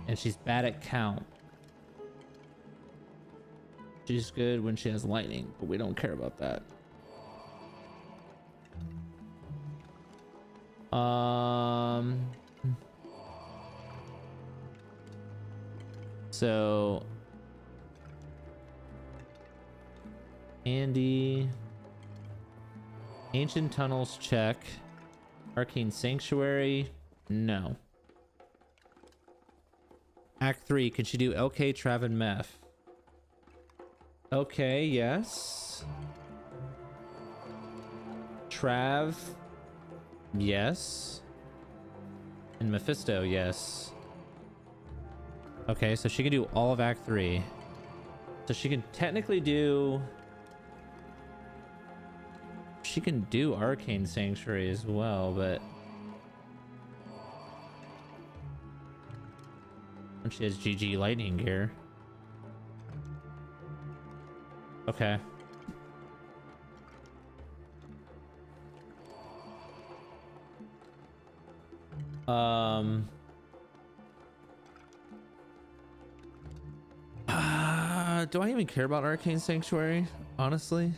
And she's bad at count. She's good when she has lightning, but we don't care about that. So Andy, Ancient Tunnels, check. Arcane Sanctuary, no. Act 3, can she do LK, Trav, and Meph? Okay, yes. Trav, yes. And Mephisto, yes. Okay, so she can do all of Act 3. So she can technically do... She can do Arcane Sanctuary as well, but... She has GG lightning gear. Okay. Do I even care about Arcane Sanctuary, honestly?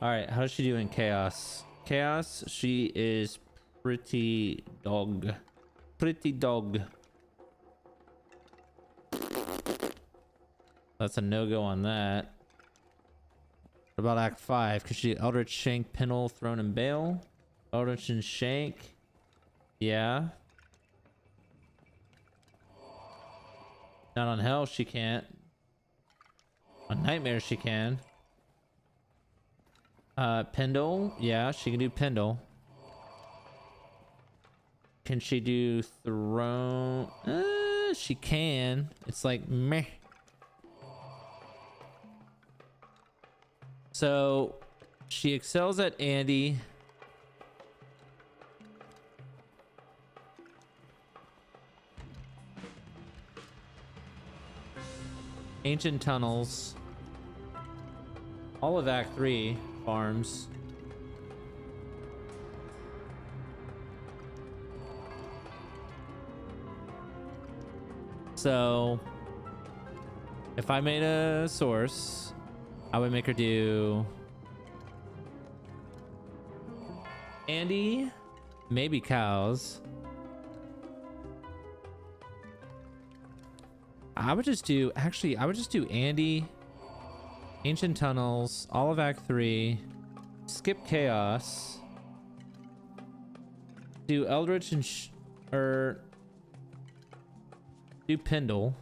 All right, how does she do in Chaos? Chaos, she is pretty dog. Pretty dog. That's a no-go on that. What about Act 5? Could she do Eldritch, Shank, Pinel, Throne, and Bale? Eldritch and Shank. Yeah. Not on Hell, she can't. On Nightmare, she can. Pendle, yeah, she can do Pendle. Can she do Throne? She can. It's like meh. So she excels at Andy. Ancient Tunnels. All of Act 3 farms. So if I made a source, I would make her do Andy, maybe cows. I would just do Andy, Ancient Tunnels, all of Act 3, skip Chaos, do Eldritch and do Pendle.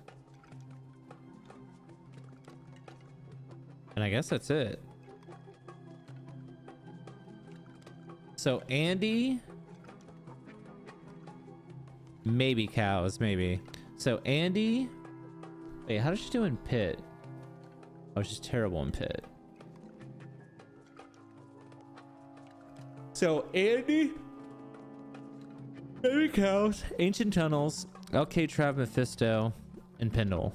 And I guess that's it. So Andy, Maybe cows, maybe. So Andy, wait, how does she do in pit? Oh, she's terrible in pit. So Andy, maybe cows, ancient tunnels, LK Trav, Mephisto, and Pendle.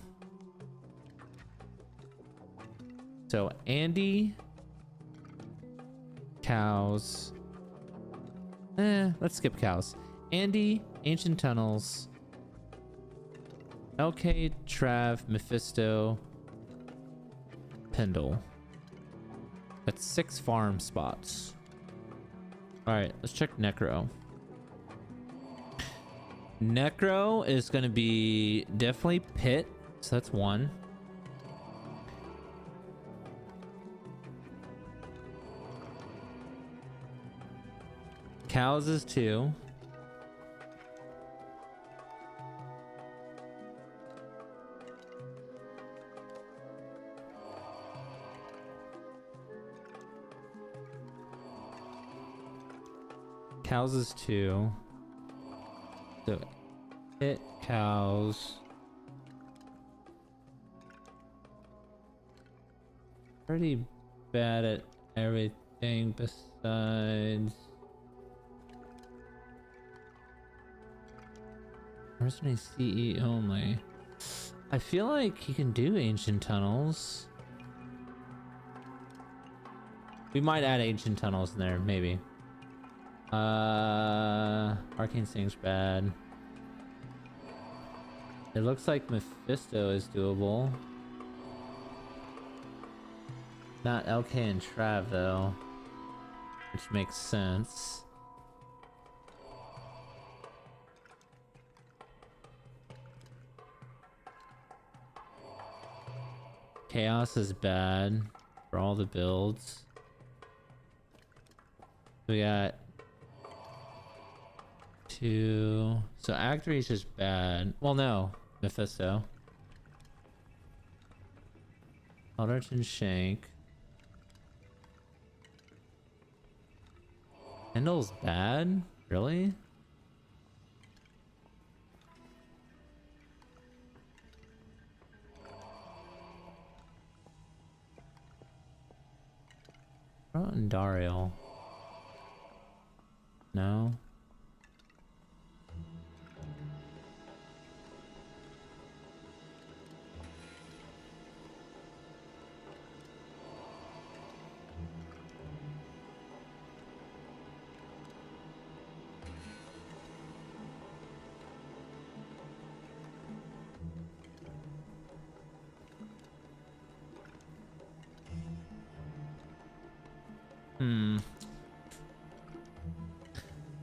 So Andy, cows. Let's skip cows. Andy, ancient tunnels, LK Trav, Mephisto, Pendle. That's 6 farm spots. All right, let's check Necro. Necro is going to be definitely pit, so that's 1. Cows is 2. Cows is 2. So hit cows. Pretty bad at everything besides. Mercenary CE only. I feel like he can do ancient tunnels. We might add ancient tunnels in there, maybe. Arcane Sting's bad. It looks like Mephisto is doable. Not LK and Trav though, which makes sense. Chaos is bad for all the builds. We got 2. So Act 3 is just bad. Well, no, Mephisto. Eldritch and Shank. Kendall's bad? Really? And Dario. No.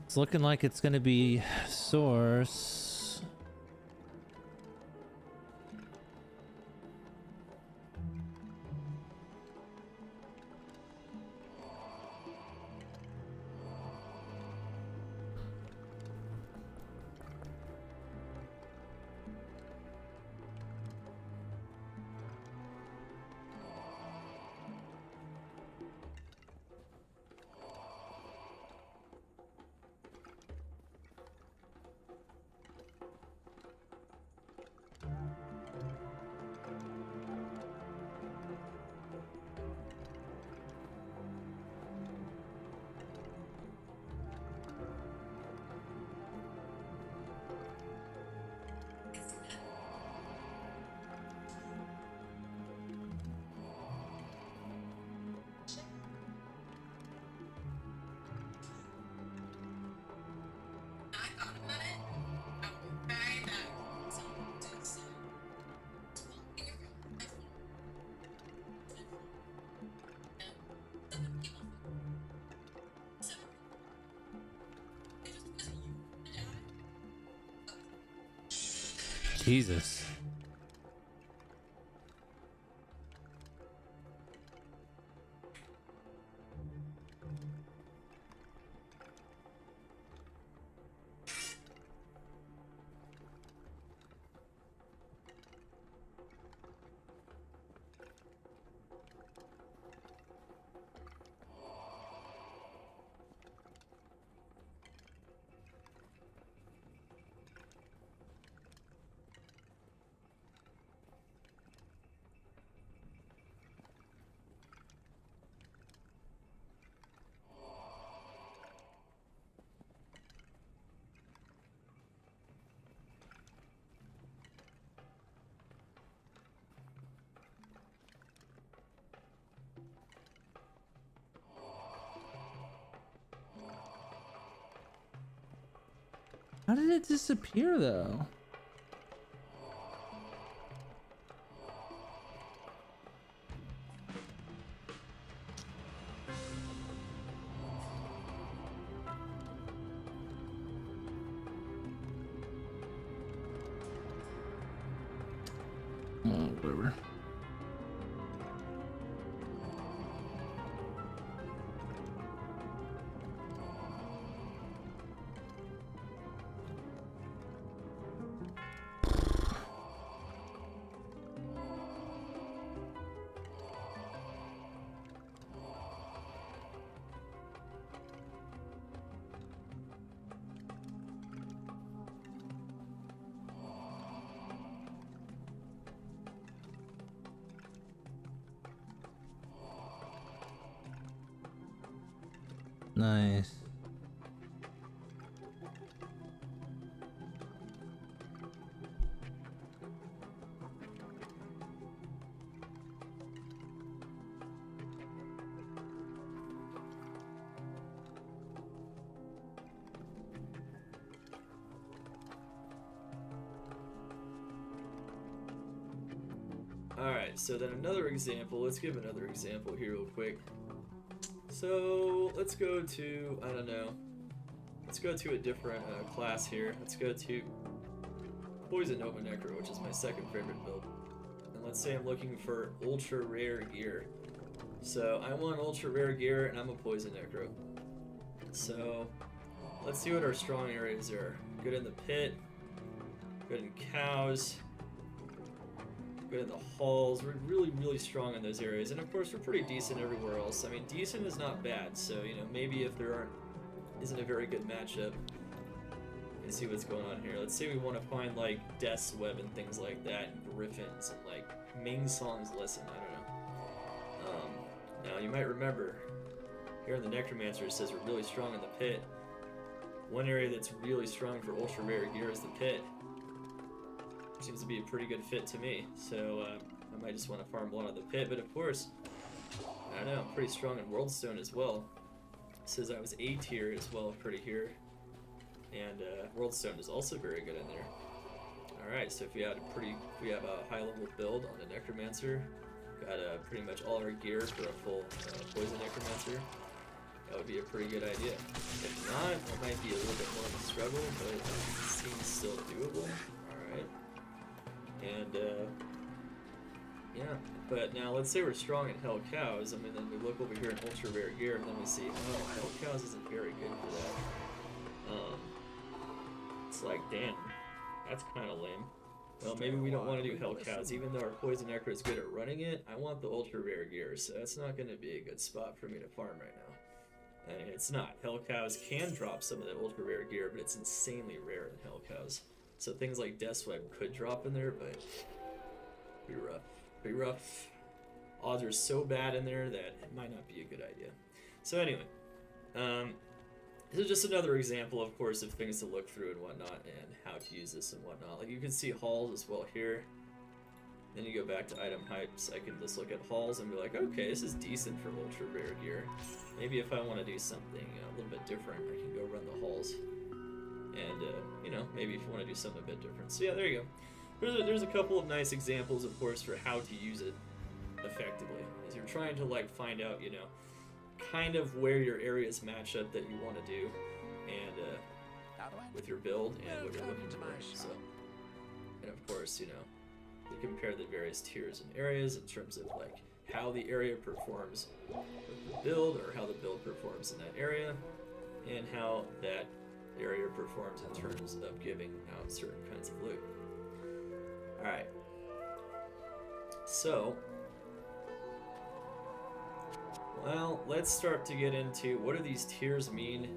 It's looking like it's gonna be Source. Jesus. How did it disappear though? Oh, whatever. Nice. Alright, so then another example. Let's give another example here real quick. So let's go to, I don't know, let's go to a different class here. Let's go to Poison Nova Necro, which is my second favorite build. And let's say I'm looking for ultra rare gear. So I want ultra rare gear and I'm a Poison Necro. So let's see what our strong areas are. Good in the pit, good in cows, good in the halls. We're really, really strong in those areas. And of course, we're pretty decent everywhere else. I mean, decent is not bad. So, you know, maybe if there isn't a very good matchup, and see what's going on here. Let's say we want to find, like, Death's Web and things like that, and Griffins, and, like, Ming Song's Listen. I don't know. Now, you might remember, here in the Necromancer, it says we're really strong in the pit. One area that's really strong for ultra rare gear is the pit. Seems to be a pretty good fit to me, so I might just want to farm one of the pit, but of course, I don't know, I'm pretty strong in Worldstone as well. It says I was A tier as well, pretty here, and Worldstone is also very good in there. Alright, so if we have a high level build on the Necromancer, got pretty much all our gear for a full Poison Necromancer, that would be a pretty good idea. If not, it might be a little bit more of a struggle, but it seems still doable. Alright. And, yeah, but now let's say we're strong in Hell Cows. I mean, then we look over here in Ultra Rare Gear, and then we see, oh, Hell Cows isn't very good for that. It's like, damn, that's kind of lame. Well, maybe we don't want to do Hell Cows. Even though our Poison Necro is good at running it, I want the Ultra Rare Gear, so that's not going to be a good spot for me to farm right now. I mean, it's not. Hell Cows can drop some of that Ultra Rare Gear, but it's insanely rare in Hell Cows. So things like Death's Web could drop in there, but pretty rough. Pretty rough. Odds are so bad in there that it might not be a good idea. So anyway, this is just another example, of course, of things to look through and whatnot, and how to use this and whatnot. Like you can see halls as well here. Then you go back to item hypes. I can just look at halls and be like, okay, this is decent for ultra rare gear. Maybe if I want to do something a little bit different, I can go run the halls. And, you know, maybe if you want to do something a bit different. So yeah, there you go. There's a couple of nice examples, of course, for how to use it effectively. As you're trying to, like, find out, you know, kind of where your areas match up that you want to do, and with your build and what you're looking for. So, and of course, you know, you compare the various tiers and areas in terms of, like, how the area performs with the build, or how the build performs in that area, and how that area performs in terms of giving out certain kinds of loot. Alright. So, well, let's start to get into what do these tiers mean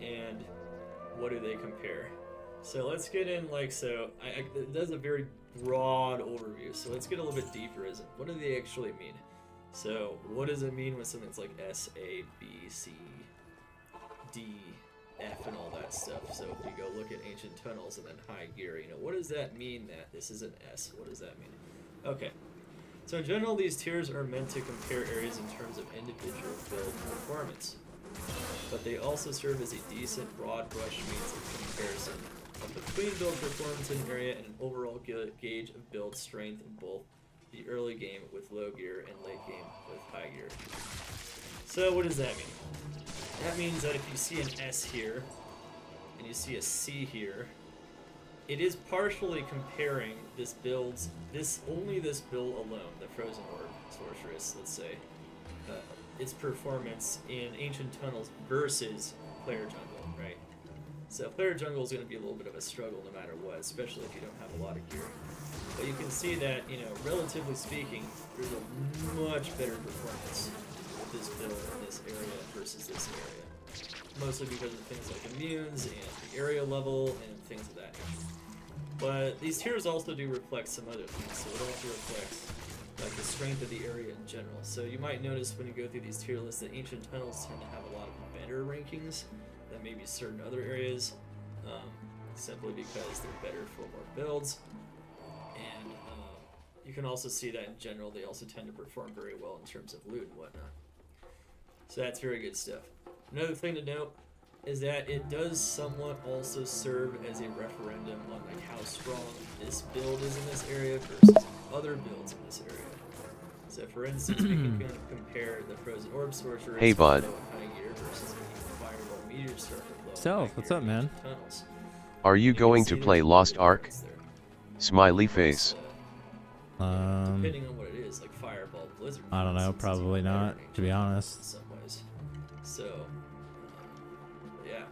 and what do they compare. So let's get in, like, so it does a very broad overview, so let's get a little bit deeper. What do they actually mean? So what does it mean when something's like S, A, B, C, D, F, and all that stuff? So if you go look at Ancient Tunnels and then High Gear, you know, what does that mean that this is an S? What does that mean? Okay, so in general, these tiers are meant to compare areas in terms of individual build performance. but they also serve as a decent broad brush means of comparison of between build performance in an area and an overall gauge of build strength in both the early game with low gear and late game with high gear. So what does that mean? That means that if you see an S here and you see a C here, it is partially comparing this build alone, the Frozen Orb Sorceress, let's say, its performance in Ancient Tunnels versus player jungle, right? So player jungle is going to be a little bit of a struggle no matter what, especially if you don't have a lot of gear. But you can see that, you know, relatively speaking, there's a much better performance with this build in this area versus this area. Mostly because of things like immunes and the area level and things of that nature. But these tiers also do reflect some other things, so it also reflects like the strength of the area in general. So you might notice when you go through these tier lists that Ancient Tunnels tend to have a lot of better rankings than maybe certain other areas, simply because they're better for more builds. And you can also see that in general they also tend to perform very well in terms of loot and whatnot. So that's very good stuff. Another thing to note is that it does somewhat also serve as a referendum on like how strong this build is in this area versus other builds in this area. So for instance, we can kind of compare the Frozen Orb Sorceress Hey, bud. with high gear versus a Fireball Meteor Star with low Self, high what's gear up, man? in Tunnels. Are you And can going see to there's play a big Lost Ark? difference there. Smiley face. Depending on what it is, like Fireball, Blizzard. I don't for know, instance, is probably even better not, in to be Ancient honest. in some ways. So, yeah.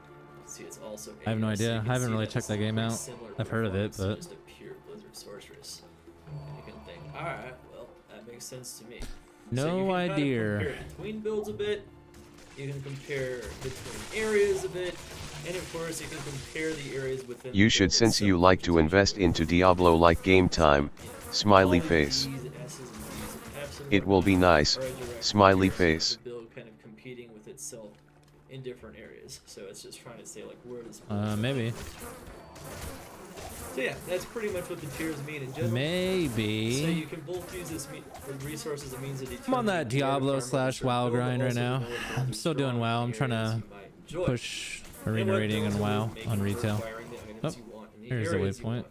See, it's also. I have no AOS, so idea. you can I haven't see really that checked it's that game pretty out. similar I've heard of it, performance to but just a pure Blizzard Sorceress. And you can think, all right, well, that makes sense to me. So you no can kind of idea. compare between builds a bit. You can compare between areas a bit, and of course, you can compare the areas within. You the should, build since you itself, like which to is invest usually into Diablo like game time. Smiley face. It will be nice. Smiley face. The build kind of competing with itself in different areas. So it's just trying to say like where does Maybe. So yeah, that's pretty much what the tiers mean in general. So Maybe. you can both use this resource as a means of determining. I'm on that where to Diablo farm / with a WoW certain build, grind but right also now. to know what builds I'm are still doing strong WoW. I'm in trying areas to you might enjoy. push And arena what rating builds and are WoW worth making on worth retail. acquiring the items you want in the Here's the areas you waypoint. want.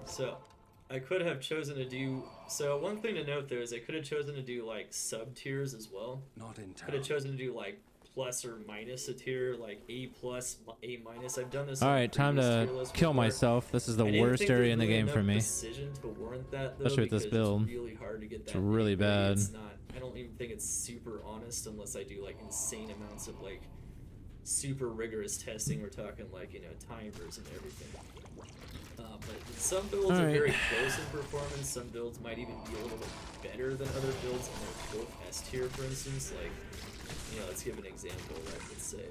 So, I could have chosen to do. So one thing to note though is I could have chosen to do like sub tiers as well. Not in Could have town. chosen to do like plus or minus a tier, like A plus, A minus. I've done this. All on right, time previous to tier lists kill before. myself. This is the I didn't worst think area there's in the really game for enough me. Decision to warrant that, though, Especially with this because build. It's really hard to get that. It's really nitty-gritty. bad. It's not. I don't even think it's super honest unless I do like insane amounts of like super rigorous testing. We're talking like timers and everything. But some builds are Alright. very close in performance. Some builds might even be a little bit better than other builds, and they're both S tier, for instance. Like, let's give an example. Like, let's say,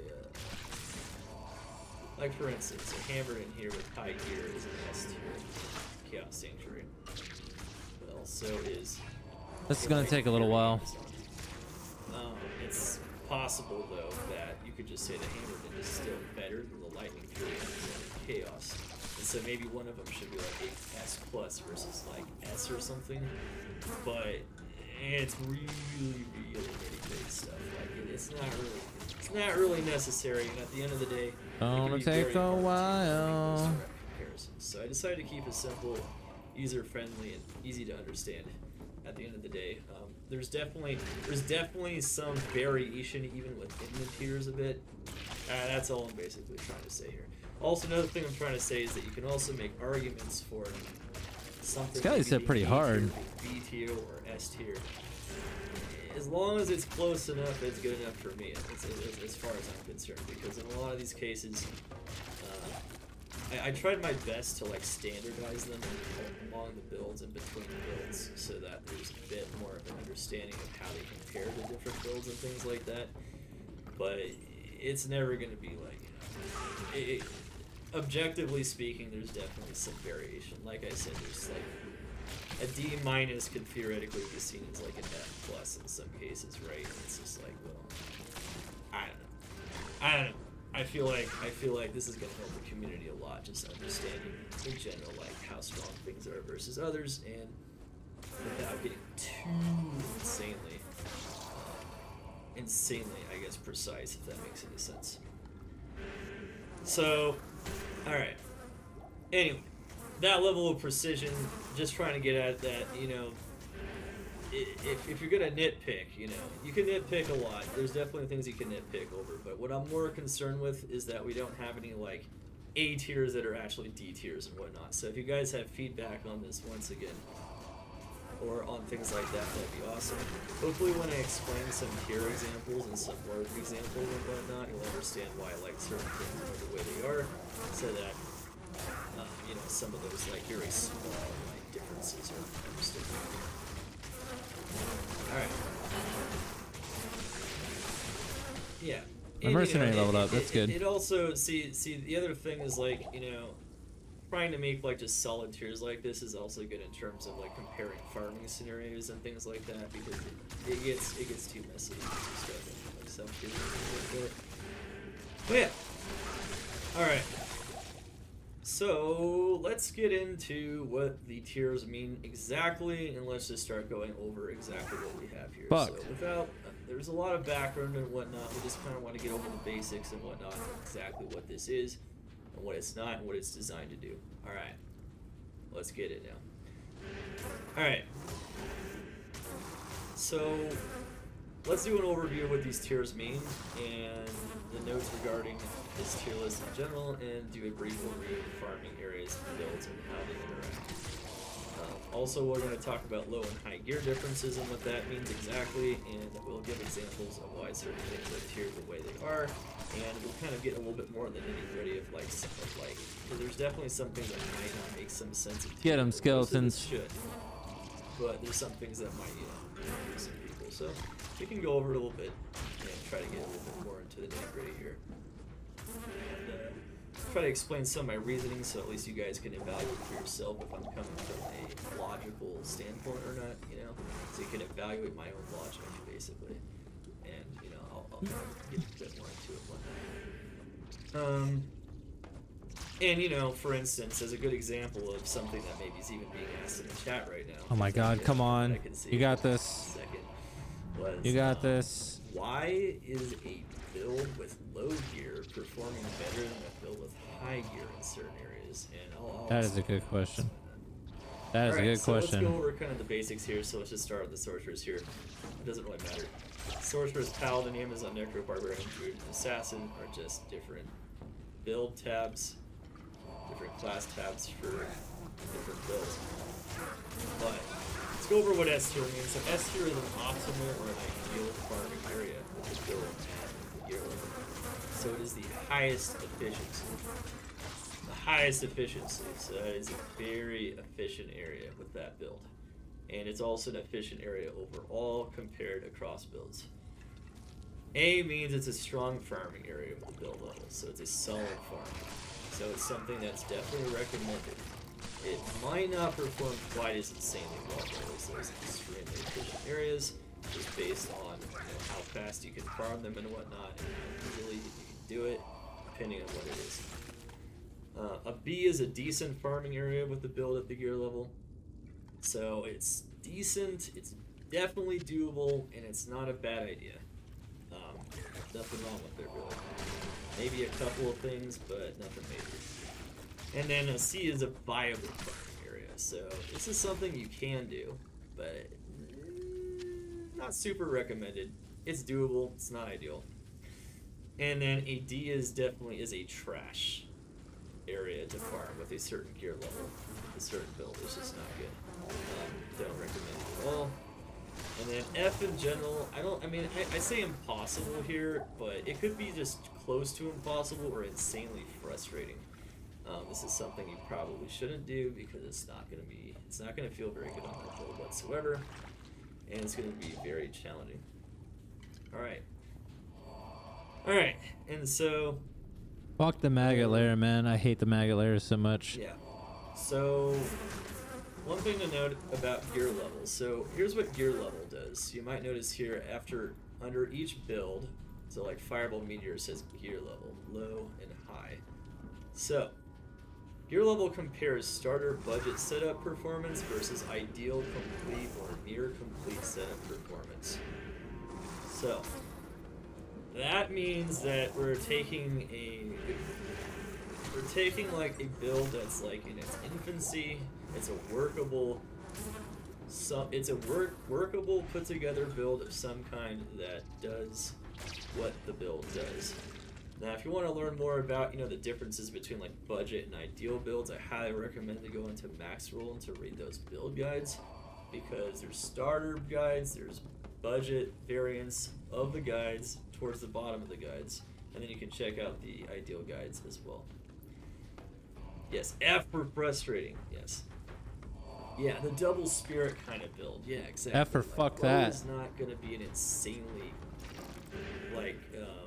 like for instance, a hammer in here with high gear is an S tier Chaos Sanctuary. Well, so is. This is gonna take a little while. It's possible though that you could just say the hammerman is still better than the lightning fury and chaos. And so maybe one of them should be like a S plus versus like S or something. But it's really nitty-gritty stuff. Like it's not really necessary. And at the end of the day, Gonna take a while. so I decided to keep it simple, user-friendly, and easy to understand. At the end of the day, there's definitely some variation even within the tiers a bit. That's all I'm basically trying to say here. Also, another thing I'm trying to say is that you can also make arguments for something. This guy maybe said being pretty A hard. tier, B tier, or S tier. As long as it's close enough, it's good enough for me, as far as I'm concerned. Because in a lot of these cases, I tried my best to like standardize them along the builds and between the builds, so that there's a bit more of an understanding of how they compare the different builds and things like that. But it's never going to be like, objectively speaking, there's definitely some variation. Like I said, there's like a D minus could theoretically be seen as like an F plus in some cases, right? And it's just like, well, I don't know. I feel like this is gonna help the community a lot, just understanding in general like how strong things are versus others, and without getting too insanely insanely, I guess, precise, if that makes any sense. So, alright. Anyway, that level of precision, just trying to get at that, you know, if you're gonna nitpick, you know, you can nitpick a lot. There's definitely things you can nitpick over, but what I'm more concerned with is that we don't have any, like, A tiers that are actually D tiers and whatnot. So if you guys have feedback on this once again, or on things like that, that'd be awesome. Hopefully when I explain some tier examples and some word examples and whatnot, you'll understand why I like certain things are the way they are, so that, you know, some of those, like, very small, like, differences are understood. Alright. Yeah. My mercenary leveled up, that's good. It also, see, the other thing is, like, you know, trying to make, like, just solid tiers like this is also good in terms of, like, comparing farming scenarios and things like that, because it gets too messy to start with, like, some tiers and like that. But yeah. Alright. So, let's get into what the tiers mean exactly, and let's just start going over exactly what we have here. Fuck. So, without, there's a lot of background and whatnot, we just kind of want to get over the basics and whatnot, and exactly what this is, and what it's not, and what it's designed to do. Alright. Let's get it now. Alright. So, let's do an overview of what these tiers mean, and the notes regarding this tier list in general, and do a brief overview of farming areas, builds, and how they interact. Also, we're going to talk about low and high gear differences and what that means exactly, and we'll give examples of why certain things are tiered the way they are, and we'll kind of get a little bit more than nitty-gritty of, like, because there's definitely some things that might not make some sense of Get 'em, most of skeletons. this should, but there's some things that might, you know, confuse some people. So we can go over it a little bit and try to get a little bit more into the nitty-gritty here. And try to explain some of my reasoning, so at least you guys can evaluate for yourself if I'm coming from a logical standpoint or not, you know, so you can evaluate my own logic, basically, and, you know, I'll kind of get a bit more into it. And, you know, for instance, as a good example of something that maybe is even being asked in the chat right now. Oh my god, come on. I can see You got this. second, was, You got this. why is a build with low gear performing better than a build with high gear in certain areas? And I'll That is a good question. That is a good so question. let's go over kind of the basics here. So let's just start with the Sorceress here. It doesn't really matter. Sorceress, Paladin, Amazon, Necro, Barbarian, Druid, and Assassin are just different build tabs, different class tabs for different builds. But let's go over what S tier means. So S tier is an optimal or an ideal farming area with the build at gear level. So it is the highest efficiency. The highest efficiency. So that is a very efficient area with that build. And it's also an efficient area overall compared across builds. A means it's a strong farming area with the build level, so it's a solid farm. So it's something that's definitely recommended. It might not perform quite as insanely well as those extremely efficient areas, just based on, you know, how fast you can farm them and whatnot, and how easily you can do it, depending on what it is. A B is a decent farming area with the build at the gear level. So it's decent, it's definitely doable, and it's not a bad idea. Nothing wrong with it, really. Maybe a couple of things, but nothing major. And then a C is a viable farming area. So this is something you can do, but not super recommended. It's doable, it's not ideal. And then a D is definitely a trash area to farm with a certain gear level. A certain build is just not good. Don't recommend it at all. And then F in general, I say impossible here, but it could be just close to impossible or insanely frustrating. This is something you probably shouldn't do because it's not gonna feel very good on that build whatsoever, and it's gonna be very challenging. Alright, and so Fuck the maggot layer, man. I hate the maggot layer so much. yeah. So one thing to note about gear levels. So here's what gear level does. You might notice here under each build, so like Fireball Meteor says gear level, low and high. So gear level compares starter budget setup performance versus ideal complete or near complete setup performance. So That means that we're taking like a build that's like in its infancy. It's a workable workable put together build of some kind that does what the build does. Now, if you want to learn more about, the differences between like budget and ideal builds, I highly recommend to go into Max Roll and to read those build guides, because there's starter guides, there's budget variants of the guides towards the bottom of the guides, and then you can check out the ideal guides as well. Yes, F for frustrating. Yes. Yeah, the double spirit kind of build. Yeah, exactly. F for fuck that. It's not going to be an insanely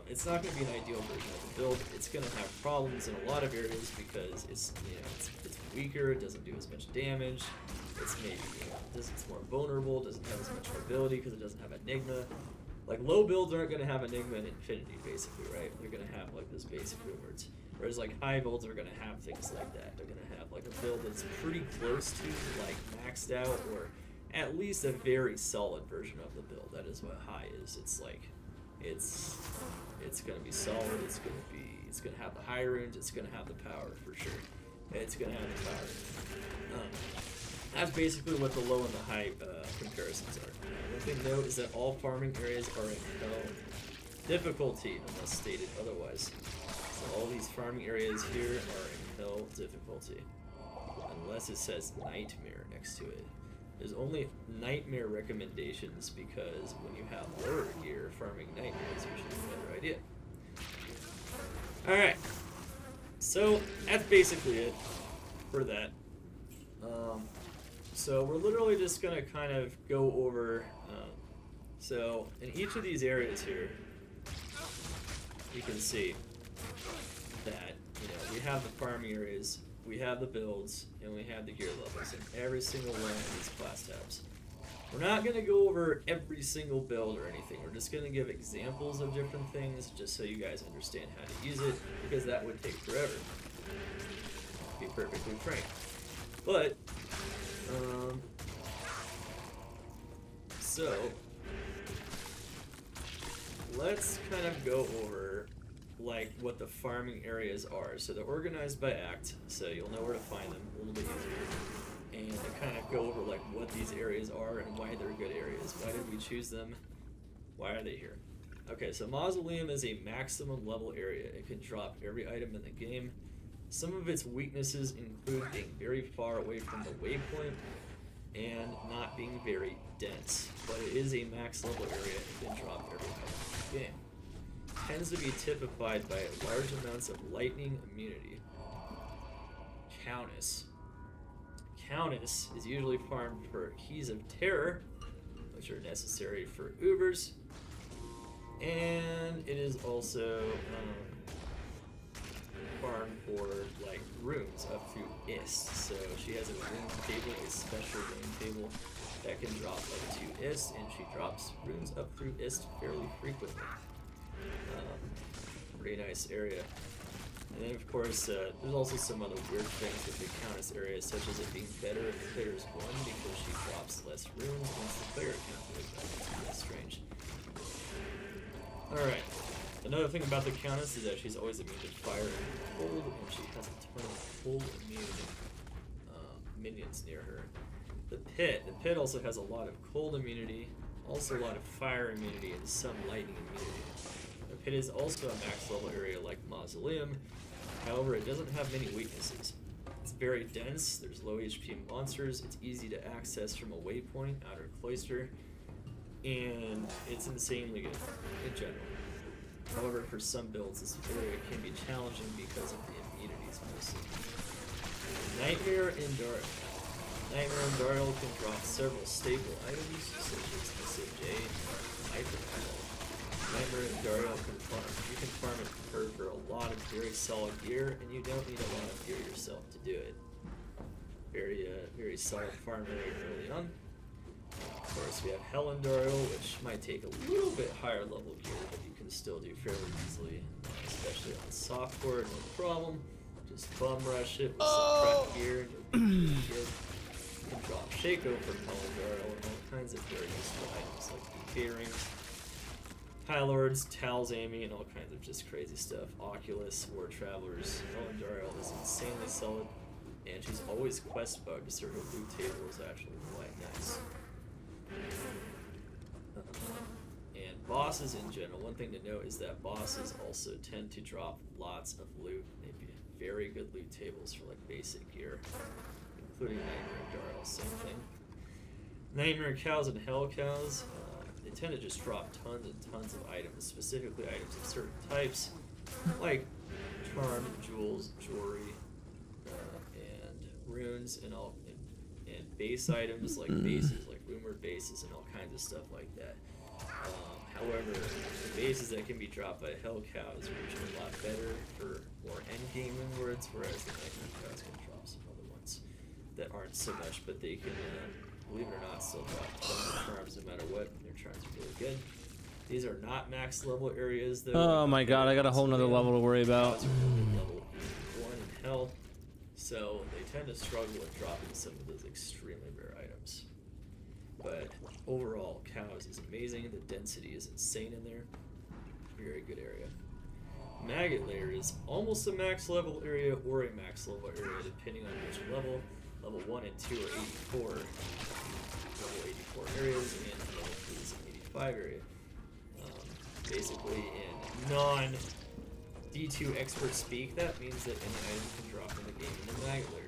it's not going to be an ideal version of the build. It's going to have problems in a lot of areas because it's weaker, it doesn't do as much damage, it's maybe it's more vulnerable, doesn't have as much mobility because it doesn't have Enigma. Like low builds aren't going to have Enigma and Infinity basically, right? They're going to have like those basic rewards. Whereas like high builds are going to have things like that. They're going to have like a build that's pretty close to like maxed out, or at least a very solid version of the build. That is what high is. It's like it's going to be solid. It's going to have the high runes. It's going to have the power for sure. It's going to have the power. That's basically what the low and the high comparisons are. One thing to note is that all farming areas are in hell difficulty unless stated otherwise. So all these farming areas here are in hell difficulty unless it says nightmare next to it. There's only nightmare recommendations because when you have lower gear, farming nightmare is usually a better idea. Alright, so that's basically it for that. So we're literally just going to kind of go over, so in each of these areas here, you can see that, we have the farming areas, we have the builds, and we have the gear levels in every single one of these class tabs. We're not going to go over every single build or anything. We're just going to give examples of different things just so you guys understand how to use it, because that would take forever, to be perfectly frank. But, so, let's kind of go over like what the farming areas are. So they're organized by act, so you'll know where to find them a little bit easier. And to kind of go over like what these areas are and why they're good areas. Why did we choose them? Why are they here? Okay, so Mausoleum is a maximum level area. It can drop every item in the game. Some of its weaknesses include being very far away from the waypoint and not being very dense, but it is a max level area and can drop every item in the game. Tends to be typified by large amounts of lightning immunity. Countess. Countess is usually farmed for Keys of Terror, which are necessary for Ubers, and it is also farmed for like runes up through Ist. So she has a rune table, a special rune table that can drop up to Ist, and she drops runes up through Ist fairly frequently. Pretty nice area. And then of course, there's also some other weird things with the Countess area, such as it being better if the player's won because she drops less runes once the player account goes back. It's kind of strange. Alright. Another thing about the Countess is that she's always immune to fire and cold, and she has a ton of cold immune minions near her. The Pit also has a lot of cold immunity, also a lot of fire immunity, and some lightning immunity. The Pit is also a max level area like Mausoleum, however it doesn't have many weaknesses. It's very dense, there's low HP monsters, it's easy to access from a waypoint, outer cloister, and it's insanely good in general. However, for some builds, this area can be challenging because of the immunities mostly. Nightmare and Dark. Nightmare and Dark can drop several staple items, such as SMJ and Hyper Metal. Nightmare and Dario can farm. You can farm it for a lot of very solid gear, and you don't need a lot of gear yourself to do it. Very solid farm area early on. Of course, we have Hell and Dario, which might take a little bit higher level gear, but you can still do fairly easily, especially on softcore, no problem. Just bum rush it with some prep gear, and you'll be good. You can drop Shaco from Hell and Dario and all kinds of very useful items like DK rings. High Lords, Tal's Amy, and all kinds of just crazy stuff. Oculus, War Travelers, Elendariel is insanely solid, and she's always quest bugged, so her loot table is actually quite nice. And bosses in general, one thing to note is that bosses also tend to drop lots of loot. They'd be very good loot tables for like basic gear, including Nightmare Darl, same thing. Nightmare Cows and Hell Cows, they tend to just drop tons and tons of items, specifically items of certain types, like charm, jewels, jewelry, and runes, and all, and base items like bases, like rumored bases, and all kinds of stuff like that. However, the bases that can be dropped by Hell Cows are usually a lot better for more endgame rewards, whereas the Nightmare Cows can drop some other ones that aren't so much, but they can, believe it or not, still drop tons of charms no matter what. Their charms are really good. These are not max level areas, though. Oh my god, I got a whole nother level to worry about. Cows are only level 1 in Hell, so they tend to struggle with dropping some of those extremely rare items. But overall, Cows is amazing. The density is insane in there. Very good area. Maggot Lair is almost a max level area or a max level area, depending on which level. Level 1 and 2 are 84. Level 84 areas, and level 3 is an 85 area. Basically, in non D2 expert speak, that means that any item can drop in the game in the Maggot Lair.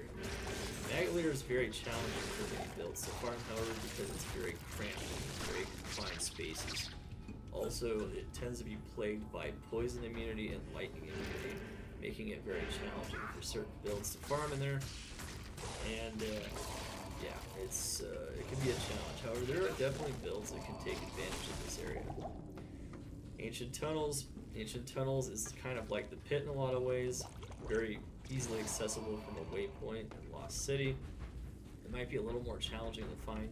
Maggot Lair is very challenging for many builds to farm, however, because it's very cramped and very confined spaces. Also, it tends to be plagued by poison immunity and lightning immunity, making it very challenging for certain builds to farm in there. And yeah, it can be a challenge. However, there are definitely builds that can take advantage of this area. Ancient Tunnels. Ancient Tunnels is kind of like the Pit in a lot of ways. Very easily accessible from a waypoint in Lost City. It might be a little more challenging to find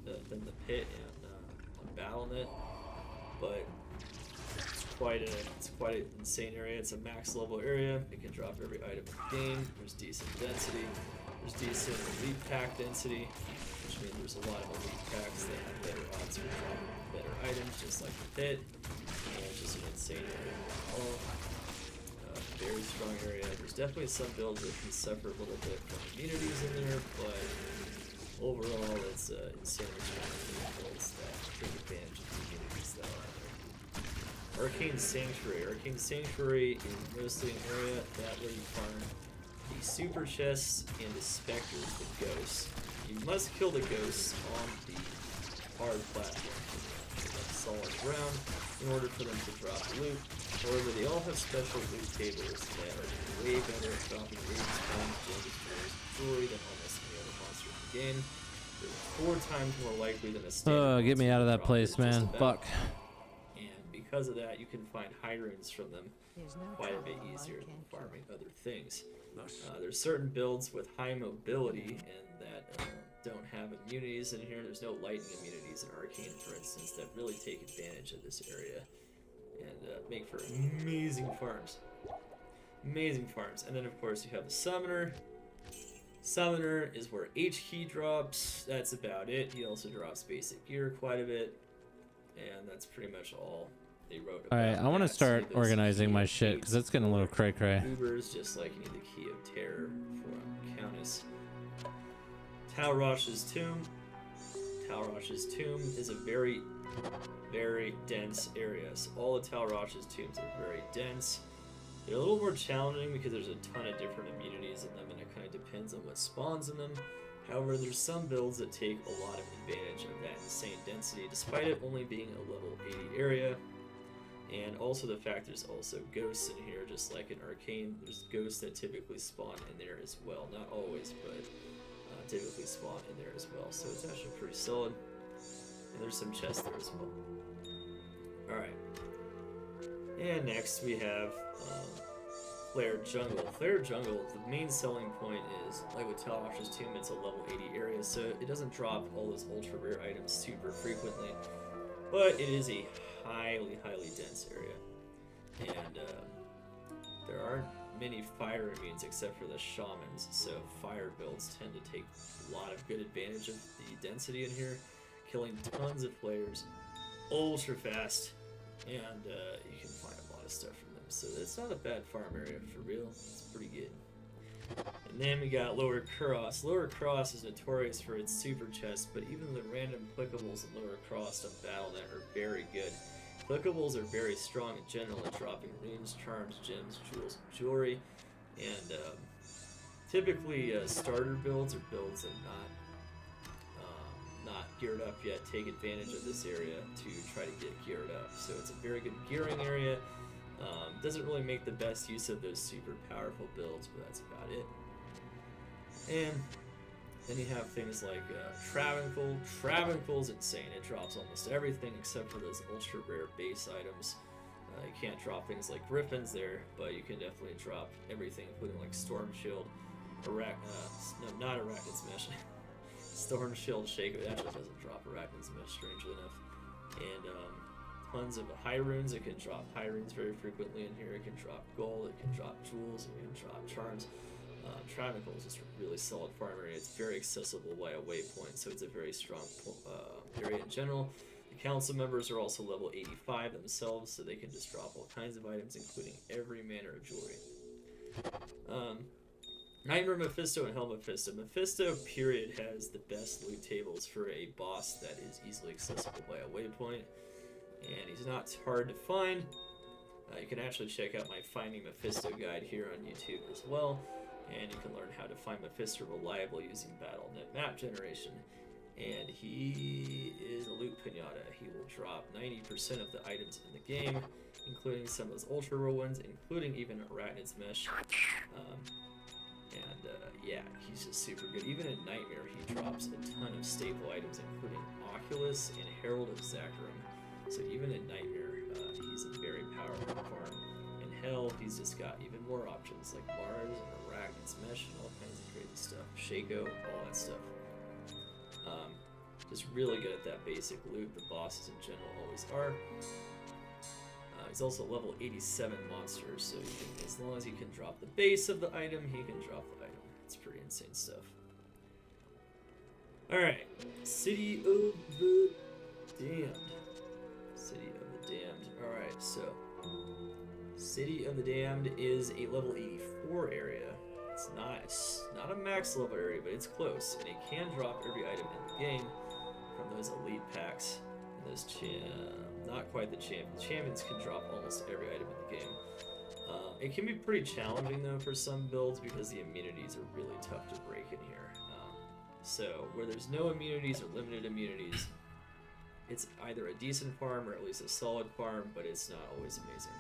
than the Pit and Battle.net, but it's quite an insane area. It's a max level area. It can drop every item in the game. There's decent density. There's decent elite pack density, which means there's a lot of elite packs that have better odds for dropping better items, just like the Pit. And it's just an insane area overall. Very strong area. There's definitely some builds that can suffer a little bit from immunities in there, but overall it's insanely strong builds that take advantage of the immunities that are there. Arcane Sanctuary. Arcane Sanctuary is mostly an area where you farm the super chests and the specters, the ghosts. You must kill the ghosts on the hard platform, like solid ground, in order for them to drop loot. However, they all have special loot tables that are way better at dropping radius points, jewelry than almost any other monster in the game. They're 4 times more likely than a standard. Get me out of that place, man. Fuck. And because of that, you can find high runes from them quite a bit easier than farming other things. There's certain builds with high mobility and that don't have immunities in here. There's no lightning immunities in Arcane, for instance, that really take advantage of this area and make for amazing farms. Amazing farms. And then, of course, you have the Summoner. Summoner is where H key drops. That's about it. He also drops basic gear quite a bit. And that's pretty much all they wrote about. Alright, I want to start organizing my shit, because it's getting a little cray-cray. Ubers, just like you need the Key of Terror from Countess. Talrosh's Tomb. Talrosh's Tomb is a very, very dense area. So all the Talrosh's Tombs are very dense. They're a little more challenging because there's a ton of different immunities in them, and it kind of depends on what spawns in them. However, there's some builds that take a lot of advantage of that insane density, despite it only being a level 80 area. And also the fact there's also ghosts in here, just like in Arcane. There's ghosts that typically spawn in there as well. Not always, but typically spawn in there as well. So it's actually pretty solid. And there's some chests there as well. Alright. And next we have Flare Jungle. Flare Jungle, the main selling point is, like with Talrosh's Tomb, it's a level 80 area, so it doesn't drop all those ultra rare items super frequently. But it is a highly, highly dense area. And there aren't many fire immunes except for the shamans, so fire builds tend to take a lot of good advantage of the density in here, killing tons of flares ultra fast and you can find a lot of stuff from them. So it's not a bad farm area for real. It's pretty good. And then we got Lower Cross. Lower Cross is notorious for its super chest, but even the random clickables in Lower Cross of Battle.net are very good. Clickables are very strong in general at dropping runes, charms, gems, jewels, and jewelry, and typically starter builds or builds that are not geared up yet take advantage of this area to try to get geared up. So it's a very good gearing area. Doesn't really make the best use of those super powerful builds, but that's about it. And then you have things like Travancore. Travancore's insane. It drops almost everything except for those ultra rare base items. You can't drop things like Griffins there, but you can definitely drop everything, including like Storm Shield, not Arachnid's Mesh. Storm Shield Shaker, it actually doesn't drop Arachnid's Mesh, strangely enough. And tons of high runes. It can drop high runes very frequently in here. It can drop gold, it can drop jewels, it can drop charms. Travancore is just a really solid farm area. It's very accessible by a waypoint, so it's a very strong area in general. The council members are also level 85 themselves, so they can just drop all kinds of items, including every manner of jewelry. Nightmare Mephisto and Hell Mephisto. Mephisto, period, has the best loot tables for a boss that is easily accessible by a waypoint, and he's not hard to find. You can actually check out my Finding Mephisto guide here on YouTube as well, and you can learn how to find Mephisto reliably using Battle.net map generation. And he is a loot pinata. He will drop 90% of the items in the game, including some of those ultra rare ones, including even Arachnid's Mesh. Yeah, he's just super good. Even in Nightmare, he drops a ton of staple items, including Oculus and Herald of Zakarum. So even in Nightmare, he's a very powerful farm. In Hell, he's just got even more options, like Mars and Arachnid's Mesh and all kinds of crazy stuff. Shaco, all that stuff. Just really good at that basic loot. The bosses in general always are. He's also a level 87 monster, so you can, as long as he can drop the base of the item, he can drop the item. It's pretty insane stuff. Alright, City of the Damned. City of the Damned. Alright, so City of the Damned is a level 84 area. It's not a max level area, but it's close, and it can drop every item in the game from those elite packs and those not quite the champions. The champions can drop almost every item in the game. It can be pretty challenging though for some builds because the immunities are really tough to break in here. So where there's no immunities or limited immunities, it's either a decent farm or at least a solid farm, but it's not always amazing.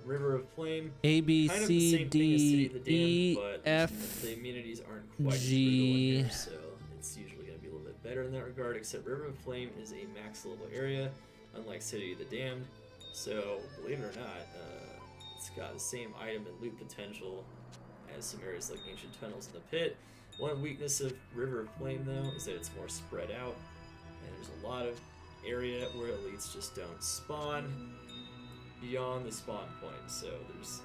River of Flame, A B kind of C the same thing as City of the Damned, D but F the immunities aren't quite as brutal G. in here, so it's usually going to be a little bit better in that regard, except River of Flame is a max level area, unlike City of the Damned, so believe it or not, it's got the same item and loot potential as some areas like Ancient Tunnels in the Pit. One weakness of River of Flame, though, is that it's more spread out, and there's a lot of area where elites just don't spawn beyond the spawn point, so there's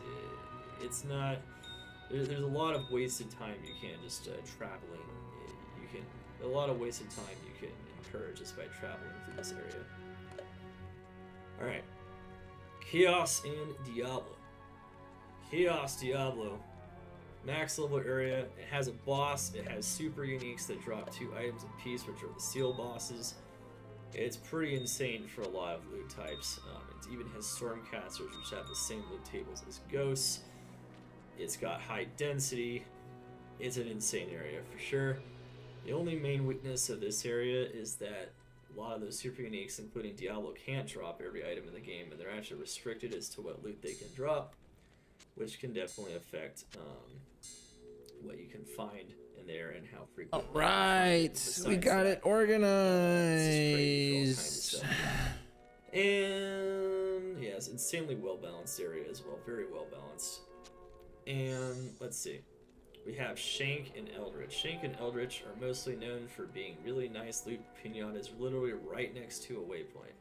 a lot of wasted time you can just traveling. A lot of wasted time you can incur just by traveling through this area. Alright. Chaos and Diablo. Chaos Diablo. Max level area. It has a boss. It has super uniques that drop 2 items apiece, which are the seal bosses. It's pretty insane for a lot of loot types. It even has Stormcasters, which have the same loot tables as Ghosts. It's got high density. It's an insane area for sure. The only main weakness of this area is that a lot of those super uniques, including Diablo, can't drop every item in the game, and they're actually restricted as to what loot they can drop, which can definitely affect what you can find in there and how frequent. All right, we got it organized. And yes, insanely well balanced area as well, very well balanced. And let's see. We have Shank and Eldritch. Shank and Eldritch are mostly known for being really nice loot pinatas, literally right next to a waypoint.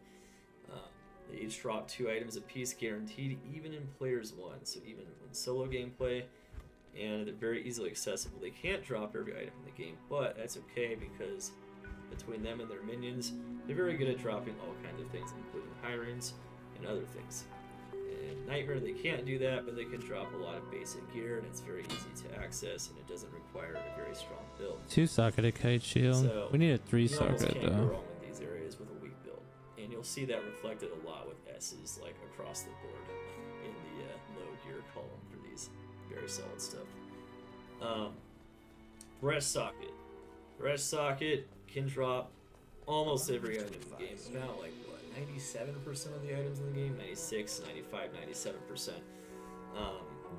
They each drop 2 items apiece, guaranteed, even in Players 1, so even in solo gameplay, and they're very easily accessible. They can't drop every item in the game, but that's okay because between them and their minions. They're very good at dropping all kinds of things, including hirings and other things. And Nightmare, they can't do that, but they can drop a lot of basic gear, and it's very easy to access, and it doesn't require a very strong build. 2-socketed kite shield. So, We need a you almost 3-socket can't go though. wrong in these areas with a weak build, and you'll see that reflected a lot with S's like across the board in the low gear column for these very solid stuff. Breast socket. Breast socket can drop almost every item in the game. About like what, 97% of the items in the game, 96, 95, 97%.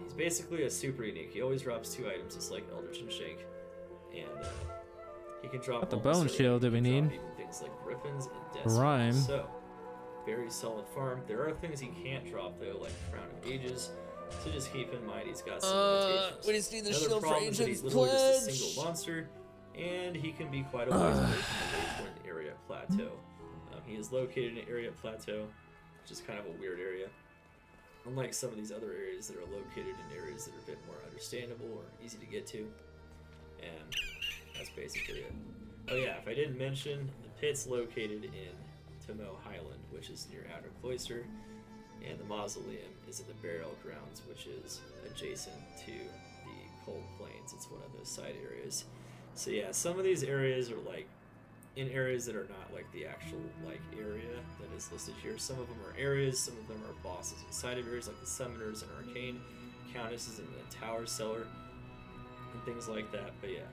He's basically a super unique. He always drops 2 items, just like Eldritch and Shank, and he can drop. What the almost bone every shield item. do we He can need? drop even things like Griffins and Death. Rhyme. So very solid farm. There are things he can't drop though, like Crown of Ages. So just keep in mind he's got some limitations. We just need the Another shield for problem is that he's agents literally just a pledge. single monster, and he can be quite a ways away from the Waypoint area plateau. He is located in an area plateau, which is kind of a weird area. Unlike some of these other areas that are located in areas that are a bit more understandable or easy to get to. And that's basically it. Oh yeah, if I didn't mention, the pit's located in Tomo Highland, which is near Outer Cloister, and the mausoleum is in the Burial Grounds, which is adjacent to the Cold Plains. It's one of those side areas. So yeah, some of these areas are like in areas that are not like the actual like area that is listed here. Some of them are areas, some of them are bosses inside of areas like the Summoners and Arcane Countesses in the Tower Cellar and things like that. But yeah,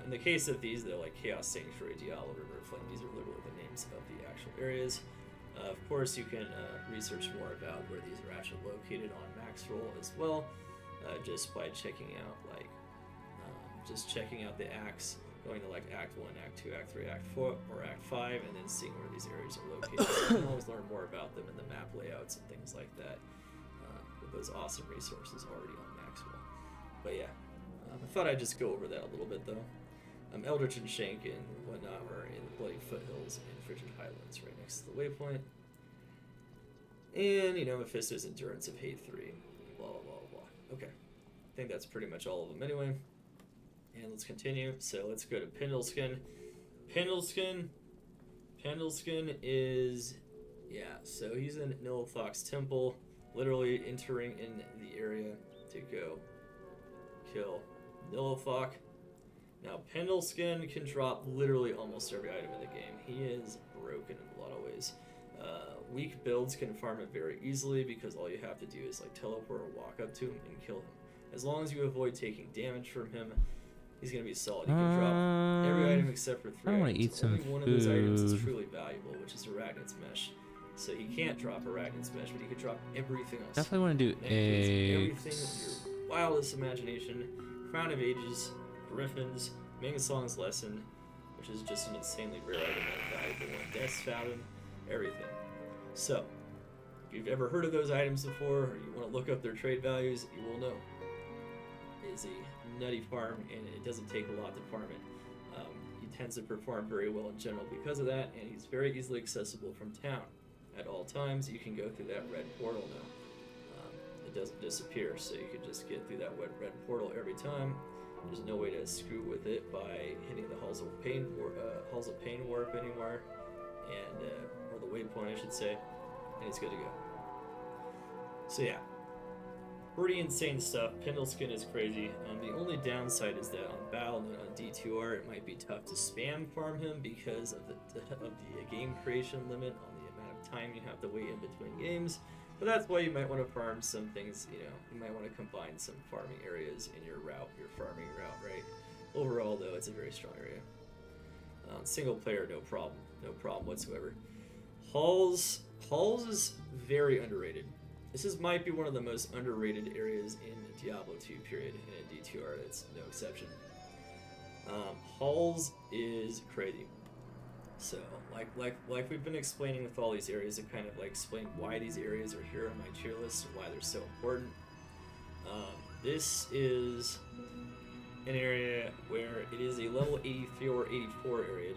in the case of these, they're like Chaos Sanctuary, Diablo, River of Flame. These are literally the names of the actual areas. Of course, you can research more about where these are actually located on Maxroll as well, just by checking out like checking out the acts, going to like Act 1, Act 2, Act 3, Act 4, or Act 5, and then seeing where these areas are located. So you can always learn more about them in the map layouts and things like that with those awesome resources already on Maxwell. But yeah, I thought I'd just go over that a little bit though. Eldritch and Shank and whatnot are in the Bloody Foothills and Frigid Highlands right next to the waypoint. And, you know, Mephisto's Endurance of Hate 3, blah, blah, blah, blah. Okay, I think that's pretty much all of them anyway. And let's continue. So let's go to Pendleskin. Pendleskin is, yeah, so he's in Nilithok's Temple, literally entering in the area to go kill Nilithok. Now, Pendleskin can drop literally almost every item in the game. He is broken in a lot of ways. Weak builds can farm it very easily because all you have to do is like teleport or walk up to him and kill him. As long as you avoid taking damage from him, he's going to be solid. He can drop every item except for 3 I want items. to eat some Only one of those items is food. truly valuable, which is Arachnid's Mesh. So he can't drop Arachnid's Mesh, but he can drop everything else. Definitely want to do That includes everything eggs. with your wildest imagination. Crown of Ages, Griffins, Mingasong's Lesson, which is just an insanely rare item and valuable one. Death's Fountain, everything. So, if you've ever heard of those items before, or you want to look up their trade values, you will know. It is a nutty farm, and it doesn't take a lot to farm it. He tends to perform very well in general because of that, and he's very easily accessible from town. At all times, you can go through that red portal now. It doesn't disappear, so you can just get through that red portal every time. There's no way to screw with it by hitting the Halls of Pain warp anywhere, and or the waypoint, I should say, and it's good to go. So yeah, pretty insane stuff. Pendleskin is crazy. The only downside is that on Battle and on D2R, it might be tough to spam farm him because of the game creation limit on the amount of time you have to wait in between games. But that's why you might want to farm some things, you know, you might want to combine some farming areas in your farming route, right? Overall, though, it's a very strong area. Single player, no problem whatsoever. Halls is very underrated. This might be one of the most underrated areas in Diablo 2, period, and in D2R, that's no exception. Halls is crazy. So, like we've been explaining with all these areas, to kind of like explain why these areas are here on my tier list and why they're so important. This is an area where it is a level 83 or 84 area.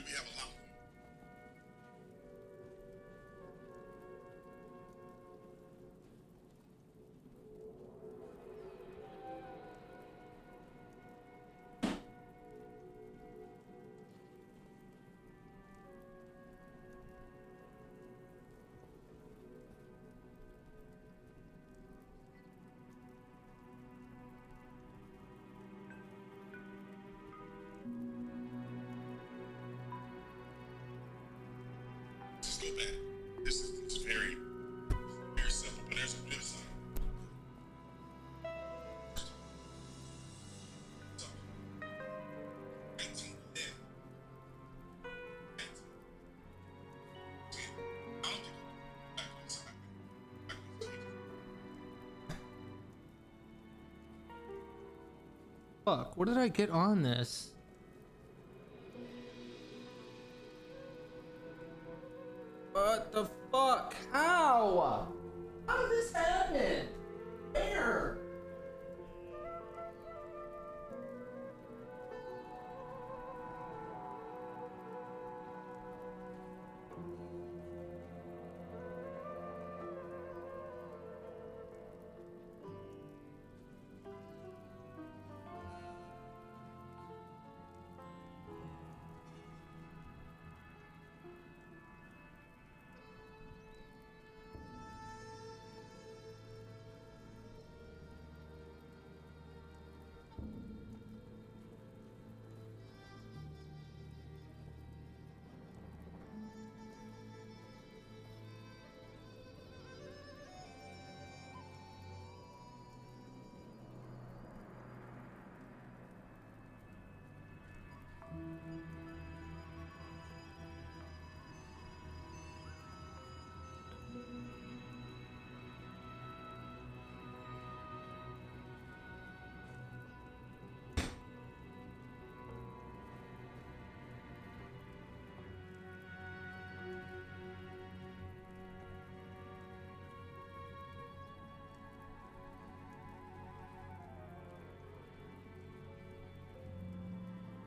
we have a lot. Just go back. This is very, very simple, but there's a flip side. So, 19 dead. 19. See, I don't think I'm back on side. Back on side. Fuck, what did I get on this? What the fuck? How? How did this happen? Where?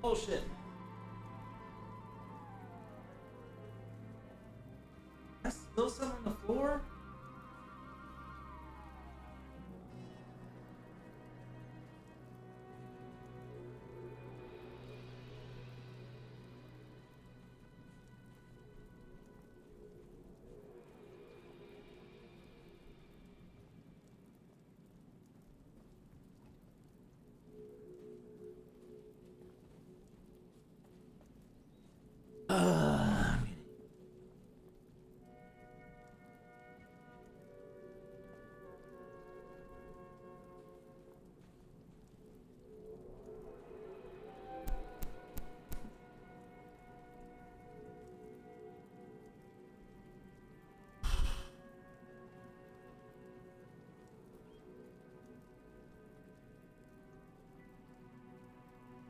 Bullshit. That's still something on the floor?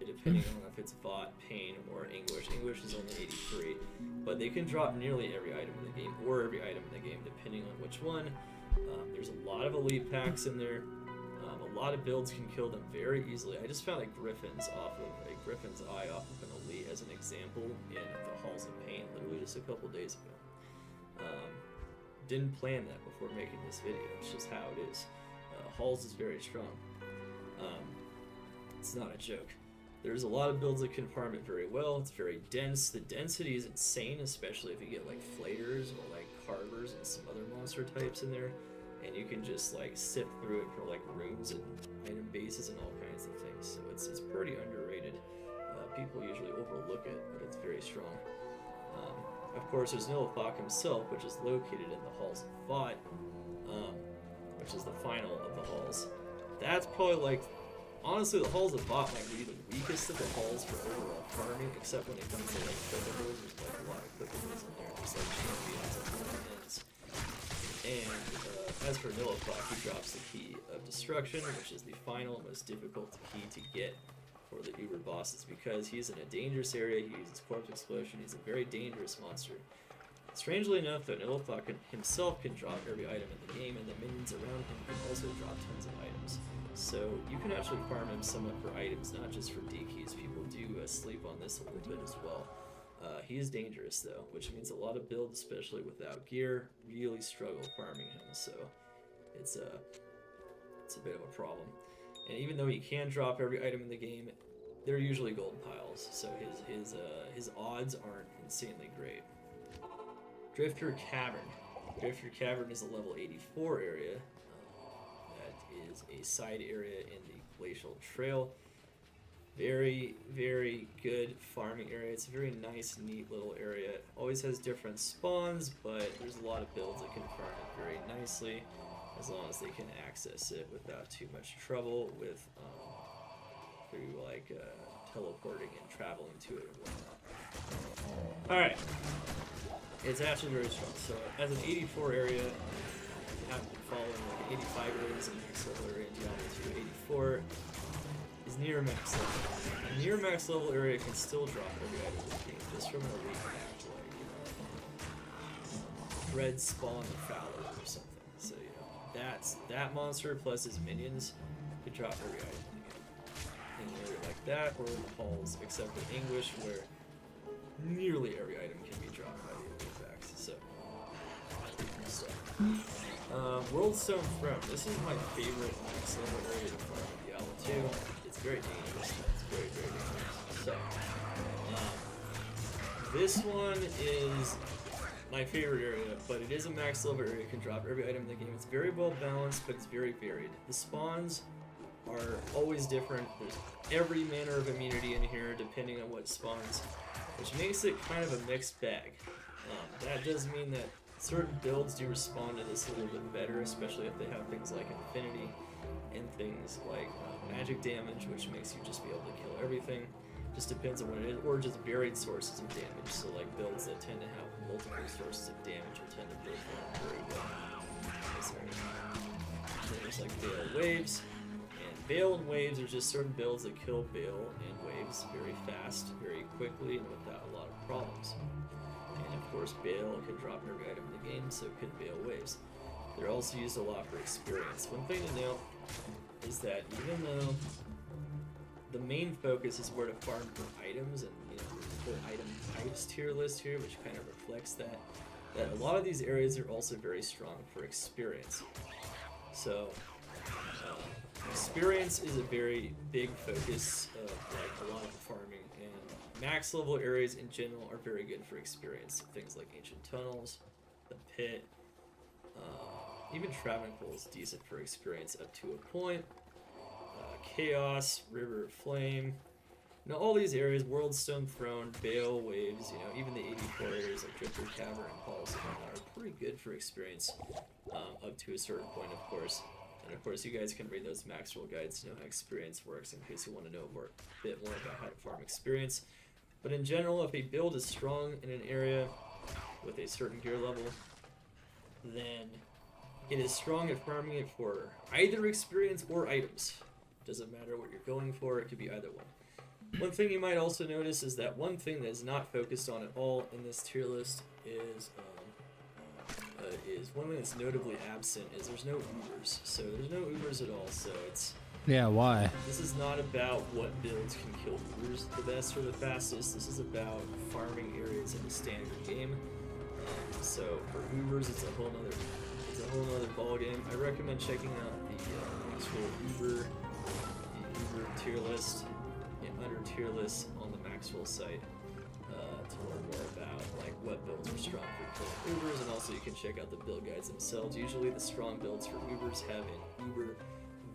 Depending on if it's Vought, Pain, or Anguish. Anguish is only 83, but they can drop nearly every item in the game, or every item in the game, depending on which one. There's a lot of elite packs in there. A lot of builds can kill them very easily. I just found a Griffin's Eye off of an elite as an example in the Halls of Pain, literally just a couple days ago. Didn't plan that before making this video. It's just how it is. Halls is very strong. It's not a joke. There's a lot of builds that can farm it very well. It's very dense. The density is insane, especially if you get like flayers or like carvers and some other monster types in there. And you can just like sift through it for like runes and item bases and all kinds of things. So it's pretty underrated. People usually overlook it, but it's very strong. Of course, there's Nilithok himself, which is located in the Halls of Vought, which is the final of the halls. That's probably like, honestly, the Halls of Vought might be the weakest of the halls for overall farming, except when it comes to like clippables. There's like a lot of clippables in there, just like champions and ends. And as for Nilithok, he drops the Key of Destruction, which is the final, most difficult key to get for the Uber bosses, because he's in a dangerous area. He uses Corpse Explosion. He's a very dangerous monster. Strangely enough, though, Nilithok himself can drop every item in the game, and the minions around him can also drop tons of items. So you can actually farm him somewhat for items, not just for D keys. People do sleep on this a little bit as well. He is dangerous though, which means a lot of builds, especially without gear, really struggle farming him. So it's a bit of a problem. And even though he can drop every item in the game, they're usually gold piles, so his odds aren't insanely great. Drifter Cavern. Drifter Cavern is a level 84 area. That is a side area in the Glacial Trail. Very, very good farming area. It's a very nice, neat little area. It always has different spawns, but there's a lot of builds that can farm it very nicely, as long as they can access it without too much trouble with through like teleporting and traveling to it and whatnot. Alright. It's actually very strong. So as an 84 area, you have to follow like 85 areas and max level area in Diablo 2. 84 is near max level. A near max level area can still drop every item in the game just from an elite act, like, you know, Red Spawn and Fowler or something. So, you know, that monster plus his minions could drop every item in the game. In an area like that, or in the halls, except for Anguish, where nearly every item can be dropped by the elite packs. So, Worldstone Throne. This is my favorite max level area to farm in Diablo 2. It's very dangerous. It's very, very dangerous. So, this one is my favorite area, but it is a max level area. It can drop every item in the game. It's very well balanced, but it's very varied. The spawns are always different. There's every manner of immunity in here, depending on what spawns, which makes it kind of a mixed bag. That does mean that certain builds do respond to this a little bit better, especially if they have things like Infinity and things like magic damage, which makes you just be able to kill everything. Just depends on what it is, or just varied sources of damage. So like builds that tend to have multiple sources of damage will tend to perform very well. There's like Veil Waves, and Veil and Waves are just certain builds that kill Veil and Waves very fast, very quickly, and without a lot of problems. And of course, Veil can drop every item in the game, so can Veil Waves. They're also used a lot for experience. One thing to note is that even though the main focus is where to farm for items, and you know, the whole item types tier list here, which kind of reflects that a lot of these areas are also very strong for experience. So experience is a very big focus of like a lot of farming, and max level areas in general are very good for experience. Things like Ancient Tunnels, the Pit, even Travancore is decent for experience up to a point. Chaos, River of Flame, you know, all these areas, Worldstone Throne, Veil Waves, you know, even the 84 areas like Drifter Cavern and Halls are pretty good for experience, up to a certain point, of course. And of course, you guys can read those max roll guides to know how experience works in case you want to know a bit more about how to farm experience. But in general, if a build is strong in an area with a certain gear level, then it is strong at farming it for either experience or items. Doesn't matter what you're going for, it could be either one. One thing you might also notice is that one thing that is not focused on at all in this tier list is one thing that's notably absent is there's no Ubers. So there's no Ubers at all, so it's... Yeah, why? This is not about what builds can kill Ubers the best or the fastest. This is about farming areas in the standard game. So for Ubers, it's a whole nother ball game. I recommend checking out the actual Uber tier list, under tier list on the Maxwell site to learn more about like what builds are strong for killing Ubers, and also you can check out the build guides themselves. Usually the strong builds for Ubers have an Uber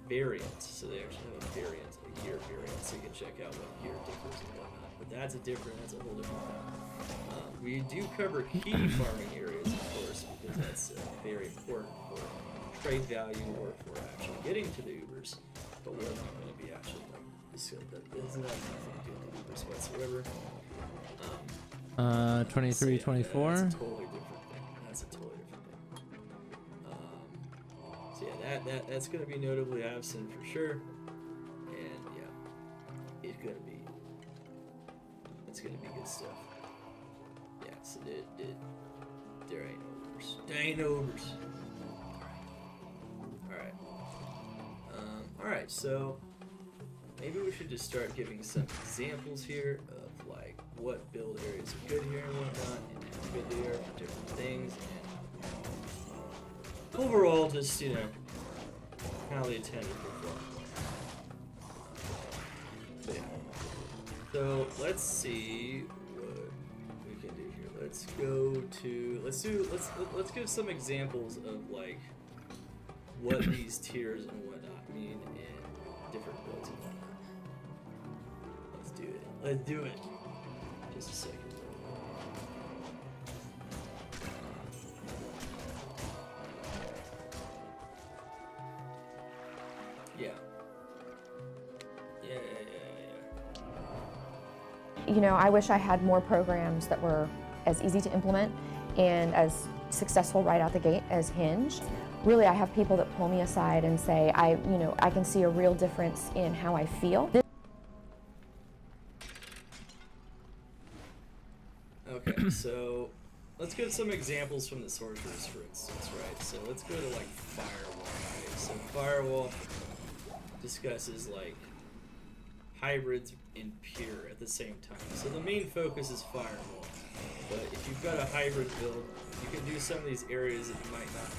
variant, so they actually have a variant, a gear variant, so you can check out what gear differs and whatnot. But that's a whole different thing. We do cover key farming areas, of course, because that's very important for trade value or for actually getting to the Ubers. But we're not going to be actually like discussing that. This is not nothing to do with the Ubers whatsoever. 23, 24. That's a totally different thing. That's a totally different thing. So yeah, that's going to be notably absent for sure. And yeah, it's going to be good stuff. Yeah, so there ain't no Ubers. There ain't no Ubers. Alright, so maybe we should just start giving some examples here of like what build areas are good here and whatnot, and how good they are for different things, and overall just, you know, how they tend to perform. But yeah. So let's see what we can do here. Let's go to let's give some examples of like what these tiers and whatnot mean in different builds and whatnot. Let's do it. Let's do it. Just a second. Yeah. You know, I wish I had more programs that were as easy to implement and as successful right out the gate as Hinge. Really, I have people that pull me aside and say, I can see a real difference in how I feel. Okay, so let's get some examples from the Sorceress, for instance, right? So let's go to like Firewall, right? So Firewall discusses like hybrids and pure at the same time. So the main focus is Firewall, but if you've got a hybrid build, you can do some of these areas that you might not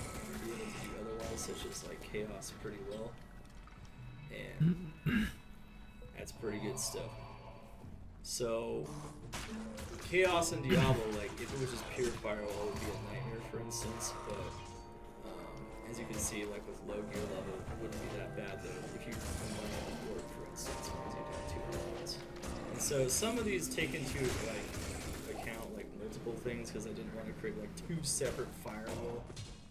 be able to do otherwise, such as like Chaos pretty well, and that's pretty good stuff. So Chaos and Diablo, like if it was just pure Firewall, it would be a nightmare, for instance, but as you can see, like with low gear level, it wouldn't be that bad though if you combine it with Ward, for instance, because you'd have two elements. And so some of these take into like account like multiple things, because I didn't want to create like two separate Firewall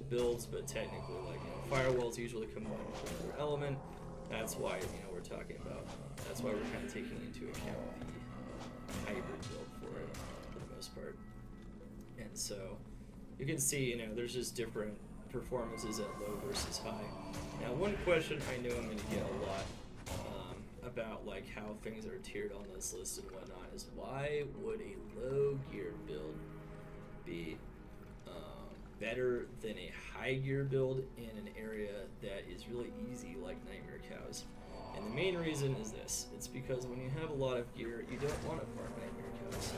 builds, but technically, like, you know, Firewalls usually combine with another element. That's why, you know, we're talking about. That's why we're kind of taking into account the hybrid build for it for the most part. And so you can see, you know, there's just different performances at low versus high. Now, one question I know I'm going to get a lot about like how things are tiered on this list and whatnot is, why would a low gear build be better than a high gear build in an area that is really easy like Nightmare Cows? And the main reason is this: it's because when you have a lot of gear, you don't want to farm Nightmare Cows.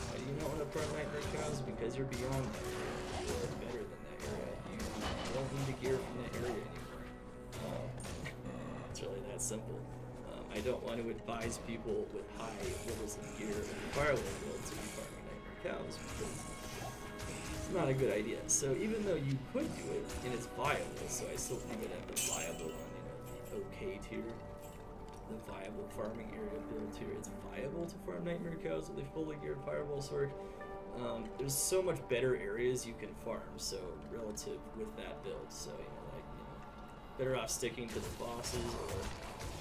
Why do you not want to farm Nightmare Cows? Because you're beyond that area. You're better than that area. You don't need the gear from that area anymore. It's really that simple. I don't want to advise people with high levels of gear and Firewall builds to be farming Nightmare Cows, because it's not a good idea. So even though you could do it, and it's viable, so I still think it at the viable one, you know, the okay tier, the viable farming area build tier. It's viable to farm Nightmare Cows with a fully geared Fireball Sword. There's so much better areas you can farm, so relative with that build. So, you know, like, you know, better off sticking to the bosses or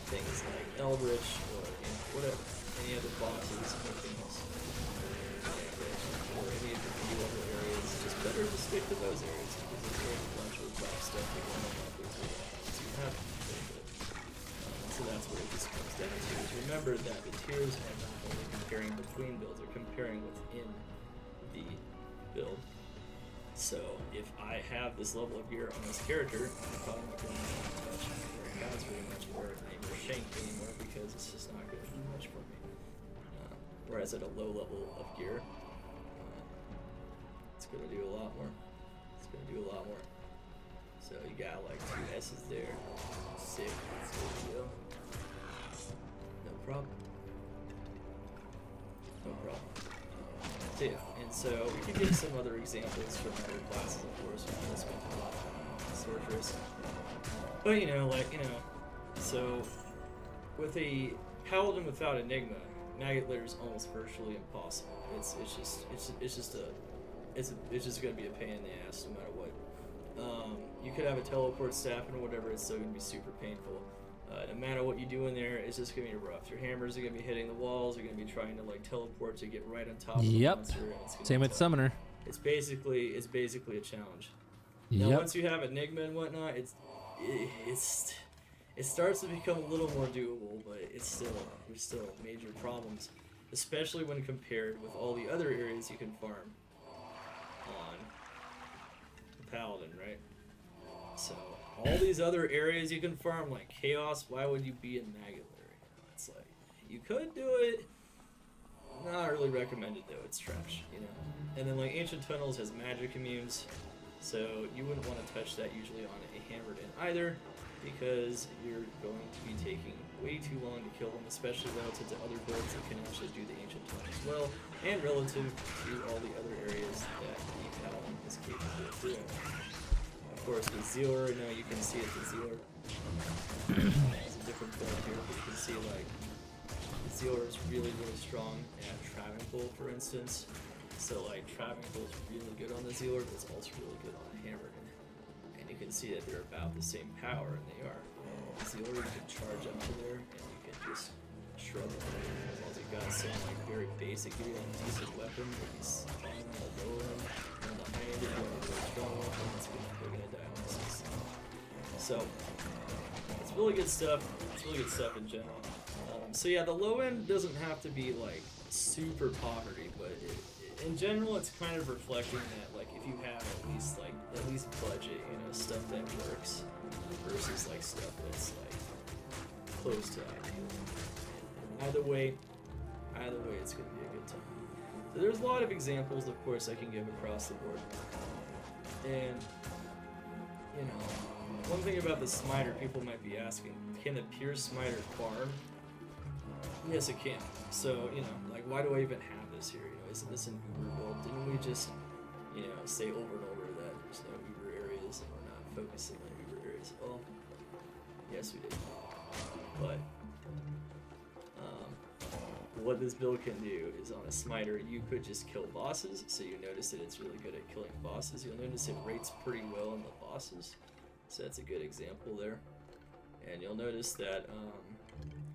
things like Eldritch or, you know, whatever, any other bosses, anything else, or any of the few other areas. It's just better to stick to those areas, because there's a bunch of rough stuff that you want to go through. So you have to do it. So that's what it just comes down to. Is remember that the tiers are not only comparing between builds, they're comparing within the build. So if I have this level of gear on this character, I'm probably not going to touch Nightmare Cows very much, or Nightmare Shank anymore, because it's just not going to do much for me. Whereas at a low level of gear, it's going to do a lot more. It's going to do a lot more. So you got like 2 S's there. Sick. That's good to go. No problem. No problem. So yeah, and so we can get some other examples from other classes, of course. We can spend a lot on Sorceress. But, you know, like, you know, so with a Paladin without Enigma, Maggot Lair is almost virtually impossible. It's just gonna be a pain in the ass no matter what. You could have a teleport staff and whatever, it's still gonna be super painful. No matter what you do in there, it's just gonna be rough. Your hammers are gonna be hitting the walls. You're gonna be trying to like teleport to get right on top of the monster. Same with Summoner. It's basically a challenge. Now once you have Enigma and whatnot, it starts to become a little more doable, but there's still major problems, especially when compared with all the other areas you can farm on the Paladin, right? So all these other areas you can farm, like Chaos, why would you be in Maggot Lair? It's like, you could do it, Not really recommended though, it's trash, you know. And then like Ancient Tunnels has magic immunes, so you wouldn't want to touch that usually on a hammered in either, because you're going to be taking way too long to kill them, especially relative to other builds that can actually do the Ancient Tunnel as well, and relative to all the other areas that the Paladin is capable of doing. Of course, the Zealer, now you can see it, the Zealer is a different build here, but you can see like the Zealer is really, really strong at Trapping Pull, for instance. So like Trapping Pull is really good on the Zealer, but it's also really good on the Hammered. And you can see that they're about the same power, and they are. The Zealer, you can charge up to there, and you can just shrug them. As long as you got some like very basic, give you a decent weapon, like he's fine on the low end, on the high end, if you have a really strong weapon, they're gonna die on the 6. So it's really good stuff. It's really good stuff in general. So yeah, the low end doesn't have to be like super poverty, but in general, it's kind of reflecting that like if you have at least budget, you know, stuff that works versus like stuff that's like close to ideal. Either way, it's gonna be a good time. So there's a lot of examples, of course, I can give across the board, and you know, one thing about the Smiter, people might be asking, can the pure Smiter farm? Yes, it can. So, you know, like, why do I even have this here? You know, isn't this an Uber build? Didn't we just, you know, say over and over that there's no Uber areas and we're not focusing on Uber areas? Well, yes, we did. But, what this build can do is on a Smiter, you could just kill bosses. So you notice that it's really good at killing bosses. You'll notice it rates pretty well on the bosses. So that's a good example there. And you'll notice that,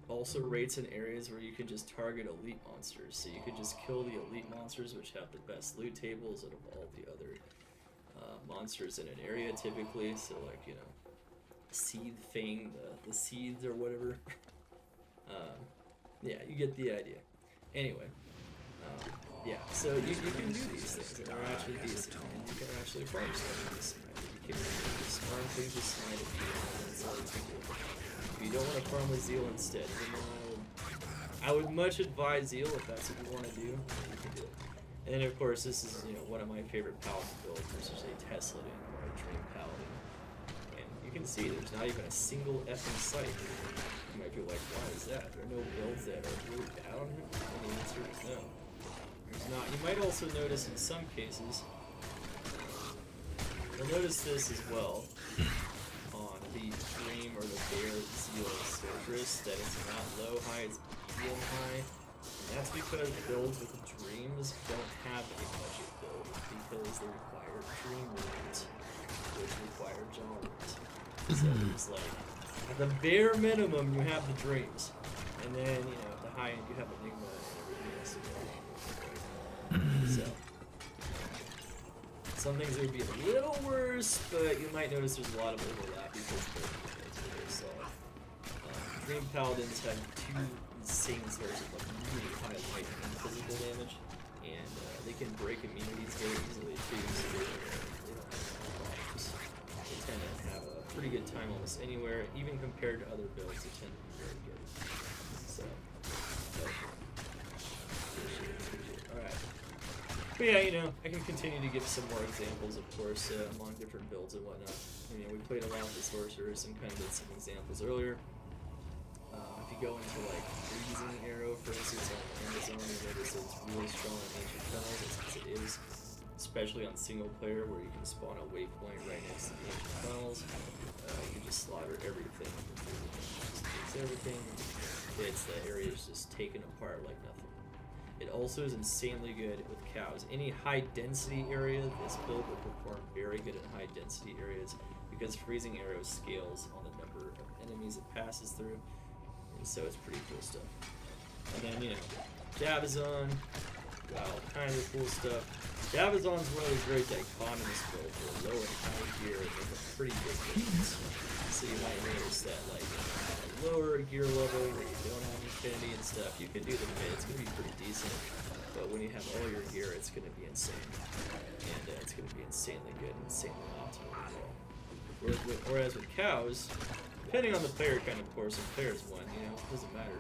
also rates in areas where you can just target elite monsters. So you could just kill the elite monsters, which have the best loot tables out of all the other monsters in an area typically. So like, you know, Seed Fang, the seeds or whatever. Yeah, you get the idea. Anyway, yeah, so you can do these things that are actually decent, and you can actually farm stuff in this Smite. You can just farm things with Smite if you want, that's all you can do. If you don't want to farm with Zeal instead, then I would much advise Zeal if that's what you want to do, you can do it. And of course, this is, you know, one of my favorite Paladin builds, which is a Tesla or a Dream Paladin. And you can see there's not even a single effing site. You might be like, why is that? There are no builds that are really bad on him? And the answer is no. There's not. You might also notice in some cases, you'll notice this as well on the Dream or the Bear Zeal Sorceress, that it's not low high, it's medium high. And that's because builds with Dreams don't have a budget build because they require Dream runes, which require Jaw runes. So it's like, at the bare minimum, you have the Dreams, and then, you know, at the high end, you have Enigma and everything else. So, some things would be a little worse, but you might notice there's a lot of overlap because both builds are very solid. Dream Paladins have two insane sources of like really high lightning and physical damage, and they can break immunities very easily too, so they don't have problems. They tend to have a pretty good time almost anywhere, even compared to other builds, they tend to be very good. So, alright. But yeah, you know, I can continue to give some more examples, of course, among different builds and whatnot. You know, we played a lot with the Sorceress and kind of did some examples earlier. If you go into like Freezing Arrow, for instance, on Amazon, you notice that it's really strong on Ancient Tunnels, as it is. Especially on single player, where you can spawn a waypoint right next to the Ancient Tunnels. You can just slaughter everything. Just takes everything. The area is just taken apart like nothing. It also is insanely good with cows. Any high density area, this build will perform very good in high density areas because Freezing Arrow scales on the number of enemies it passes through. And so it's pretty cool stuff. And then, you know, Javazon, got all kinds of cool stuff. Javazon's one of those very dichotomous builds where low and high gear make a pretty big difference. So you might notice that, like, at a lower gear level where you don't have infinity and stuff, you can do the mid, it's going to be pretty decent. But when you have all your gear, it's going to be insane. And it's going to be insanely good and insanely optimal as well. Whereas with cows, depending on the player kind of course, if players won, you know, it doesn't matter.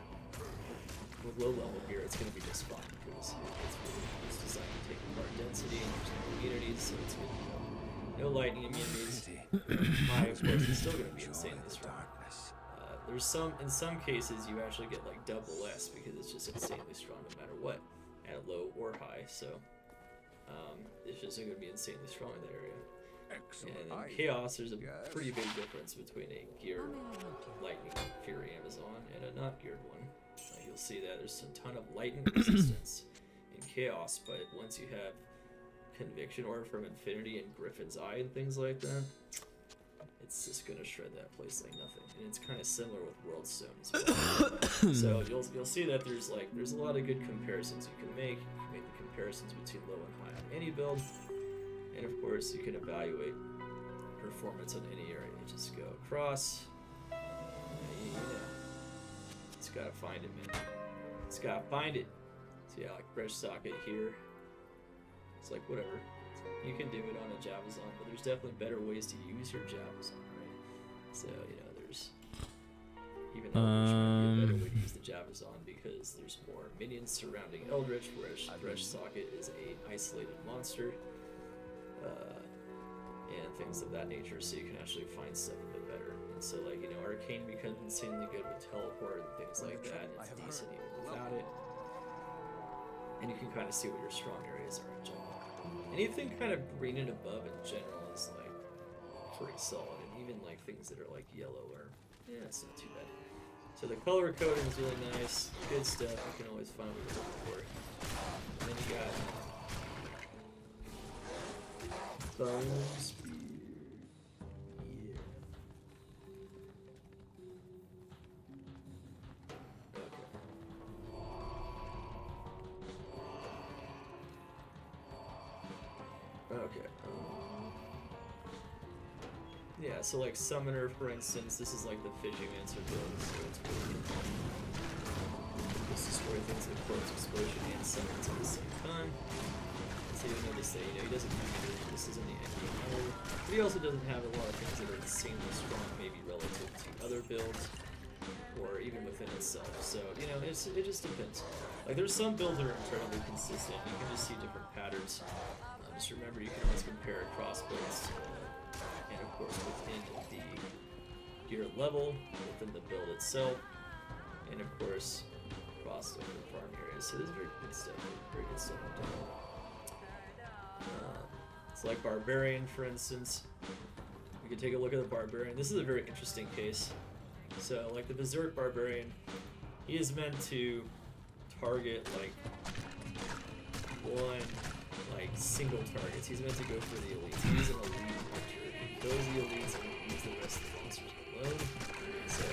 with low level gear, it's going to be just fine because it's designed to take apart density and there's no immunities, so it's going to be no lightning immunities. High, of course, is still going to be insanely strong. In some cases, you actually get like double S because it's just insanely strong no matter what, at low or high. So it's just going to be insanely strong in that area. And in Chaos, there's a pretty big difference between a geared Lightning Fury Amazon and a not geared one. You'll see that there's a ton of lightning resistance in Chaos, but once you have Conviction Orb from Infinity and Griffin's Eye and things like that, it's just gonna shred that place like nothing. And it's kind of similar with World Stone as well. So you'll see that there's a lot of good comparisons you can make. You can make the comparisons between low and high on any build. And of course, you can evaluate performance on any area. You just go across. Just gotta find it, man. Just gotta find it. So yeah, like fresh socket here. It's like whatever. You can do it on a Javazon, but there's definitely better ways to use your Javazon, right? So there's even Eldritch might be a better way to use the Javazon because there's more minions surrounding Eldritch, whereas Thresh Socket is a isolated monster. And things of that nature, so you can actually find stuff a bit better. And so, like, Arcane becomes insanely good with teleport and things like that, and it's decent even without it. And you can kind of see what your strong areas are in general. Anything kind of green and above in general is, like, pretty solid, and even, like, things that are, like, yellow or, it's not too bad. So the color coding is really nice, good stuff, you can always find what you're looking for. And then you got Bone Spear. Yeah. Okay. Yeah, so like Summoner, for instance, this is like the Fishing Answer build, so it's really good. Just destroy things with Corpse Explosion and Summons at the same time. So you'll notice that, he doesn't have any, this isn't the endgame either, but he also doesn't have a lot of things that are insanely strong, maybe relative to other builds, or even within itself. So, it just depends. Like, there's some builds that are incredibly consistent, you can just see different patterns. Just remember, you can always compare across builds, and of course within the gear level, within the build itself, and of course across different farm areas. So this is very good stuff, very good stuff in general. It's like Barbarian, for instance. We can take a look at the Barbarian. This is a very interesting case. So, like the Berserk Barbarian, he is meant to target like one single targets. He's meant to go for the elites. He's an elite hunter. He kills the elites and leaves the rest of the monsters alone. So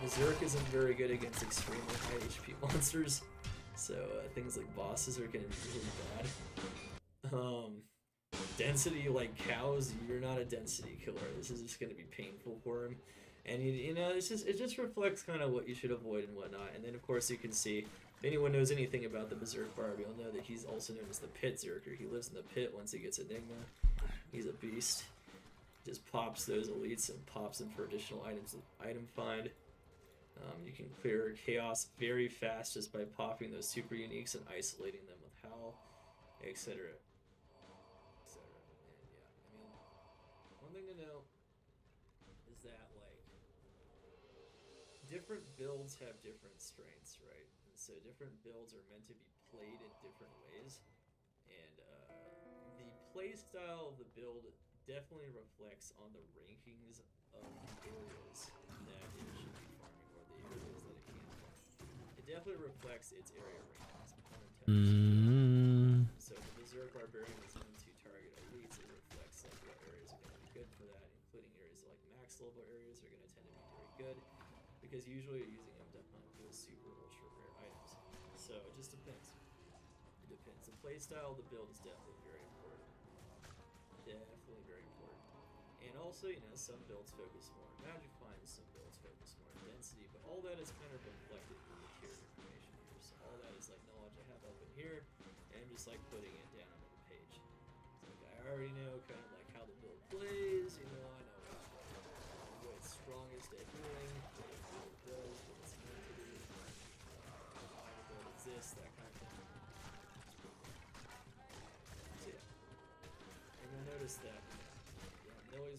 Berserk isn't very good against extremely high HP monsters. So things like bosses are gonna be really bad. Density like cows, you're not a density killer. This is just gonna be painful for him. And it just reflects kind of what you should avoid and whatnot. And then of course you can see, if anyone knows anything about the Berserk Barb, you'll know that he's also known as the Pit Zerker. He lives in the pit once he gets Enigma. He's a beast. Just pops those elites and pops them for additional items. Item find. You can clear chaos very fast just by popping those super uniques and isolating them with Howl, etc. And one thing to note is that different builds have different strengths, right? And so different builds are meant to be played in different ways, and the play style of the build definitely reflects on the rankings of the areas that it should be farming, or the areas that it can farm. It definitely reflects its area rankings. So the Berserk Barbarian is meant to target elites. It reflects like what areas are going to be good for that, including areas like max level areas are going to tend to be very good, because usually you're using them to hunt those super ultra rare items. So it just depends. It depends. The playstyle of the build is definitely very important. Definitely very important. And also, some builds focus more on magic finds, some builds focus more on density, but all that is kind of reflected in the tiered information here. So all that is like knowledge I have open here, and I'm just like putting it down on the page. So like I already know kind of like how the build plays, I know what it's strongest at doing, what it does, what it's meant to do.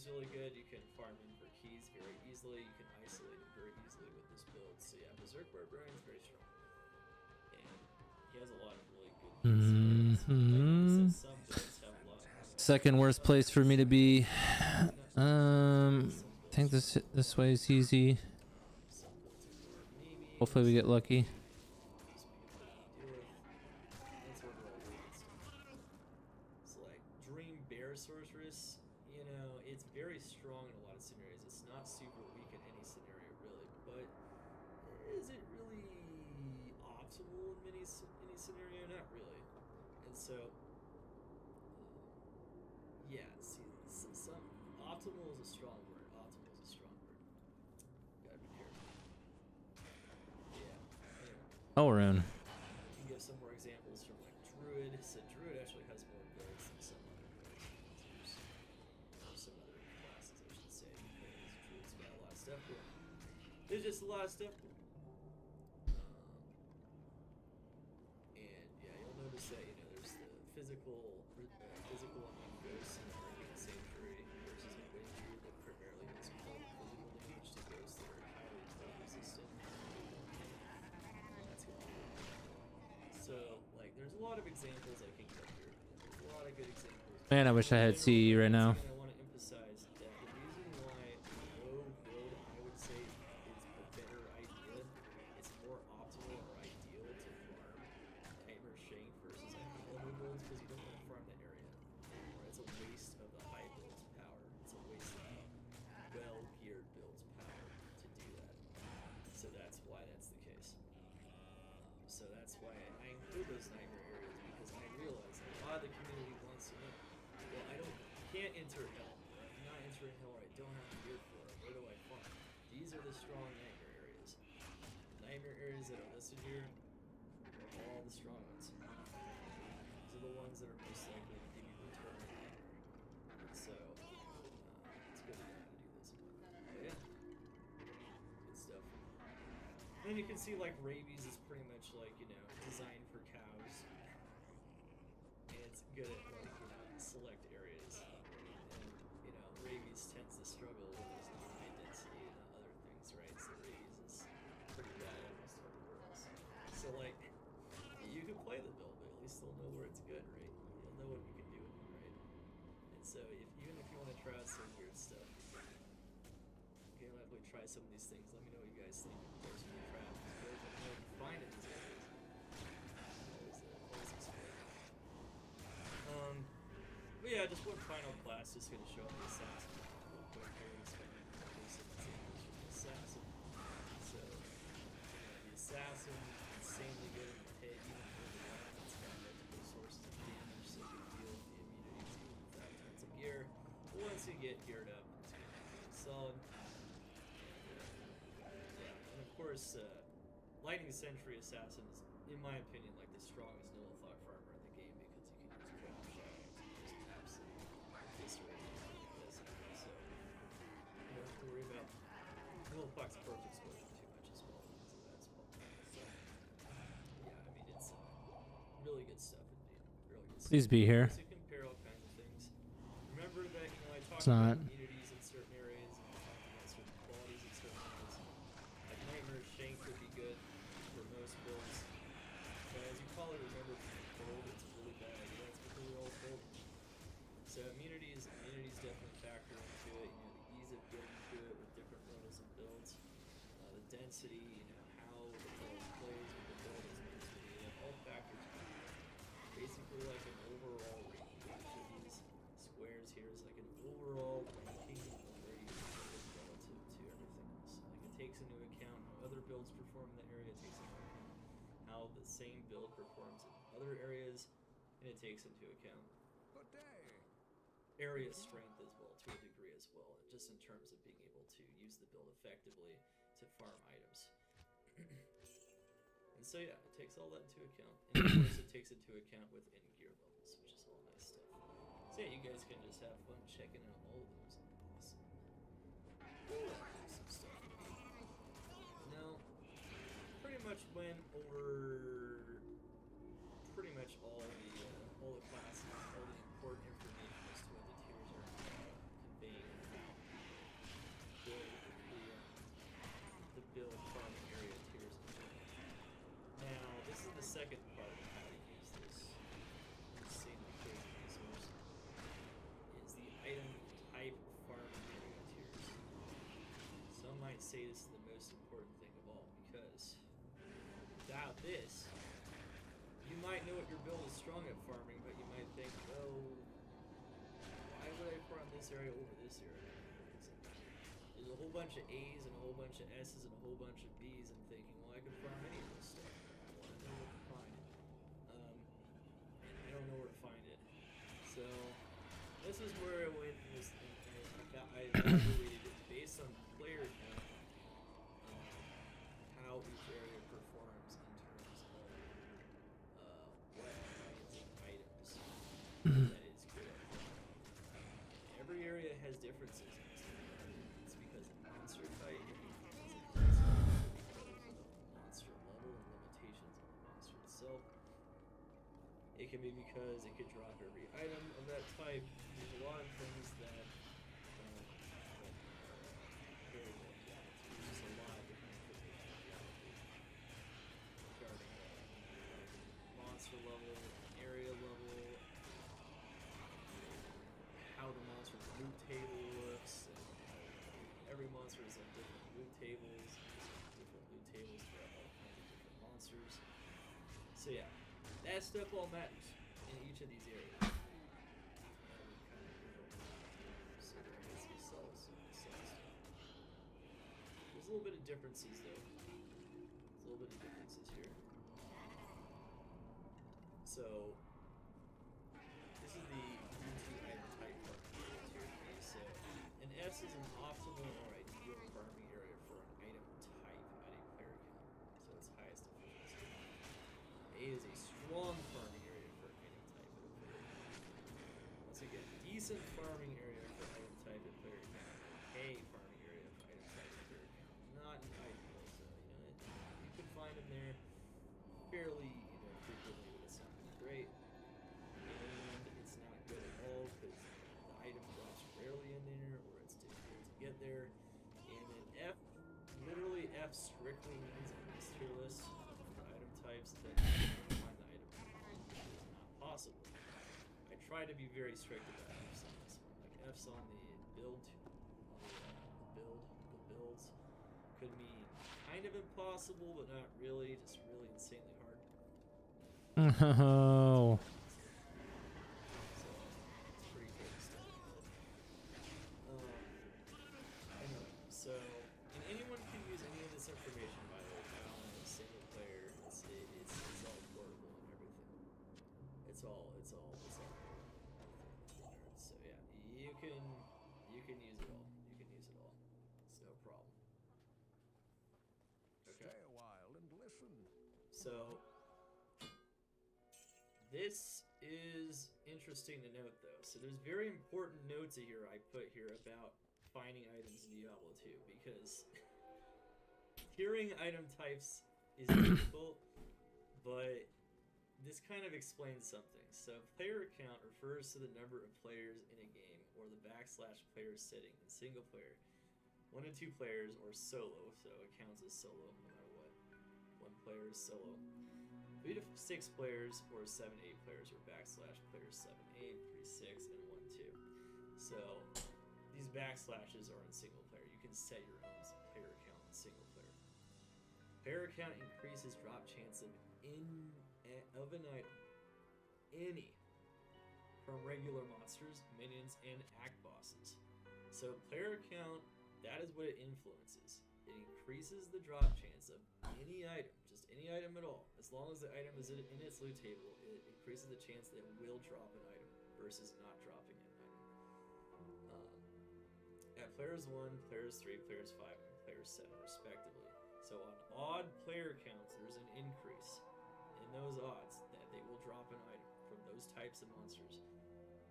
is really good. You can farm in for keys very easily. You can isolate it very easily with this build. So yeah, Berserk Barbarian is very strong. And he has a lot of really good keys. Some builds have a lot. Second worst place for me to be. I think this way is easy. Hopefully we get lucky. So like Dream Bear Sorceress, you know, it's very strong in a lot of scenarios. It's not super weak in any scenario really, but is it really optimal in any scenario? Not really. And so, yeah, see, some optimal is a strong word. Optimal is a strong word. Gotta be careful. Yeah. Anyway. Oh, Rune. You can give some more examples from like Druid. So Druid actually has more builds than some other builds. Or some other classes, I should say. Because Druid's got a lot of stuff going on. There's just a lot of stuff going on. And yeah, you'll notice that, you know, there's the physical and ghosts in the Arcane Sanctuary versus a Wind Druid that primarily has physical damage to ghosts that are highly attack resistant. That's good. So, like, there's a lot of examples I can give here. There's a lot of good examples. Man, I wish I had CE right now. I want to emphasize that the reason why low build, I would say, is a better idea. It's more optimal or ideal to farm Nightmare Shank versus low builds because you don't want to farm that area. Or it's a waste of the high build's power. It's a waste of the well-geared build's power to do that. So that's why that's the case. So that's why I include those nightmare areas because I realize that a lot of the community wants to know. Well, I can't enter hell. I'm not entering hell, or I don't have gear for it. Where do I farm? These are the strong nightmare areas. The nightmare areas that are listed here are all the strong ones. These are the ones that are most likely to give you return on nightmare. So it's good to know how to do this. But yeah, good stuff. And then you can see like rabies is pretty much like, you know, designed for cows. And it's good at like, you know, select areas. And, you know, rabies tends to struggle when there's not high density and other things, right? So rabies is pretty bad almost everywhere else. So like, you can play the build, but at least they'll know where it's good, right? You'll know what you can do with it, right? And so even if you want to try out some weird stuff, you can likely try some of these things. Let me know what you guys think. Of course, when you try out these builds, let me know what you find in these areas. Always explain. But yeah, just one final class, just gonna show up the assassin real quick here. Just gonna do some examples from the assassin. So, the assassin, insanely good in the hit, even for the weapon. It's got multiple sources of damage, so you can deal with the immunities even without tons of gear. But once you get geared up, it's gonna be really solid. And of course, Lightning Sentry Assassin is, in my opinion, like the strongest Nullify farmer in the game because you can use Craft Shadows and just absolutely eviscerate this. So you don't have to worry about Nullify's approach explosion too much as well because of that as well. So yeah, I mean it's really good stuff indeed. Really good stuff. Please be here. So you can compare all kinds of things. Remember that, you know, I talked It's not. about immunities in certain areas and I talked about certain qualities in certain areas. Like Nightmare Shank would be good for most builds. But as you probably remember from the build, it's a really bad idea. It's because we're all building. So immunities definitely factor into it. You know, the ease of getting to it with different levels of builds. The density, you know, how the build plays with the build is meant to be. All factors into it. Basically like an overall ranking. Each of these squares here is like an overall ranking of where you can it relative to everything else. Like it takes into account how other builds perform in the area, it takes into account how the same build performs in other areas, and it takes into account area strength as well, to a degree as well, just in terms of being able to use the build effectively to farm items. And so yeah, it takes all that into account, and of course it takes into account within gear levels, which is all nice stuff. So yeah, you guys can just have fun checking out all of those. Awesome. Some stuff. Now, pretty much went over pretty much all the classes, all the important information as to what the tiers are conveying in the say this is the most important thing of all, because without this, you might know what your build is strong at farming, but you might think, oh, why would I farm this area over this area? There's a whole bunch of A's and a whole bunch of S's and a whole bunch of B's. I'm thinking, well, I could farm any of this stuff. I want to know where to find it. And I don't know where to find it. So this is where I went and I evaluated it based on player count, how each area performs in terms of what kinds of items that is good at. Every area has differences. It's because of monster type, because of monster level and limitations of the monster itself. It can be because it could drop every item of that type. There's a lot of things that very well balanced. There's just a lot of different information regarding monster level, area level, how the monster's loot table looks. And every monster is on different loot tables. There's different loot tables for all kinds of different monsters. So yeah. That stuff all matters in each of these areas. So there is cells. There's a little bit of differences though. There's a little bit of differences here. So this is the D2 item type farming here. So an S is an optimal or ideal farming area for an item type at a player count. So its highest efficiency. A is a strong farming area for item type at a player count. Once again, decent farming area for item type at player count. A farming area for item type at player count. Not an ideal, so you can find them there fairly frequently, but it's not great. And it's not good at all because the item drops rarely in there, or it's difficult to get there. And then F, literally F strictly means on this tier list. Types that you can find the item is not possible. I try to be very strict about F's on this one. Like F's on the build, the builds could mean kind of impossible, but not really, just really insanely hard. Oh. So it's pretty good stuff. Anyway, so and anyone can use any of this information, by the way, not only a single player. It's all portable and everything. It's all. So yeah, you can use it all. You can use it all. It's no problem. Okay. Stay a while and listen. So this is interesting to note, though. So there's very important notes here I put here about finding items in Diablo 2 because tiering item types is difficult. But this kind of explains something. So player count refers to the number of players in a game, or the / player setting in single player. 1 to 2 players or solo, so it counts as solo no matter what. 1 player is solo. 3 to 6 players or 7 to 8 players or / players 7, 8, 3, 6, and 1, 2. So these backslashes are in single player. You can set your own player count in single player. Player count increases drop chance of an item, any, from regular monsters, minions, and act bosses. So player count, that is what it influences. It increases the drop chance of any item, just any item at all. As long as the item is in its loot table, it increases the chance that it will drop an item versus not dropping an item. At players 1, players 3, players 5, and players 7 respectively. So on odd player counts, there's an increase in those odds that they will drop an item from those types of monsters.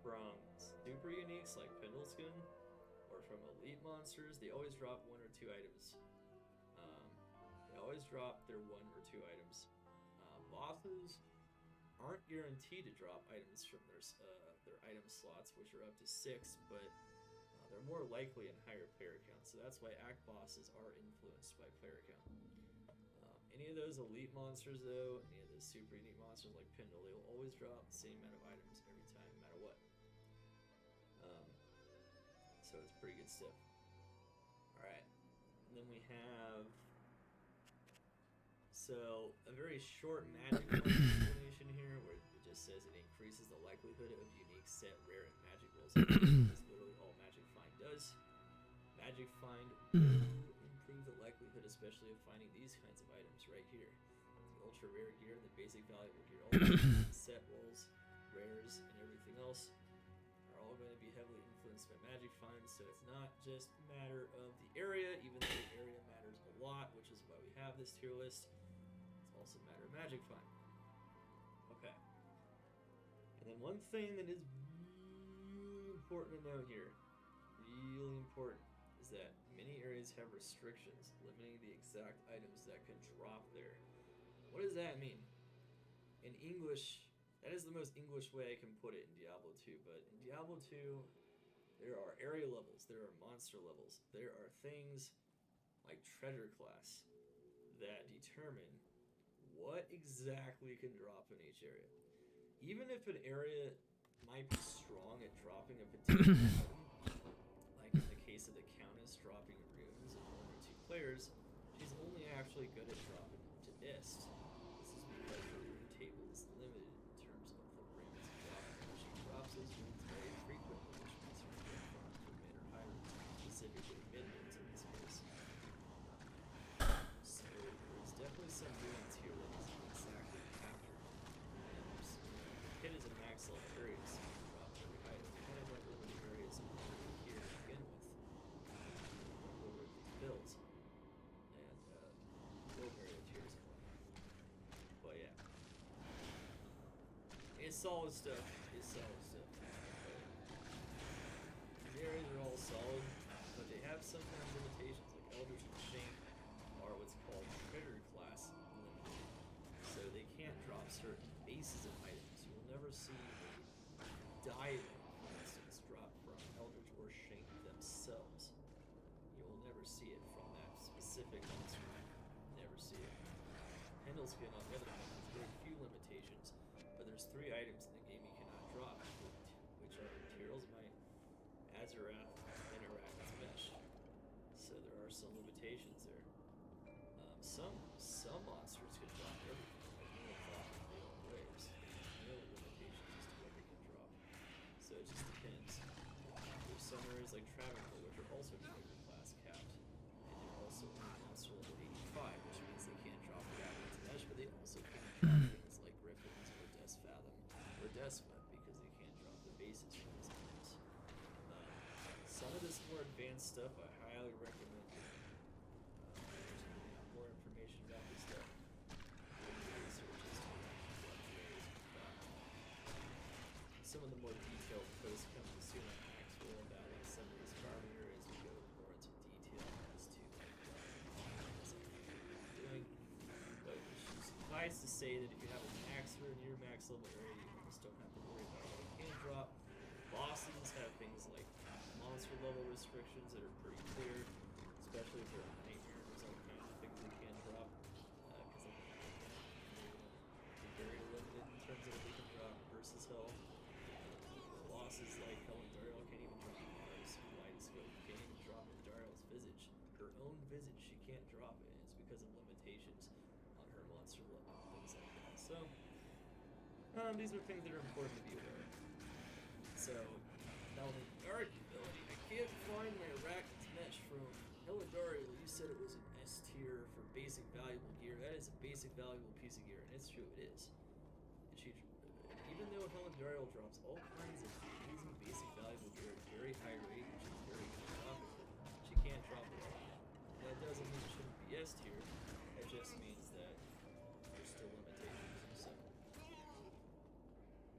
From super uniques like Pendleskin, or from elite monsters, they always drop 1 or 2 items. They always drop their 1 or 2 items. Bosses aren't guaranteed to drop items from their item slots, which are up to 6, but they're more likely in higher player count. So that's why act bosses are influenced by player count. Any of those elite monsters, though, any of those super unique monsters like Pendle, they will always drop the same amount of items every time, no matter what. So it's pretty good stuff. Alright. And then we have a very short magic explanation here, where it just says it increases the likelihood of unique, set, rare, and magic rolls. That's literally all Magic Find does. Magic Find will improve the likelihood, especially of finding these kinds of items right here. The ultra rare gear, the basic valuable gear, all the set rolls, rares, and everything else are all going to be heavily influenced by Magic Find. So it's not just a matter of the area, even though the area matters a lot, which is why we have this tier list. It's also a matter of Magic Find. Okay. And then one thing that is really important to know here, really important, is that many areas have restrictions limiting the exact items that can drop there. What does that mean? In English, that is the most English way I can put it in Diablo 2, but in Diablo 2, there are area levels, there are monster levels, there are things like treasure class that determine what exactly can drop in each area. Even if an area might be strong at dropping a particular item, like in the case of the Countess dropping runes of 1 or 2 players, she's only actually good at dropping them to Ist. This is because the rune table is limited in terms of the runes dropping. She drops those runes very frequently, which makes her good for mid or high runes, specifically mid runes in this case. So there's definitely some runes here that isn't exactly captured. Hit is a max level area, so you can drop every item. Kind of like limited areas here to begin with. Over the builds. And low area tiers. But yeah. It's solid stuff. It's solid stuff. These areas are all solid, but they have sometimes limitations, like Eldritch and Shank are what's called treasure class limited. So they can't drop certain bases of items. You will never see a diadem, for instance, drop from Eldritch or Shank themselves. You will never see it from that specific monster. Never see it. Pendleskin, on the other hand, has very few limitations, but there's 3 items in the game you cannot drop, which are Materials Might, Azarath, and Arachnid's Mesh. So there are some limitations there. Some monsters can drop everything, like Neophyte and Real Waves. No limitations as to what they can drop. So it just depends. There's some areas like Travancore, which are also treasure class capped. And they're also monster level 85, which means they can't drop Arachnid's Mesh, but they also can't drop things like Griffins or Death's Fathom or Despa, because they can't drop the bases from these items. Some of this more advanced stuff I highly recommend more information about this stuff. Some of the more detailed posts coming soon on Maxwell about like some of these farming areas we go more into detail as to like doing. But suffice to say that if you have a max or near max level area, you almost don't have to worry about what it can drop. Bosses have things like monster level restrictions that are pretty clear, especially if they're a nightmare. There's all kinds of things they can drop, because they're very limited in terms of what they can drop versus Hell. Bosses like Helen Dariel can't even drop Mars Kaleidoscope. Can't even drop Dariel's visage. Her own visage, she can't drop it. It's because of limitations on her monster level, things like that. So, these are things that are important to be aware of. So, now the guard ability, I can't find my Arachnid's Mesh from Helidariel. You said it was an S tier for basic valuable gear. That is a basic valuable piece of gear, and it's true, it is. And even though Helidariel drops all kinds of amazing basic valuable gear at a very high rate, and she's very good at dropping it, she can't drop it all. And that doesn't mean it shouldn't be S tier. It just means that there's still limitations. So,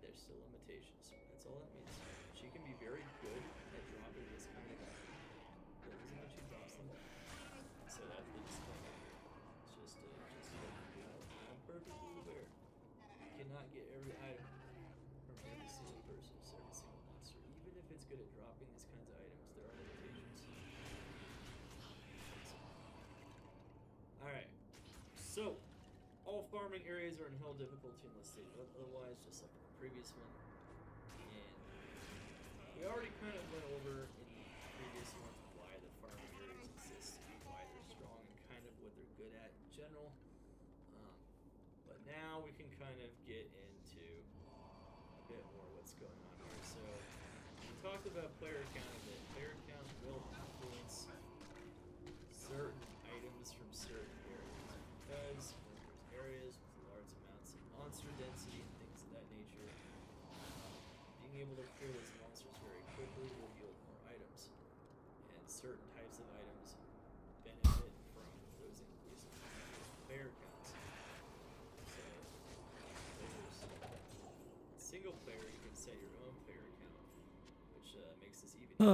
there's still limitations. That's all that means. She can be very good at dropping this kind of item. That doesn't mean she drops them all. So that's the disclaimer here. It's just I'm perfectly aware. You cannot get every item from every single person, every single monster. Even if it's good at dropping these kinds of items, there are limitations. Alright. So, all farming areas are in hell difficulty unless they otherwise, just like in the previous one. And we already kind of went over in the previous one why the farming areas exist and why there's talked about player count a bit. Player count will influence certain items from certain areas. Because there's areas with large amounts of monster density and things of that nature, being able to clear those monsters very quickly will yield more items. And certain types of items benefit from those increased player counts. So, there's single player, you can set your own player count, which makes this even easier.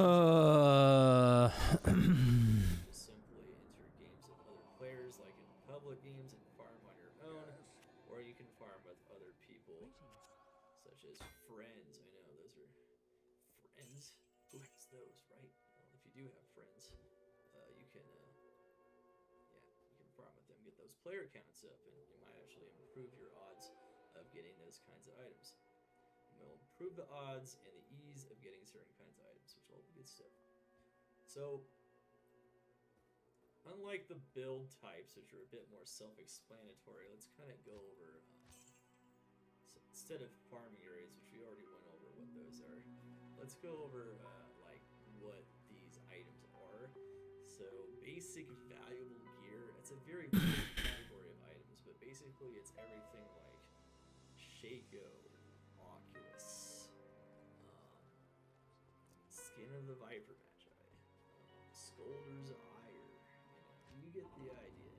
Just simply enter games with other players, like in public games, and farm on your own, or you can farm with other people, such as friends. I know those are friends. Who has those, right? Well, if you do have friends, you can, you can farm with them, get those player counts up, and you might actually improve your odds of getting those kinds of items. It will improve the odds and the ease of getting certain kinds of items, which will be good stuff. So, unlike the build types, which are a bit more self-explanatory, let's kind of go over, so instead of farming areas, which we already went over what those are, let's go over like what these items are. So basic valuable gear, it's a very big category of items, but basically it's everything like Shaco, Oculus, Skin of the Viper Magi, Scolder's Ire, you get the idea.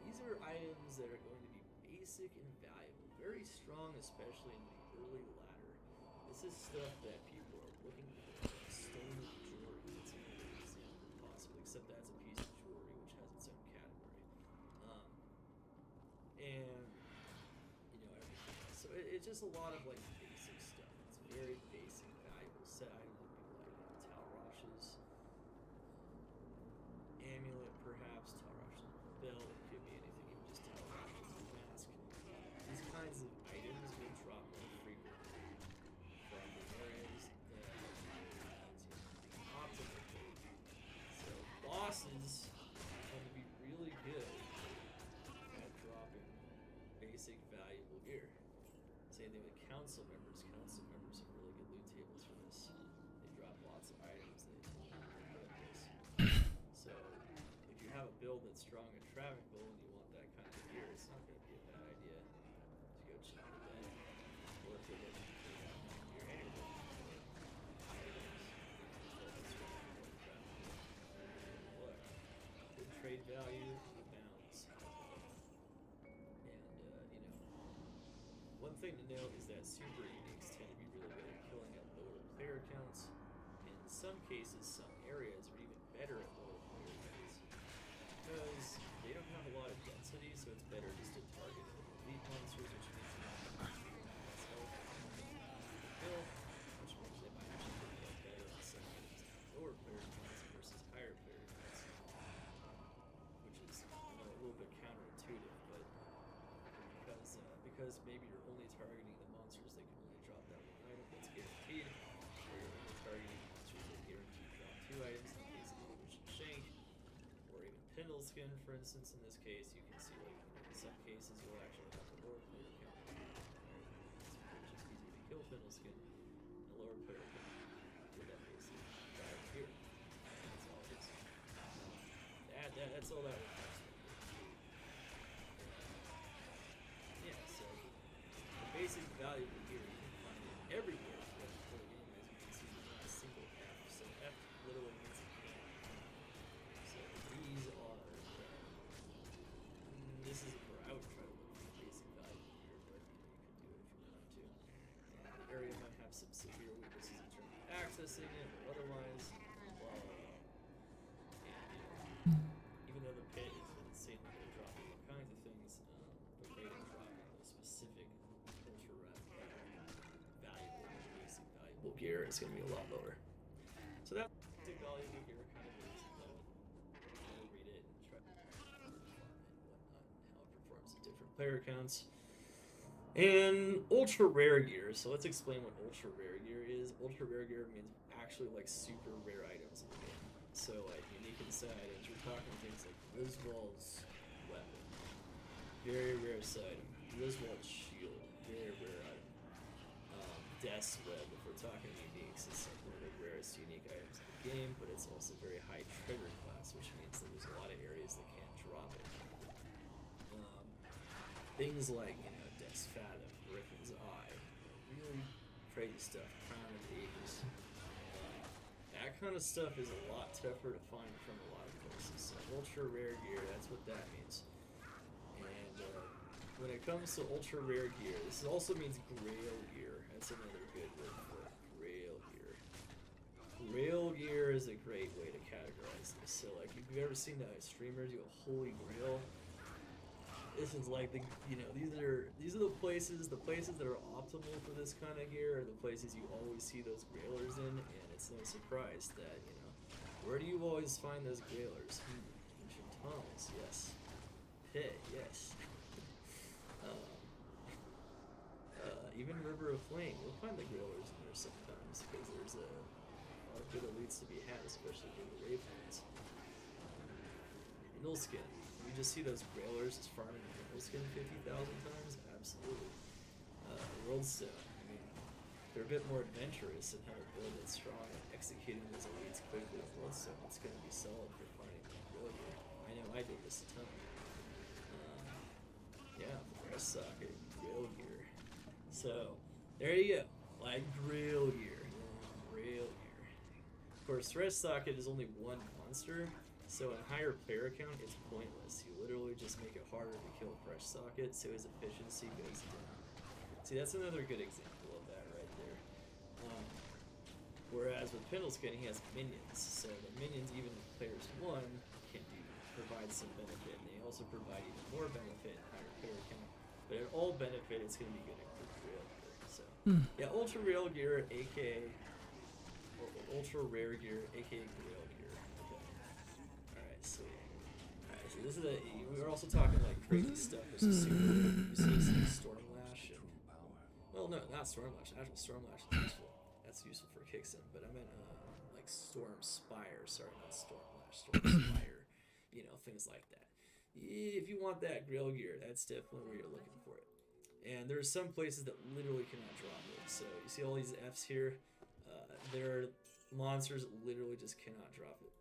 These are items that are going to be basic and valuable, very strong, especially in the early ladder. This is stuff that people are looking for. Stone jewelry, that's another example, possibly, except that's a piece of jewelry which has its own category. And you know, everything else. So it's just a lot of like basic stuff. It's very basic, valuable set items would be like Talrash's amulet, perhaps Talrash's belt. It could be anything, even just Talrash's mask. These kinds of items will drop more frequently from the areas that the optimal. So bosses tend to be really good at dropping basic valuable gear. Same thing with council members. Council members have really good loot tables for this. They drop lots of items. They tend to be good at this. So if you have a build that's strong at Traveling Bull and you want that kind of gear, it's not going to be a bad idea to go check it out. Or if you're looking for gear anyway, good trade value abounds. And you know, one thing to note is that super uniques tend to be really good at killing at lower player counts. In some cases, some areas are even better at lower player counts because they don't have a lot of density, so it's better just to target elite monsters, which means they don't have less health to kill, which means they might actually be better on some items at lower player counts versus higher player counts, which is a little bit counterintuitive, but because maybe you're only targeting the monsters that can only drop that one item that's guaranteed, or you're only targeting monsters that guaranteed drop 2 items in the case of Eldritch and Shank, or even Pendle Skin, for instance. In this case, you can see like in some cases you'll actually have the lower player count. It's just easier to kill Pendle Skin in a lower player count with that basic drive here. That's all it is. That's all that requires. Yeah, so the basic valuable gear you can find it everywhere throughout the whole game, as you can see, there's not a single F. So F literally means a game. So these are, this is where I would try to look for basic valuable gear, but you can do it if you want to. And the area might have some severe weaknesses in terms of accessing it or otherwise. Well, and, even though the pit is insanely good at dropping all kinds of things, the rate of dropping those specific ultra valuable, basic valuable gear is going to be a lot lower. So that basic valuable gear kind of is, I'll read it and try to perform it and whatnot, and how it performs at different player counts. And ultra rare gear. So let's explain what ultra rare gear is. Ultra rare gear means actually like super rare items in the game. So like unique and set items, we're talking things like Griswold's weapon, very rare set item. Griswold's shield, very rare item. Death's Web, if we're talking uniques, is one of the rarest unique items in the game, but it's also very high trigger class, which means that there's a lot of areas that can't drop it. Things like, Death's Fathom, Griffin's Eye, really crazy stuff, Crown of Ages. That kind of stuff is a lot tougher to find from a lot of places. So ultra rare gear, that's what that means. And when it comes to ultra rare gear, this also means grail gear. That's another good word for it. Grail gear. Grail gear is a great way to categorize this. So like if you've ever seen a streamer do a holy grail, this is like the these are the places that are optimal for this kind of gear are the places you always see those grailers in, and it's no surprise that where do you always find those grailers? Ancient tunnels, yes. Pit, yes. Even River of Flame, you'll find the grailers in there sometimes because there's a lot of good elites to be had, especially in the Ravenlands. Nullskin. You just see those grailers just farming Nullskin 50,000 times? Absolutely. Worldstone. I mean, they're a bit more adventurous in how to build it strong and executing those elites quickly with Worldstone. It's going to be solid for finding that grail gear. I know I did this a ton. Yeah, Fresh Socket, grail gear. So, there you go. Like grail gear. Grail gear. Of course, Fresh Socket is only one monster. So in higher player count, it's pointless. You literally just make it harder to kill Fresh Socket, so his efficiency goes down. See, that's another good example of that right there. Whereas with Pendleskin, he has minions, so the minions, even if players 1, can provide some benefit, and they also provide even more benefit in higher player count. But at all benefit, it's going to be good at rail gear. So, yeah, ultra rail gear, aka ultra rare gear, aka grail gear. Alright, so this is we were also talking like crazy stuff. This is super cool. You see Stormlash and well, no, not Stormlash. Actually, Stormlash is useful. That's useful for Kicksin, but I meant like Storm Spire. Sorry, not Stormlash. Storm Spire. Things like that. If you want that grail gear, that's definitely where you're looking for it. And there's some places that literally cannot drop it. So you see all these Fs here. There are monsters that literally just cannot drop it.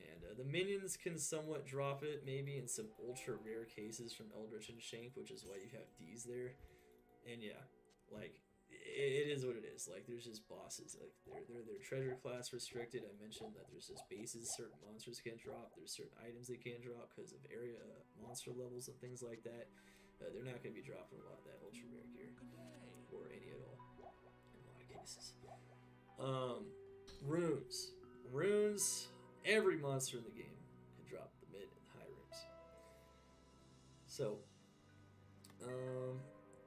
And the minions can somewhat drop it, maybe in some ultra rare cases from Eldritch and Shank, which is why you have Ds there. And yeah, like it is what it is. Like there's just bosses. Like they're treasure class restricted. I mentioned that there's just bases certain monsters can't drop. There's certain items they can't drop because of area monster levels and things like that. They're not going to be dropping a lot of that ultra rare gear or any at all in a lot of cases. Runes. Every monster in the game can drop the mid and high runes. So,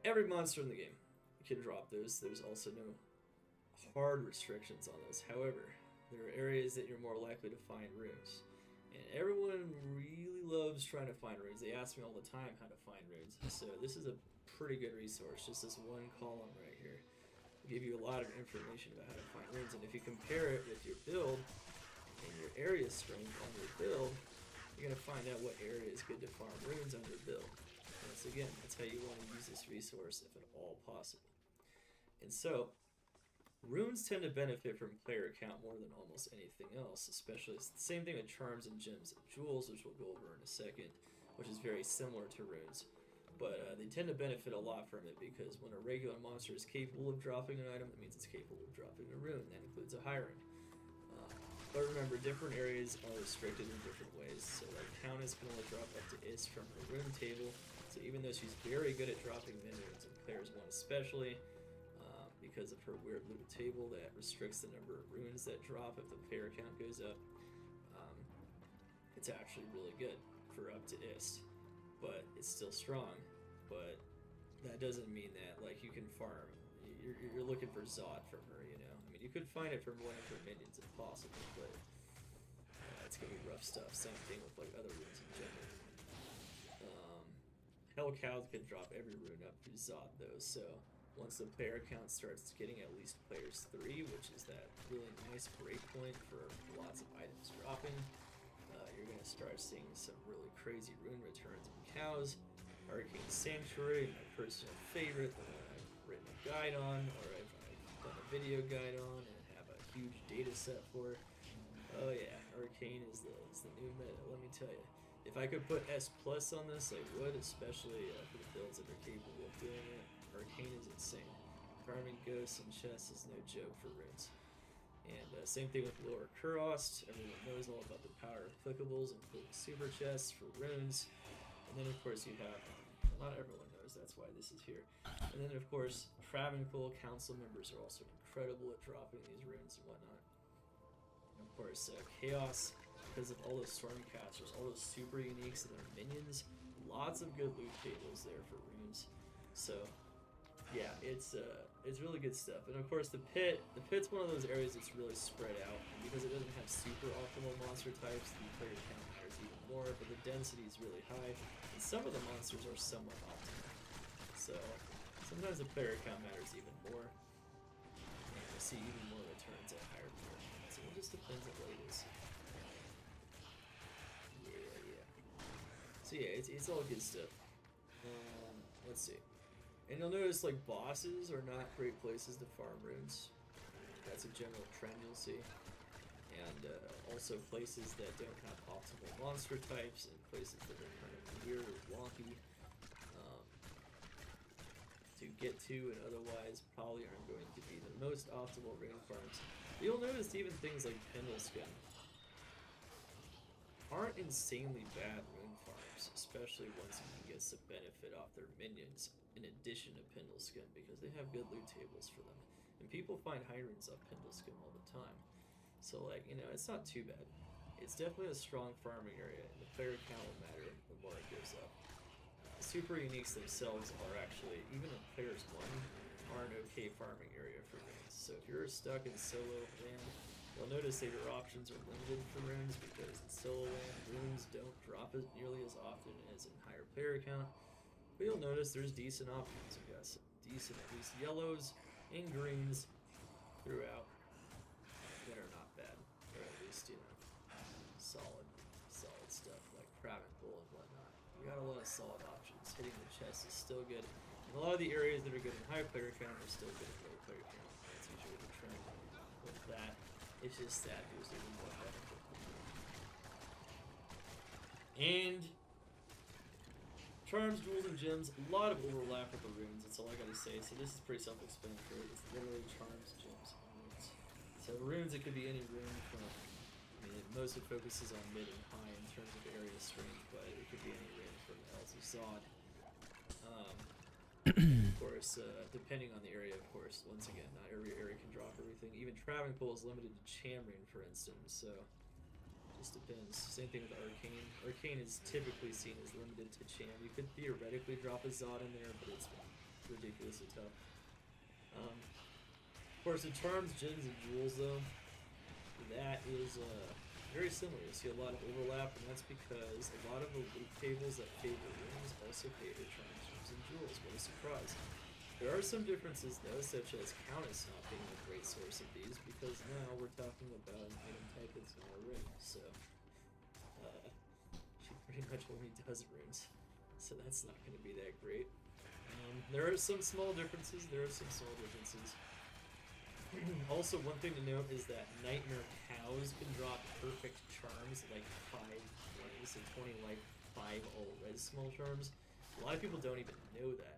every monster in the game can drop those. There's also no hard restrictions on those. However, there are areas that you're more likely to find runes. And everyone really loves trying to find runes. They ask me all the time how to find runes. So this is a pretty good resource. Just this one column right here will give you a lot of information about how to find runes. And if you compare it with your build and your area strength on your build, you're going to find out what area is good to farm runes on your build. Once again, that's how you want to use this resource if at all possible. And so, runes tend to benefit from player count more than almost anything else, especially it's the same thing with charms and gems and jewels, which we'll go over in a second, which is very similar to runes. But they tend to benefit a lot from it because when a regular monster is capable of dropping an item, that means it's capable of dropping a rune. That includes a high rune. But remember, different areas are restricted in different ways. So like Countess can only drop up to Is from her rune table. So even though she's very good at dropping min-runes, and players 1 especially, because of her weird little table that restricts the number of runes that drop if the player count goes up, it's actually really good for up to Ist. But it's still strong. But that doesn't mean that like you can farm. You're looking for Zod from her, you know. I mean, you could find it from one of her minions if possible, but it's gonna be rough stuff. Same thing with like other runes in general. Hellcows can drop every rune up through Zod though, so once the player count starts getting at least players 3, which is that really nice breakpoint for lots of items dropping, you're gonna start seeing some really crazy rune returns in cows. Arcane Sanctuary, my personal favorite, the one I've written a guide on, or I've video guide on and have a huge data set for it. Oh yeah, Arcane is the new meta, let me tell you. If I could put S plus on this, I would, especially for the builds that are capable of doing it. Arcane is insane. Farming ghosts and chests is no joke for runes. And same thing with Lower Kurost. Everyone knows all about the power of clickables, including super chests for runes. And then of course you have, not everyone knows, that's why this is here. And then of course, Travancore council members are also incredible at dropping these runes and whatnot. And of course, Chaos, because of all those Stormcasters, all those super uniques and their minions, lots of good loot tables there for runes. So yeah, it's really good stuff. And of course the pit's one of those areas that's really spread out, and because it doesn't have super optimal monster types, the player count matters even more, but the density is really high, and some of the monsters are somewhat optimal. So sometimes the player count matters even more, and you'll see even more returns at higher player counts. So it just depends on what it is. Yeah. So yeah, it's all good stuff. Let's see. And you'll notice, like, bosses are not great places to farm runes. That's a general trend you'll see. And also places that don't have optimal monster types, and places that are kind of weird or wonky to get to, and otherwise probably aren't going to be the most optimal rune farms. But you'll notice even things like Pendleskin aren't insanely bad rune farms, especially once you can get some benefit off their minions in addition to Pendleskin, because they have good loot tables for them. And people find high runes off Pendleskin all the time. So, like, you know, it's not too bad. It's definitely a strong farming area, and the player count will matter the more it goes up. Super uniques themselves are actually, even if players won, are an okay farming area for runes. So if you're stuck in solo land, you'll notice that your options are limited for runes, because in solo land, runes don't drop as nearly as often as in higher player count. But you'll notice there's decent options. You got some decent, at least yellows and greens throughout that are not bad, or at least, you know, solid stuff like Travancore and whatnot. You got a lot of solid options. Hitting the chest is still good. And a lot of the areas that are good in high player count are still good in low player count. That's usually the trend with that. It's just that there's a little more benefit. And charms, jewels, and gems, a lot of overlap with the runes, that's all I gotta say. So this is pretty self-explanatory. It's literally charms, gems, and runes. So runes, it could be any rune from, I mean, it mostly focuses on mid and high in terms of area strength, but it could be any rune from Elves of Zod. Of course, depending on the area, of course, once again, not every area can drop everything. Even Travancore is limited to Chamrune, for instance, so just depends. Same thing with Arcane. Arcane is typically seen as limited to Cham. You could theoretically drop a Zod in there, but it's ridiculously tough. Of course, the charms, gems, and jewels, though, that is very similar. You see a lot of overlap, and that's because a lot of the loot tables that favor runes also favor charms, gems, and jewels. What a surprise. There are some differences, though, such as Countess not being a great source of these, because now we're talking about an item type that's not a rune, so she pretty much only does runes, so that's not going to be that great. There are some small differences. Also, one thing to note is that Nightmare Cows can drop perfect charms like 5 ways, so 20 like 5 all red small charms. A lot of people don't even know that.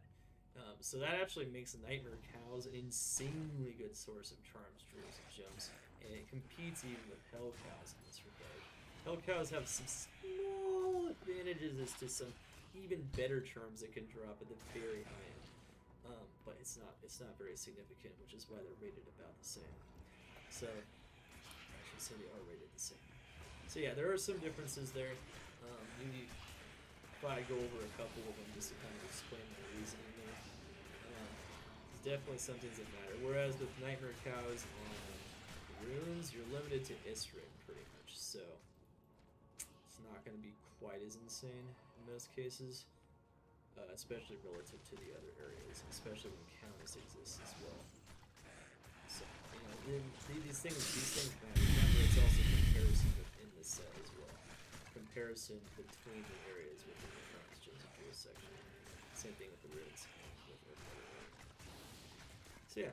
So that actually makes Nightmare Cows an insanely good source of charms, jewels, and gems, and it competes even with Hell Cows in this regard. Hell Cows have some small advantages as to some even better charms that can drop at the very high end. But it's not very significant, which is why they're rated about the same. So I should say they are rated the same. So yeah, there are some differences there. If I go over a couple of them just to kind of explain the reasoning there. It's definitely some things that matter. Whereas with Nightmare Cows on runes, you're limited to Istrid pretty much, so it's not going to be quite as insane in most cases. Especially relative to the other areas, especially when Countess exists as well. So, you know, these things matter. Remember, it's also comparison within the set as well. Comparison between the areas within the charms, gems, and jewels section. Same thing with the runes. So yeah,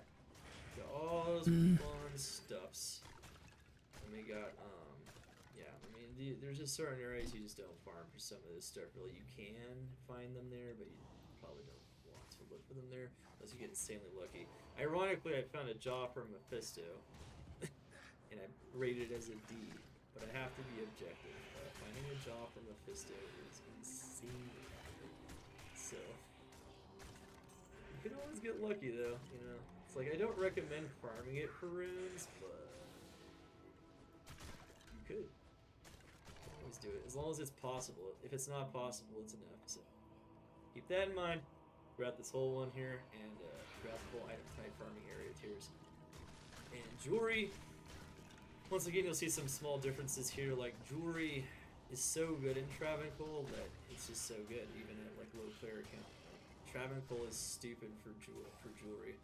Got all those fun stuffs. And we got, yeah, I mean, there's just certain areas you just don't farm for some of this stuff. Really, you can find them there, but you probably don't want to look for them there unless you get insanely lucky. Ironically, I found a jaw for Mephisto, and I rated it as a D, but I have to be objective. Finding a jaw for Mephisto is insane. So, you can always get lucky though, you know. It's like, I don't recommend farming it for runes, but you could. You can always do it, as long as it's possible. If it's not possible, it's enough. So, keep that in mind throughout this whole one here, and throughout the whole item type farming area tiers. And jewelry, once again, you'll see some small differences here. Like, jewelry is so good in Travancore that it's just so good, even at like low player count. Travancore is stupid for jewelry.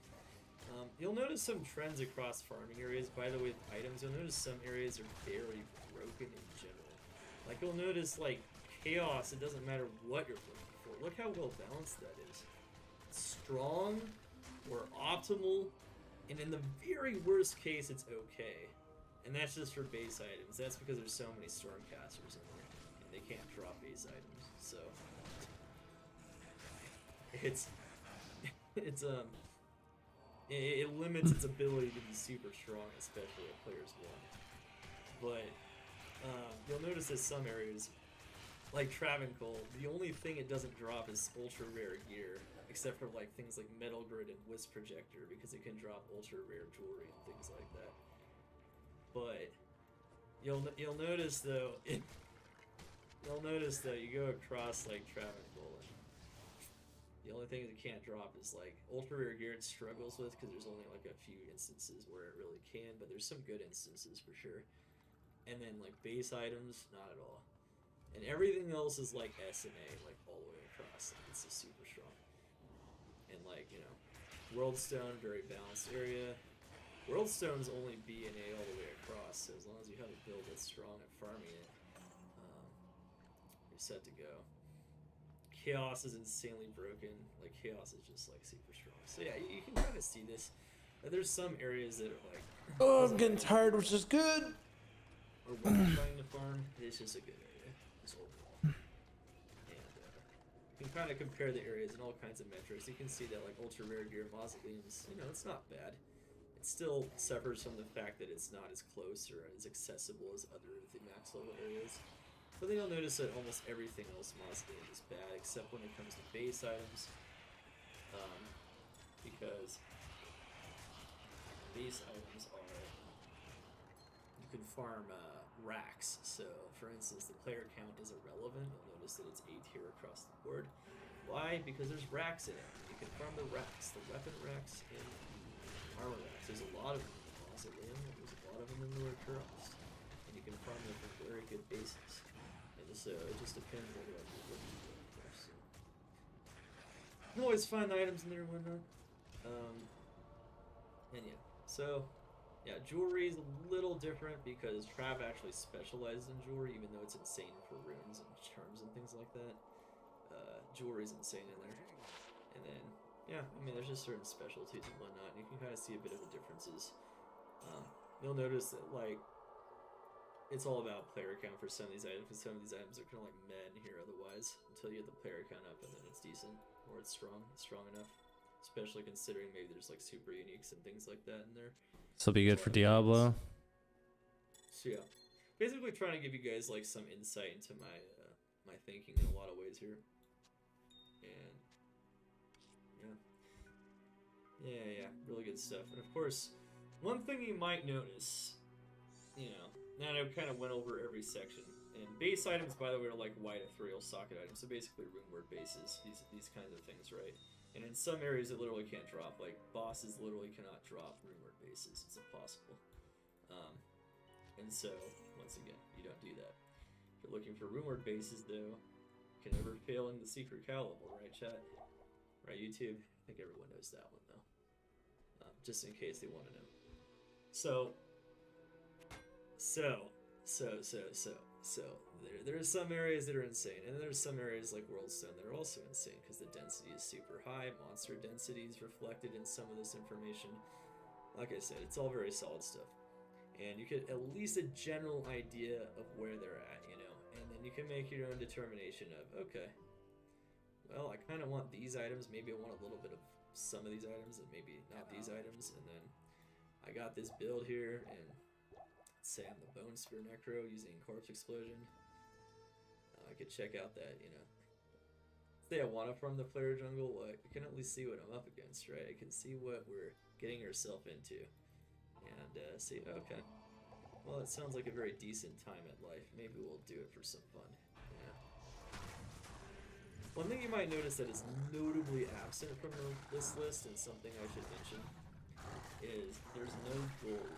You'll notice some trends across farming areas. By the way, with items, you'll notice some areas are very broken in general. Like, you'll notice, like, chaos, it doesn't matter what you're looking for. Look how well balanced that is. It's strong or optimal, and in the very worst case, it's okay. And that's just for base items. That's because there's so many Stormcasters in there, and they can't drop base items. So it limits its ability to be super strong, especially at players 1. But you'll notice that some areas, like Travancore, the only thing it doesn't drop is ultra rare gear, except for like things like Metal Grid and Wisp Projector, because it can drop ultra rare jewelry and things like that. But you'll notice though, you go across like Travancore, and the only thing it can't drop is like ultra rare gear. It struggles with because there's only like a few instances where it really can, but there's some good instances for sure. And then like base items, not at all. And everything else is like S and A, like all the way across. Like, it's just super strong. And like, you know, Worldstone, very balanced area. Worldstone's only B and A all the way across, so as long as you have a build that's strong at farming it, you're set to go. Chaos is insanely broken. Like, Chaos is just like super strong. So yeah, you can kind of see this. There's some areas that are like, oh, I'm getting tired, which is good. Or when you're trying to farm, it's just a good area. It's overall. And you can kind of compare the areas in all kinds of metrics. You can see that like ultra rare gear mausoleums, you know, it's not bad. It still suffers from the fact that it's not as close or as accessible as other of the max level areas. But then you'll notice that almost everything else mausoleum is bad, except when it comes to base items. Because base items are, you can farm racks. So, for instance, the player count is irrelevant. You'll notice that it's A tier across the board. Why? Because there's racks in it. You can farm the racks, the weapon racks, and the armor racks. There's a lot of them in the mausoleum. There's a lot of them in the Trust. And you can farm them for very good bases. And so it just depends on what you're looking for, of course. So. You can always find items in there and whatnot. And yeah, so yeah, jewelry is a little different because Trav actually specializes in jewelry, even though it's insane for runes and charms and things like that. Jewelry is insane in there. And then, yeah, I mean, there's just certain specialties and whatnot, and you can kind of see a bit of the differences. You'll notice that, like, it's all about player count for some of these items, because some of these items are kind of like meh in here otherwise, until you get the player count up, and then it's decent, or it's strong enough. Especially considering maybe there's like super uniques and things like that in there. This will be good for Diablo. So yeah, basically trying to give you guys like some insight into my my thinking in a lot of ways here. And yeah, really good stuff. And of course, one thing you might notice, you know, now I kind of went over every section. And base items, by the way, are like white ethereal socket items. So basically rune word bases, these kinds of things, right? And in some areas it literally can't drop. Like bosses literally cannot drop rune word bases. It's impossible. And so, once again, you don't do that. If you're looking for rune word bases, though, you can never fail in the secret cow level, right, chat? Right, YouTube? I think everyone knows that one, though. Just in case they want to know. So there are some areas that are insane, and then there's some areas like Worldstone that are also insane because the density is super high. Monster density is reflected in some of this information. like I said, it's all very solid stuff. And you get at least a general idea of where they're at, you know, and then you can make your own determination of, okay, well, I kind of want these items, maybe I want a little bit of some of these items, and maybe not these items, and then I got this build here, and say I'm the Bone Spear Necro using Corpse Explosion. I could check out that, you know, say I want to farm the player jungle, well, I can at least see what I'm up against, right? I can see what we're getting ourselves into, and see, okay, well, it sounds like a very decent time at life. Maybe we'll do it for some fun. Yeah. One thing you might notice that is notably absent from this list, and something I should mention, is there's no gold.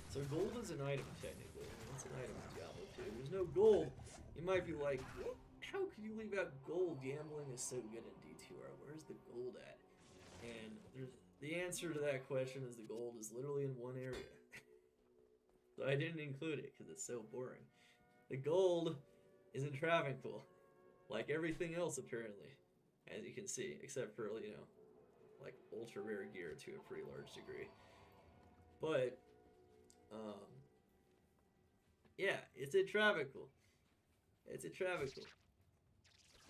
So gold is an item, technically. I mean, it's an item in Diablo 2. There's no gold. You might be like, what? How could you leave out gold? Gambling is so good in D2R. Where's the gold at? And the answer to that question is the gold is literally in one area. So I didn't include it because it's so boring. The gold is in Travancore, like everything else apparently, as you can see, except for, you know, like ultra rare gear to a pretty large degree. But yeah, it's a Travancore. It's a Travancore.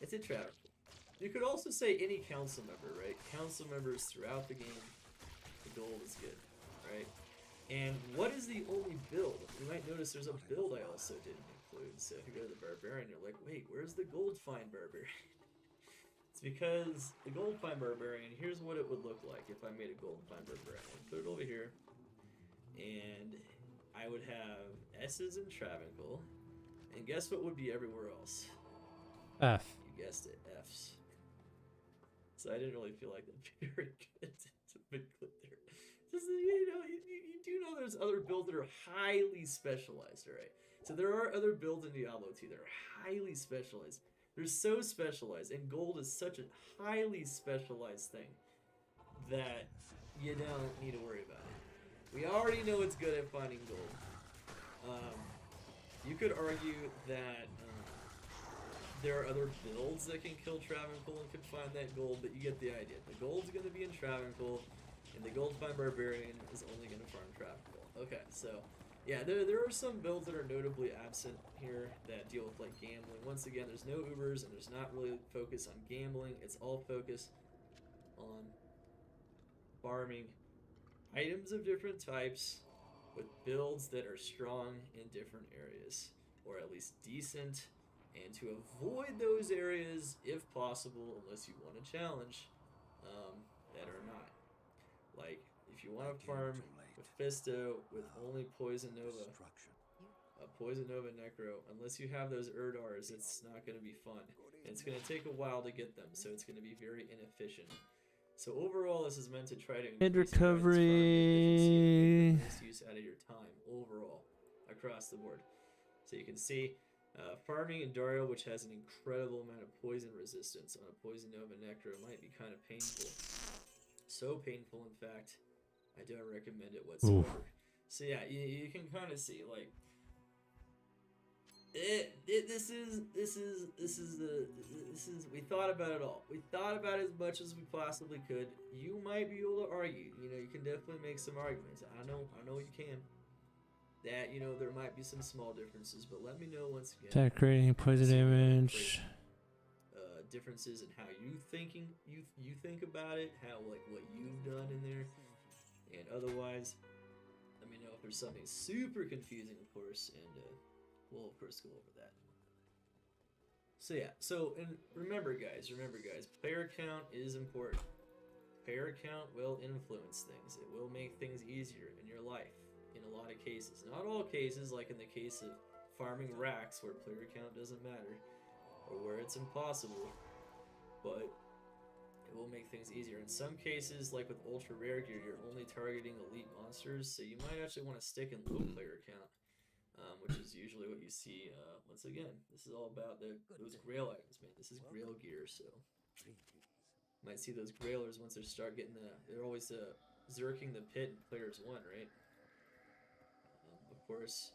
It's a Travancore. You could also say any council member, right? Council members throughout the game, the gold is good, right? And what is the only build? You might notice there's a build I also didn't include. So if you go to the Barbarian, you're like, wait, where's the gold find Barbarian? It's because the gold find Barbarian, here's what it would look like if I made a gold find Barbarian. I'd put it over here, and I would have S's in Travancore, and guess what would be everywhere else? F. You guessed it, F's. So I didn't really feel like that'd be very good to include there. Just, you know, you do know there's other builds that are highly specialized, alright? So there are other builds in Diablo 2 that are highly specialized. They're so specialized, and gold is such a highly specialized thing that you don't need to worry about it. We already know it's good at finding gold. You could argue that there are other builds that can kill Travancore and can find that gold, but you get the idea. The gold's going to be in Travancore, and the gold find Barbarian is only going to farm Travancore. Okay, so yeah, there are some builds that are notably absent here that deal with like gambling. Once again, there's no Ubers, and there's not really focus on gambling. It's all focused on farming items of different types with builds that are strong in different areas, or at least decent, and to avoid those areas if possible, unless you want a challenge, that are not. Like, if you want to farm with Fisto with only Poison Nova, a Poison Nova Necro, unless you have those Erdars, it's not going to be fun. And it's going to take a while to get them, so it's going to be very inefficient. So overall, this is meant to try to increase recovery. the most use out of your time overall across the board. So you can see farming in Dario, which has an incredible amount of poison resistance on a Poison Nova Necro, might be kind of painful. So painful, in fact, I don't recommend it whatsoever. Ooh. So yeah, you can kind of see, like, this is we thought about it all. We thought about it as much as we possibly could. You might be able to argue, you know, you can definitely make some arguments. I know you can. That, you know, there might be some small differences, but let me know once again. Attack creating poison damage. Differences in how you think about it, how, like, what you've done in there, and otherwise, let me know if there's something super confusing, of course, and we'll of course go over that. So yeah, and remember guys, player count is important. Player count will influence things. It will make things easier in your life in a lot of cases. Not all cases, like in the case of farming racks where player count doesn't matter, or where it's impossible, but it will make things easier. In some cases, like with ultra rare gear, you're only targeting elite monsters, so you might actually want to stick in low player count, which is usually what you see. Once again, this is all about those grail items, man. This is grail gear, so you might see those grailers once they start getting they're always zerking the pit in players 1, right? Of course,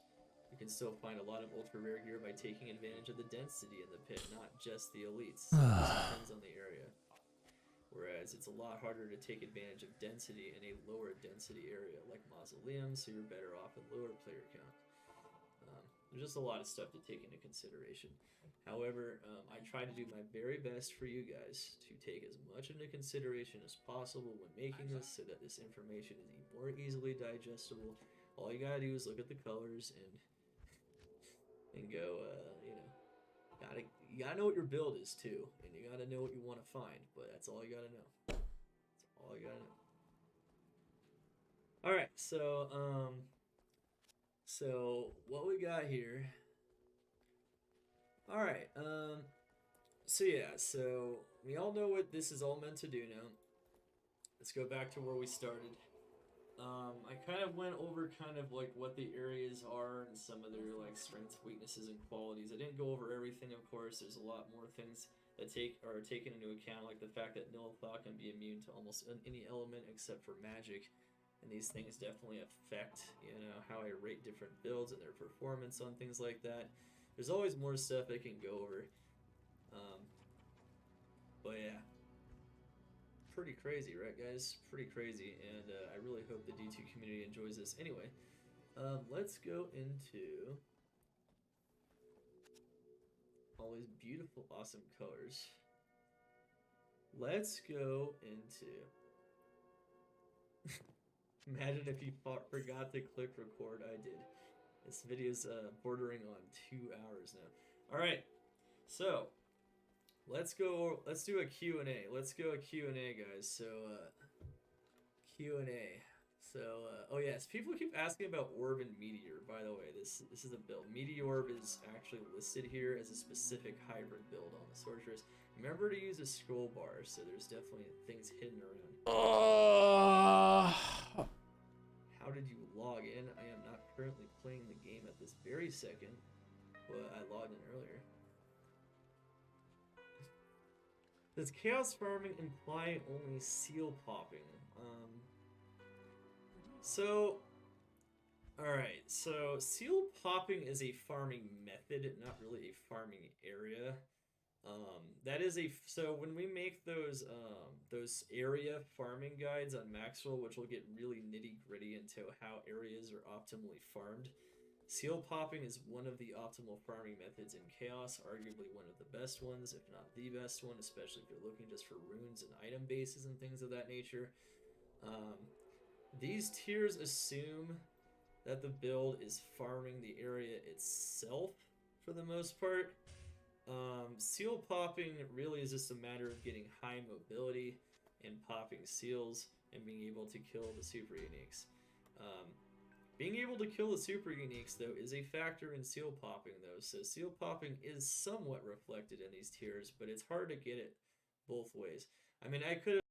you can still find a lot of ultra rare gear by taking advantage of the density in the pit, not just the elites. So it depends on the area. Whereas it's a lot harder to take advantage of density in a lower density area like Mausoleum, so you're better off in lower player count. There's just a lot of stuff to take into consideration. However, I try to do my very best for you guys to take as much into consideration as possible when making this, so that this information is more easily digestible. All you gotta do is look at the colors and go, you know, you gotta know what your build is too, and you gotta know what you want to find. But that's all you gotta know. That's all you gotta know. All right, so what we got here. All right, so yeah, so we all know what this is all meant to do now. Let's go back to where we started. I kind of went over kind of like what the areas are and some of their like strengths, weaknesses, and qualities. I didn't go over everything, of course. There's a lot more things that are taken into account, like the fact that Nilithal can be immune to almost any element except for magic. And these things definitely affect, you know, how I rate different builds and their performance on things like that. There's always more stuff I can go over. But yeah. Pretty crazy, right, guys? Pretty crazy. And I really hope the D2 community enjoys this. Anyway, let's go into all these beautiful, awesome colors. Let's go into... Imagine if you forgot to click record. I did. This video's bordering on 2 hours now. Alright, so let's do a Q&A. Let's go a Q&A, guys. So Q&A. So oh yes, people keep asking about Orb and Meteor. By the way, this is a build. Meteor is actually listed here as a specific hybrid build on the Sorceress. Remember to use a scroll bar, so there's definitely things hidden around. How did you log in? I am not currently playing the game at this very second, but I logged in earlier. Does chaos farming imply only seal popping? Alright, so seal popping is a farming method, not really a farming area. So when we make those area farming guides on Maxwell, which will get really nitty gritty into how areas are optimally farmed, seal popping is one of the optimal farming methods in Chaos, arguably one of the best ones, if not the best one, especially if you're looking just for runes and item bases and things of that nature. These tiers assume that the build is farming the area itself for the most part. Seal popping really is just a matter of getting high mobility and popping seals and being able to kill the super uniques. Being able to kill the super uniques, though, is a factor in seal popping, though. So seal popping is somewhat reflected in these tiers, but it's hard to get it both ways. I mean, I could